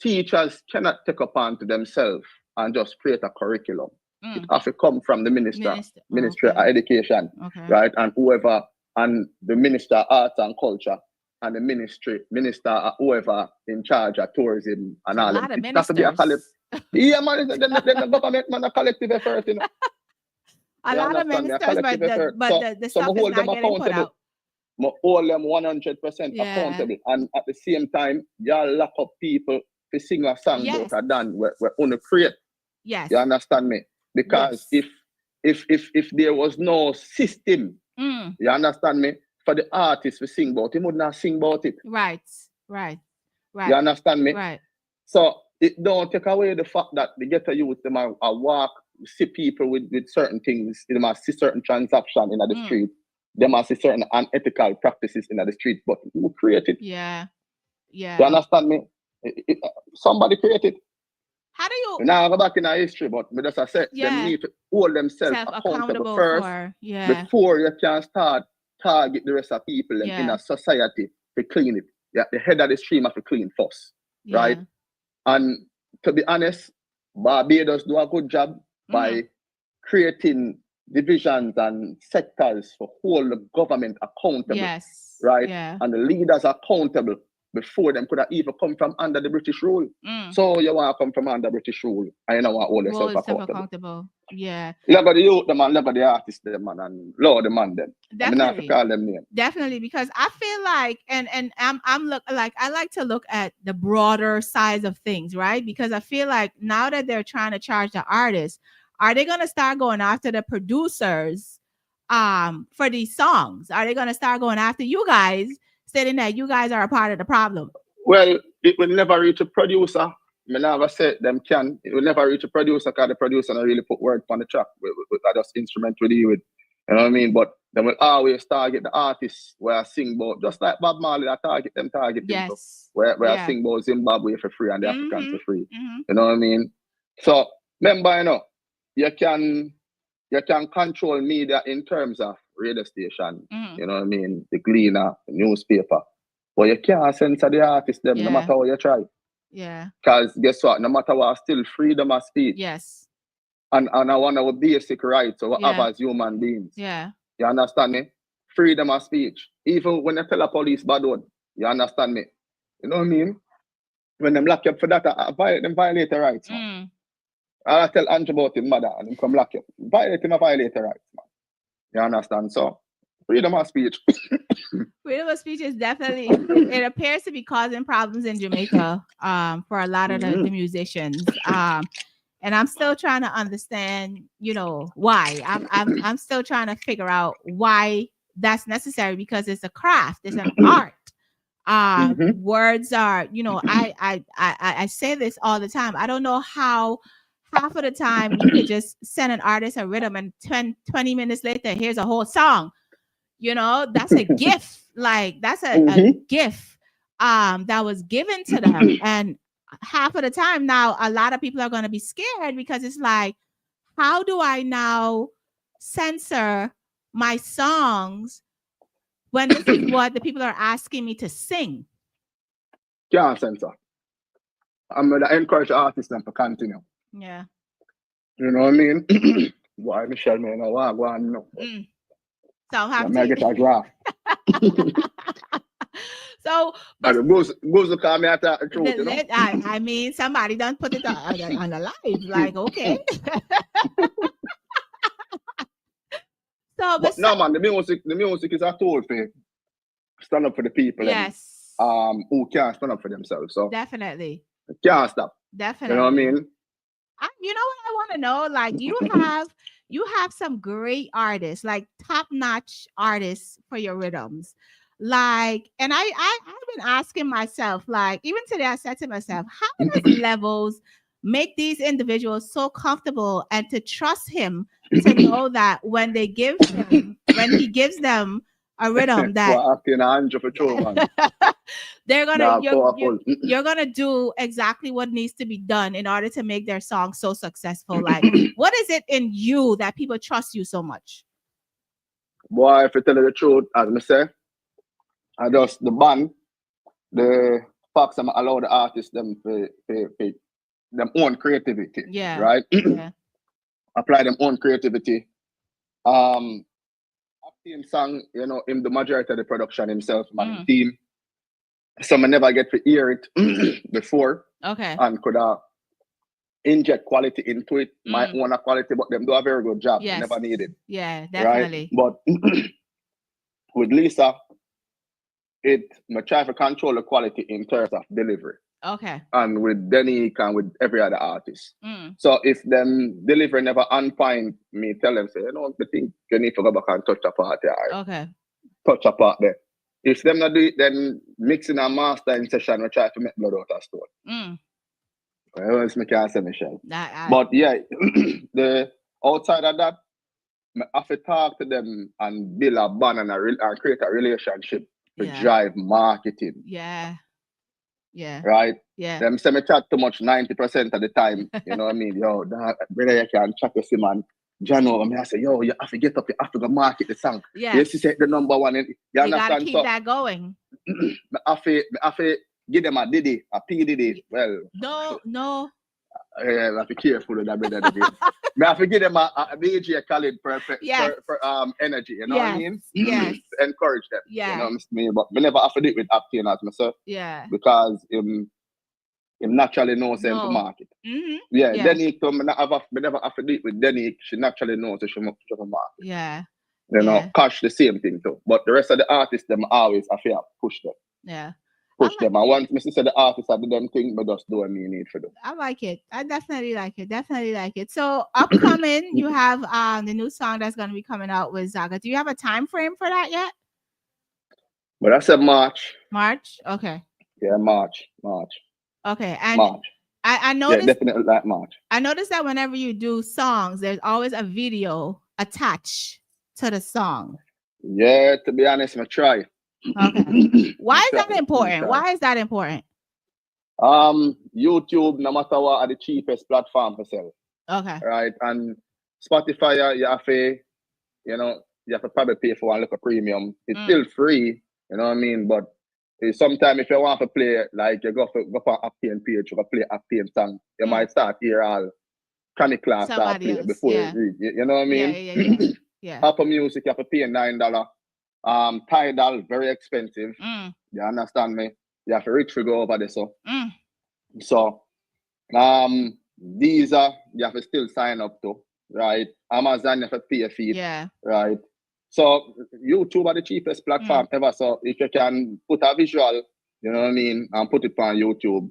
teachers cannot take upon to themselves and just create a curriculum. It has to come from the Ministry of Education, right? And whoever, and the Minister of Arts and Culture and the minister or whoever in charge of tourism and all lot them. of It has to be a collective. ministers. Yeah, man, then the government man a collective effort, you know. A You lot of understand me? A ministers, collective but effort. the So stuff I is hold them not getting put accountable. out. I hold them 100% Yeah. accountable. And at the same time, y'all lock up people to sing a song Yes. about a done we're gonna create. Yes. You understand me? Because Yes. if there was no system, Mm. you understand me, for the artist to sing about, he would not sing about it. Right. You understand me? Right. So it don't take away the fact that the ghetto youth them are walk, see people with certain things, they must see certain transaction in the street, they must see certain unethical practices in the street, but who create it? Yeah. You understand me? Somebody create it. How do you now go back in our history, but just I said them need to hold themselves accountable first before you can start target the rest of people in a society to clean it. Yeah, the head of the stream have to clean first. Right? And to be honest, Barbados do a good job by creating divisions and sectors for hold the government accountable. Yes. Right? Yeah. And the leaders are accountable before them could have even come from under the British rule. So you want to come from under British rule and you know what, hold yourself accountable. Yeah. Look at the youth, the man, look at the artists, the man, and Lord, the man, them. Definitely. I mean, I have to call them name. Definitely, because I feel like, and I'm look like I like to look at the broader size of things, right? Because I feel like now that they're trying to charge the artists, are they going to start going after the producers for these songs? Are they going to start going after you guys, stating that you guys are a part of the problem? Well, it will never reach a producer. I never said them can. It will never reach a producer because the producer don't really put word on the track with just instrument to deal with. You know what I mean? But they will always target the artists where I sing about, just like Bob Marley, I target them too. Where I sing about Zimbabwe for free and the Africans for free. You know what I mean? So remember, you know, you can control media in terms of radio station, you know what I mean, the Gleaner, the newspaper. But you can't censor the artist them no matter how you try. Yeah. Because guess what? No matter what, still freedom of speech. Yes. And I want our basic rights or have as human beings. Yeah. You understand me? Freedom of speech. Even when they tell a police bad word, you understand me? You know what I mean? When them lock you up for that, them violate their rights, man. I tell Andrew about his mother and him come lock you up. Violate their rights, man. You understand? So freedom of speech. Freedom of speech is definitely, it appears to be causing problems in Jamaica for a lot of the musicians. And I'm still trying to understand, you know, why. I'm still trying to figure out why that's necessary, because it's a craft, it's an art. Words are, you know, I say this all the time. I don't know how half of the time you could just send an artist a rhythm and 20 minutes later, here's a whole song. You know, that's a gift. Like that's a gift that was given to them. And half of the time now, a lot of people are going to be scared because it's like, how do I now censor my songs when this is what the people are asking me to sing? Can't censor. I'm going to encourage artists them to continue. Yeah. You know what I mean? Why Michelle, man? I want to know. So I'm happy to get a graph. So goes call me at the truth, you know? I mean, somebody done put it on the live. Like, okay. But no, man, the music is a tool for stand up for the people. Yes. Who can't stand up for themselves. So definitely. Can't stop. Definitely. You know what I mean? You know what I want to know? Like, you have some great artists, like top-notch artists for your rhythms. Like, and I've been asking myself, like, even today I said to myself, how does Levels make these individuals so comfortable and to trust him to know that when he gives them a rhythm that you're gonna do exactly what needs to be done in order to make their song so successful. Like, what is it in you that people trust you so much? Boy, if you tell you the truth, as I say, I just the band, the facts I'm allow the artists them for them own creativity. Yeah. Right? Yeah. Apply them own creativity. Acting song, you know, him the majority of the production himself, man, team. So I never get to hear it before Okay. and could inject quality into it, my own quality, but them do a very good job. Yes. Never needed. Yeah, definitely. Right? But with Lisa, I try to control the quality in terms of delivery. Okay. And with Denique and with every other artist. So if them delivery never on point, me tell them, say, you know, I think you need to go back and touch a part there. Okay. Touch a part there. If them not do it, then mixing and mastering session, we try to make blood out of stone. Well, else me can't say Michelle. But yeah, the outside of that, I have to talk to them and build a bond and create a relationship to drive marketing. Yeah. Yeah. Right? Yeah. Them say me chat too much 90% of the time. You know what I mean? Yo, brother, you can chat with him, man. Jano, I mean, I say, yo, you have to get up, you have to go market the song. Yeah. Yes, you say the number one. You gotta keep that going. I have to give them a Diddy, a P Diddy. Well, no. I have to be careful with that, brother. I have to give them a DJ Khaled for energy. You know what I mean? Yes. Encourage them. Yeah. You know what I mean? But we never have to do it with Ioctane as myself. Yeah. Because him naturally knows him to market. Yeah. Denique, we never have to do it with Denique. She naturally knows that she must to market. Yeah. You know, Cash the same thing too. But the rest of the artists, them always have to push them. Yeah. Push them. And once Mr. said the artists have them thing, but just do what you need for them. I like it. I definitely like it. Definitely like it. So upcoming, you have the new song that's gonna be coming out with Zaga. Do you have a time frame for that yet? But I said March. March? Okay. Yeah, March. Okay. And March. I noticed definitely like March. I noticed that whenever you do songs, there's always a video attached to the song. Yeah, to be honest, I try. Okay. Why is that important? Why is that important? YouTube, no matter what, are the cheapest platform for sell. Okay. Right. And Spotify, you have to probably pay for one little premium. It's still free, you know what I mean? But sometimes if you want to play, like you go for Ioctane page, you go play Ioctane song, you might start here all Chronic Class start play before you read. You know what I mean? Yeah. Apple Music, you have to pay $9. Tidal, very expensive. You understand me? You have to reach to go over there. So these are you have to still sign up to, right? Amazon, you have to pay a fee. Yeah. Right. So YouTube are the cheapest platform ever. So if you can put a visual, you know what I mean, and put it on YouTube,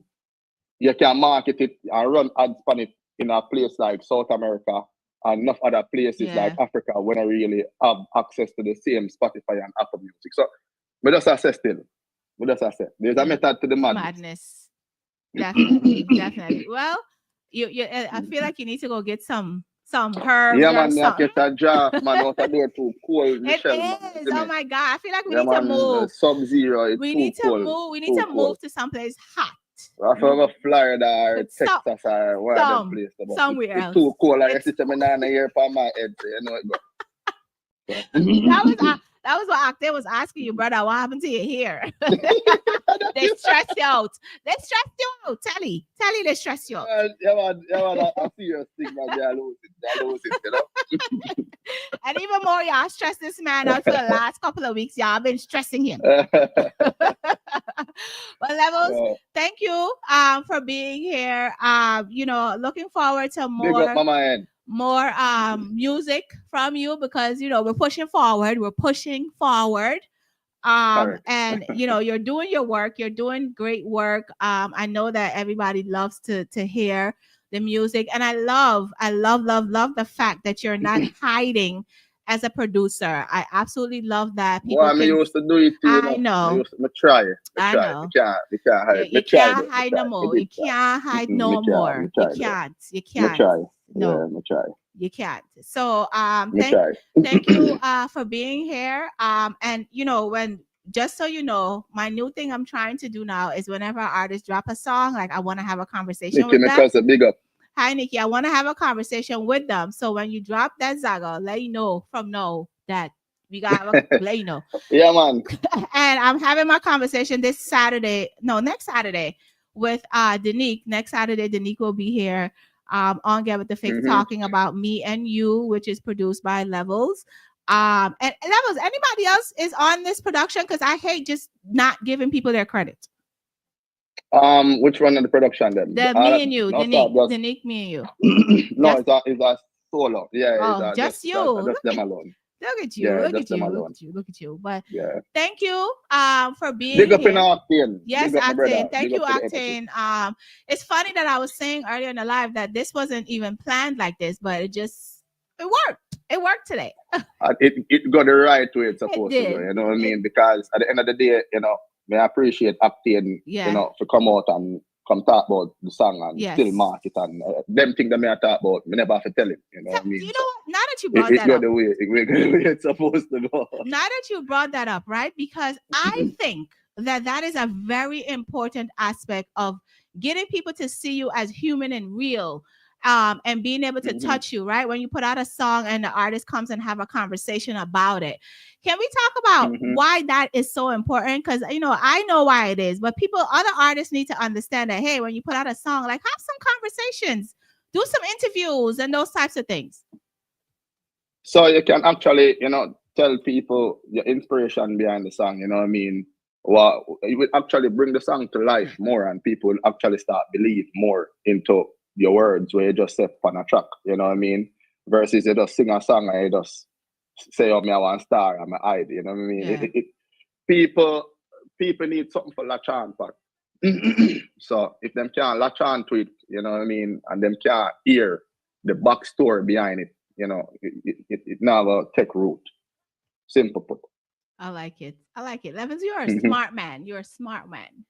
you can market it and run ads on it in a place like South America and enough other places like Africa when I really have access to the same Spotify and Apple Music. So we just assess still. There's a method to the madness. Definitely. Well, you I feel like you need to go get some herbs. Yeah, man, I get a draft, man, out the door too cold. It is. Oh my God. I feel like we need to move. Sub-zero. We need to move. We need to move to someplace hot. I from Florida or Texas or where them place. Somewhere else. It's too cold. I sit in my ear upon my head. So you know it go. That was what Ioctane was asking you, brother. What happened to your hair? They stressed you out. Tell you they stressed you out. Yeah, man, I see your thing, man. They lose it, you know. And even more, y'all stressed this man out for the last couple of weeks. Y'all been stressing him. But Levels, thank you for being here. Looking forward to more. Big up, Mama Ed. More music from you because we're pushing forward. And you're doing your work. You're doing great work. I know that everybody loves to hear the music, and I love the fact that you're not hiding as a producer. I absolutely love that. I used to do it too. I know. I try. I know. You can't hide. You can't hide no more. You can't hide no more. You can't. No, you can't. So thank you for being here. And just so you know, my new thing I'm trying to do now is whenever artists drop a song, like I want to have a conversation with them. Big up. Hi Nikki, I want to have a conversation with them. So when you drop that Zaga, let you know from now that we got let you know. Yeah, man. And I'm having my conversation next Saturday with Denique. Next Saturday, Denique will be here on Get With The Fix talking about Me and You, which is produced by Levels. And Levels, anybody else is on this production? Because I hate just not giving people their credit. Which one of the production then? The me and you, Danique, me and you. No, it's a solo. Yeah, oh, it's just you. just them alone. Look at you. Yeah, look just at you. them Look alone. at you. Look at you. But Yeah. thank you for being Big up here. in Ioctane. Yes, Big up, my brother. Ioctane. Thank Big you, up to the energy. Ioctane. It's funny that I was saying earlier in the live that this wasn't even planned like this, but it worked. It worked today. It got the right way it's supposed to did. go, you know what I mean? Because at the end of the day, you know, I appreciate Ioctane, Yeah. you know, to come out and come talk about the song and Yes. still market and them things that me I talk about, me never have to tell him, you know what I mean? You know what? Now that you brought It that go up, the way it's supposed to go. now that you brought that up, right? Because I think that is a very important aspect of getting people to see you as human and real. And being able to touch you, right? When you put out a song and the artist comes and have a conversation about it. Can we talk about why that is so important? Because, you know, I know why it is, but other artists need to understand that, hey, when you put out a song, like have some conversations, do some interviews and those types of things. So you can actually, you know, tell people your inspiration behind the song, you know what I mean? Well, you will actually bring the song to life more and people will actually start believe more into your words where you just say on a track, you know what I mean? Versus you just sing a song and you just say, oh, me I want star, I'm a hide, you know what I mean? Yeah. People need something for latch on for. So if them can't latch on to it, you know what I mean, and them can't hear the backstory behind it, you know, it never take root. Simple put. I like it. Levins, you're a smart man. You're a smart man.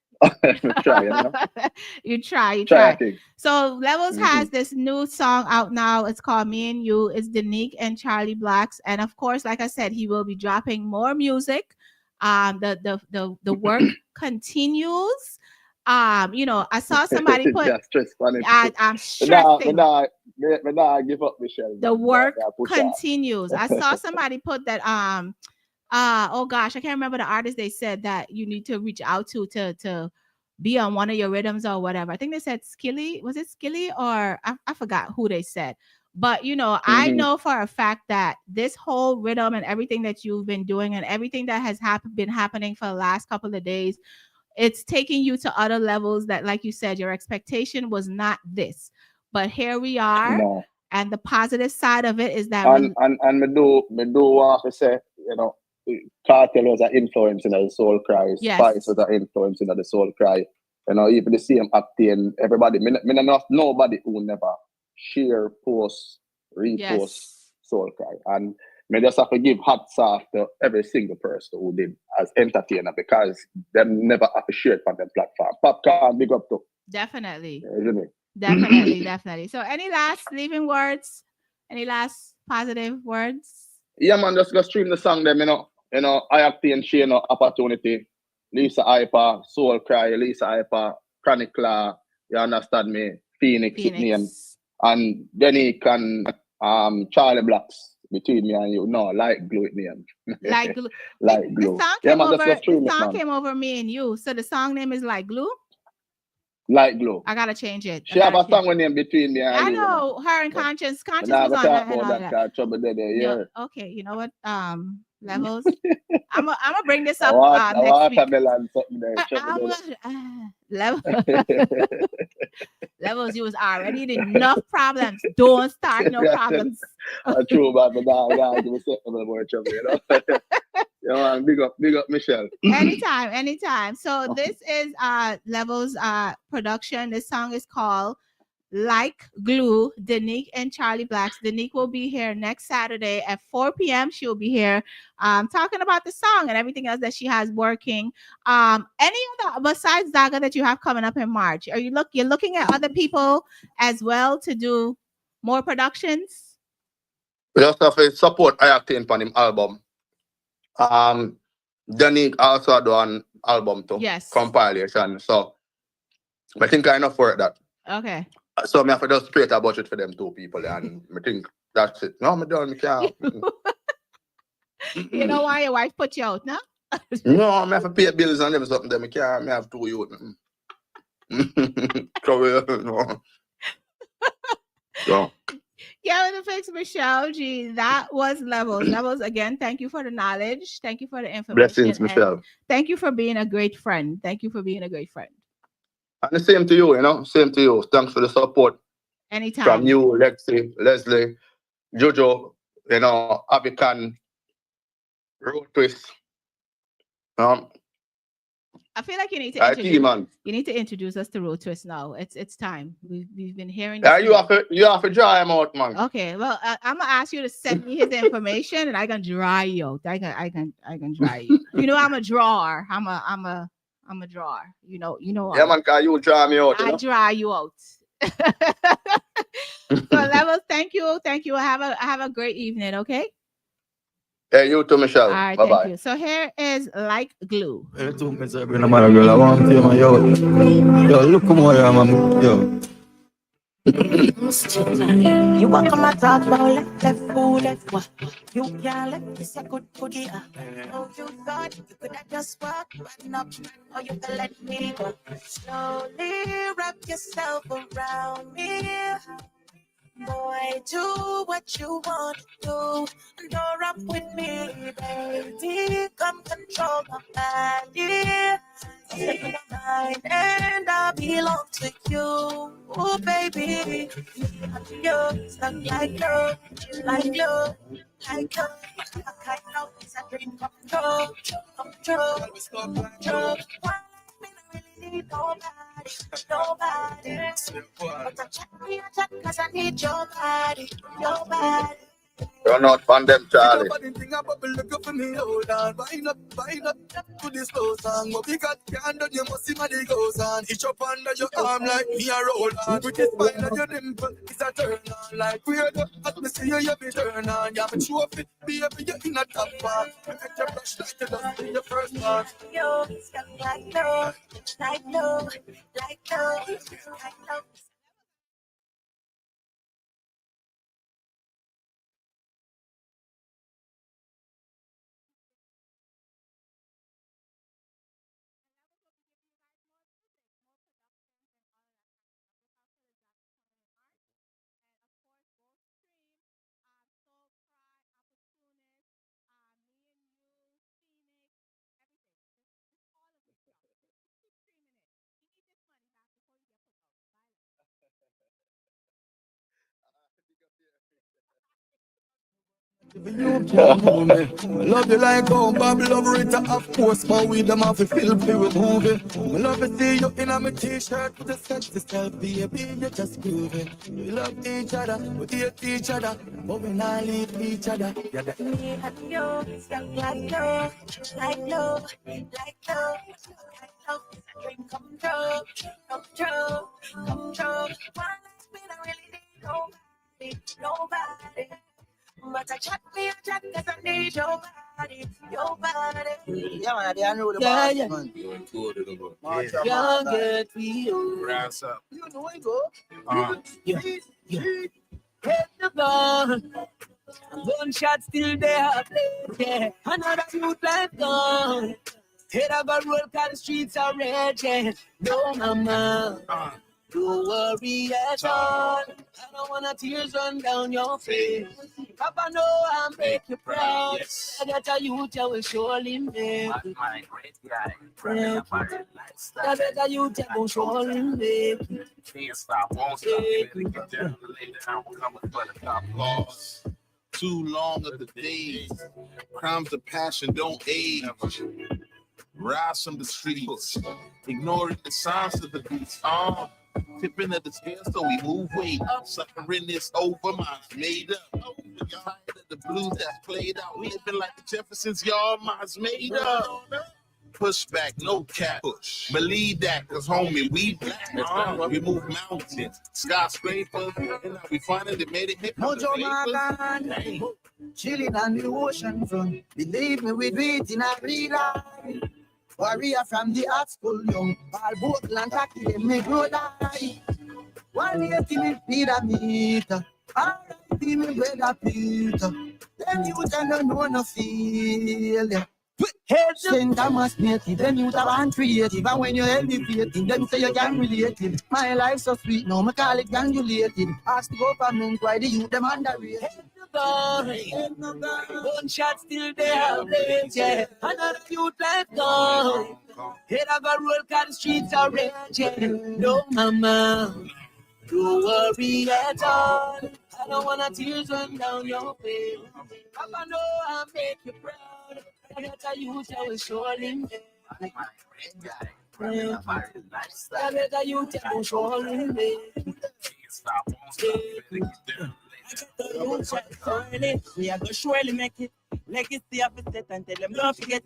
Try, you know? you try. So Levels has this new song out now. It's called Me and You. It's Danique and Charlie Blacks. And of course, like I said, he will be dropping more music. The work continues. You know, I saw somebody put I'm stressing. I give up, Michelle. The work continues. I saw somebody put that oh gosh, I can't remember the artist they said that you need to reach out to be on one of your rhythms or whatever. I think they said Skilly. Was it Skilly or I forgot who they said. But you know, I know for a fact that this whole rhythm and everything that you've been doing and everything that has been happening for the last couple of days, it's taking you to other levels that, like you said, your expectation was not this. But here we are. No. And the positive side of it is that me do want to say, you know, Cartel was an influence in the Soul Cry. Yes. Spice was an influence in the Soul Cry. You know, even the same Ioctane, everybody. Me not nobody who never share, post, repost Soul Cry. And me just have to give hats off to every single person who did as entertainer because them never have to share it on their platform. Popcorn, big up to. Definitely. Definitely. So any last leaving words? Any last positive words? Yeah, man, just go stream the song them, you know, Ioctane, Shane, Opportunity, Lisa Hyper, Soul Cry, Lisa Hyper, Chronic Law, you understand me, Phoenix. Name. And Danique and Charlie Blacks between me and you. No, like glue it name. Like glue. Like glue. The song came over Me and You. So the song name is Like Glue? Like Glue. I gotta change it. She have a song with name between me and I you. know her and Conscience. Conscience was on that and all that. Trouble there, yeah. Okay, you know what? Levels. I'm gonna bring this up next week. Levels, you was already in enough problems. Don't start no problems. True, but give me something more trouble, you know. Yeah, man, big up Michelle. Anytime. So this is Levels production. This song is called Like Glue, Danique and Charlie Blacks. Danique will be here next Saturday at 4 p.m. She will be here talking about the song and everything else that she has working. Any other besides Zaga that you have coming up in March? Are you're looking at other people as well to do more productions? We just have to support Ioctane on him album. Danique also do an album too. Yes. Compilation. So I think I enough for that. Okay. So I have to just create a budget for them two people and I think that's it. No, I'm done. You know why your wife put you out, no? No, I have to pay bills and them something. I can't have two youth. So. Yeah, with the fix, Michelle. Gee, that was Levels. Levels, again, thank you for the knowledge. Thank you for the information. Blessings, Michelle. Thank you for being a great friend. And the same to you, you know. Same to you. Thanks for the support Anytime. from you, Lexi, Leslie, Jojo, you know, Abican, Road Twist. I feel like you need to I see, man. you need to introduce us to Road Twist now. It's time. We've been hearing Yeah, this. you have to dry him out, man. Okay, well, I'm gonna ask you to send me his information, and I can dry you out. I can dry you. You know, I'm a drawer. I'm a drawer. You know. Yeah, man, cause you dry me out. I dry you out. So Levels, thank you. Have a great evening. Okay. Hey, you too, Michelle. All right, Bye-bye. thank you. So here is Like Glue. Yo, look more, yo. You want come and talk about left foot, left what? You can't let this a good boogie. Oh, you thought you could have just walked right up, or you can let me go. Slowly wrap yourself around me. Boy, do what you want to do. Don't rap with me, baby. Come control my body. Take my mind and I belong to you. Oh, baby. Me and you, stuck like love, like love, like love. I know it's a dream come true, come true, come true. I really need nobody. But I chat me a chat cause I need your body. You're not fun them, Charlie. To this slow song, what we got can't do, you must see my day goes on. Each up under your arm like me a roll on. With this spine of your dimple, it's a turn on. Like weird, as me see you be turn on. Yeah, me trophy, baby, you're in a top part. Make your brush like you dust in your first part. Yo, stuff like love, like love, like love, like love. Love you like how Bob love Rita, of course, but we them have to feel free with moving. Love to see you in a me t-shirt with a sexy style, baby, you just grooving. We love each other, we hate each other, but we not leave each other. Yeah, that Me and you, stuff like love, like love, like love, like love. Dream come true, come true, come true. One last bit, I really need nobody. But I chat me a chat cause I need your body. yeah, man, they know the boss, man. Young get real. Grass up. You know it, go. Yeah. Hit the gun. Gunshot still there. Yeah. Another youth life gone. Head up a roll cause the streets are raging. No, mama. Don't worry at all. I don't wanna tears run down your face. Papa know I make you proud. Yes. I got a youth I will surely make. My great guy. I bet a youth I will surely make. Can't stop, won't stop. Get down, lay down, coming for the top loss. Too long of the days. Crimes of passion don't age. Rise from the streets. Ignoring the signs of the beats. Tipping at the scale, so we move weight. Suffering this over, mine's made up. Tired of the blues that's played out. Living like the Jeffersons, y'all, mine's made up. Push back, no cap. Believe that, cause homie, we black. We move mountains, skyscrapers, and now we finally made it hit. Mojo Magan, chilling on the ocean front. Believe me, we do it in a real life. Warrior from the art school, young. All boat land tacky, they make no lie. 180 me pyramid. Alright, me brother Peter. Then you don't know no failure. Send a mass native, then you have one creative. And when you're elevating, them say you can relate it. My life so sweet, now me call it granulated. Ask the government why the youth them underrated. gone. One shot still there, yeah. Another youth left gone. Head I got roll, cause the streets are raging. No, mama, don't worry at all. I don't wanna tears run down your face. Papa know I make you proud. I better use your surely. I better use your surely. We are gonna surely make it. Legacy of a set and tell them don't forget.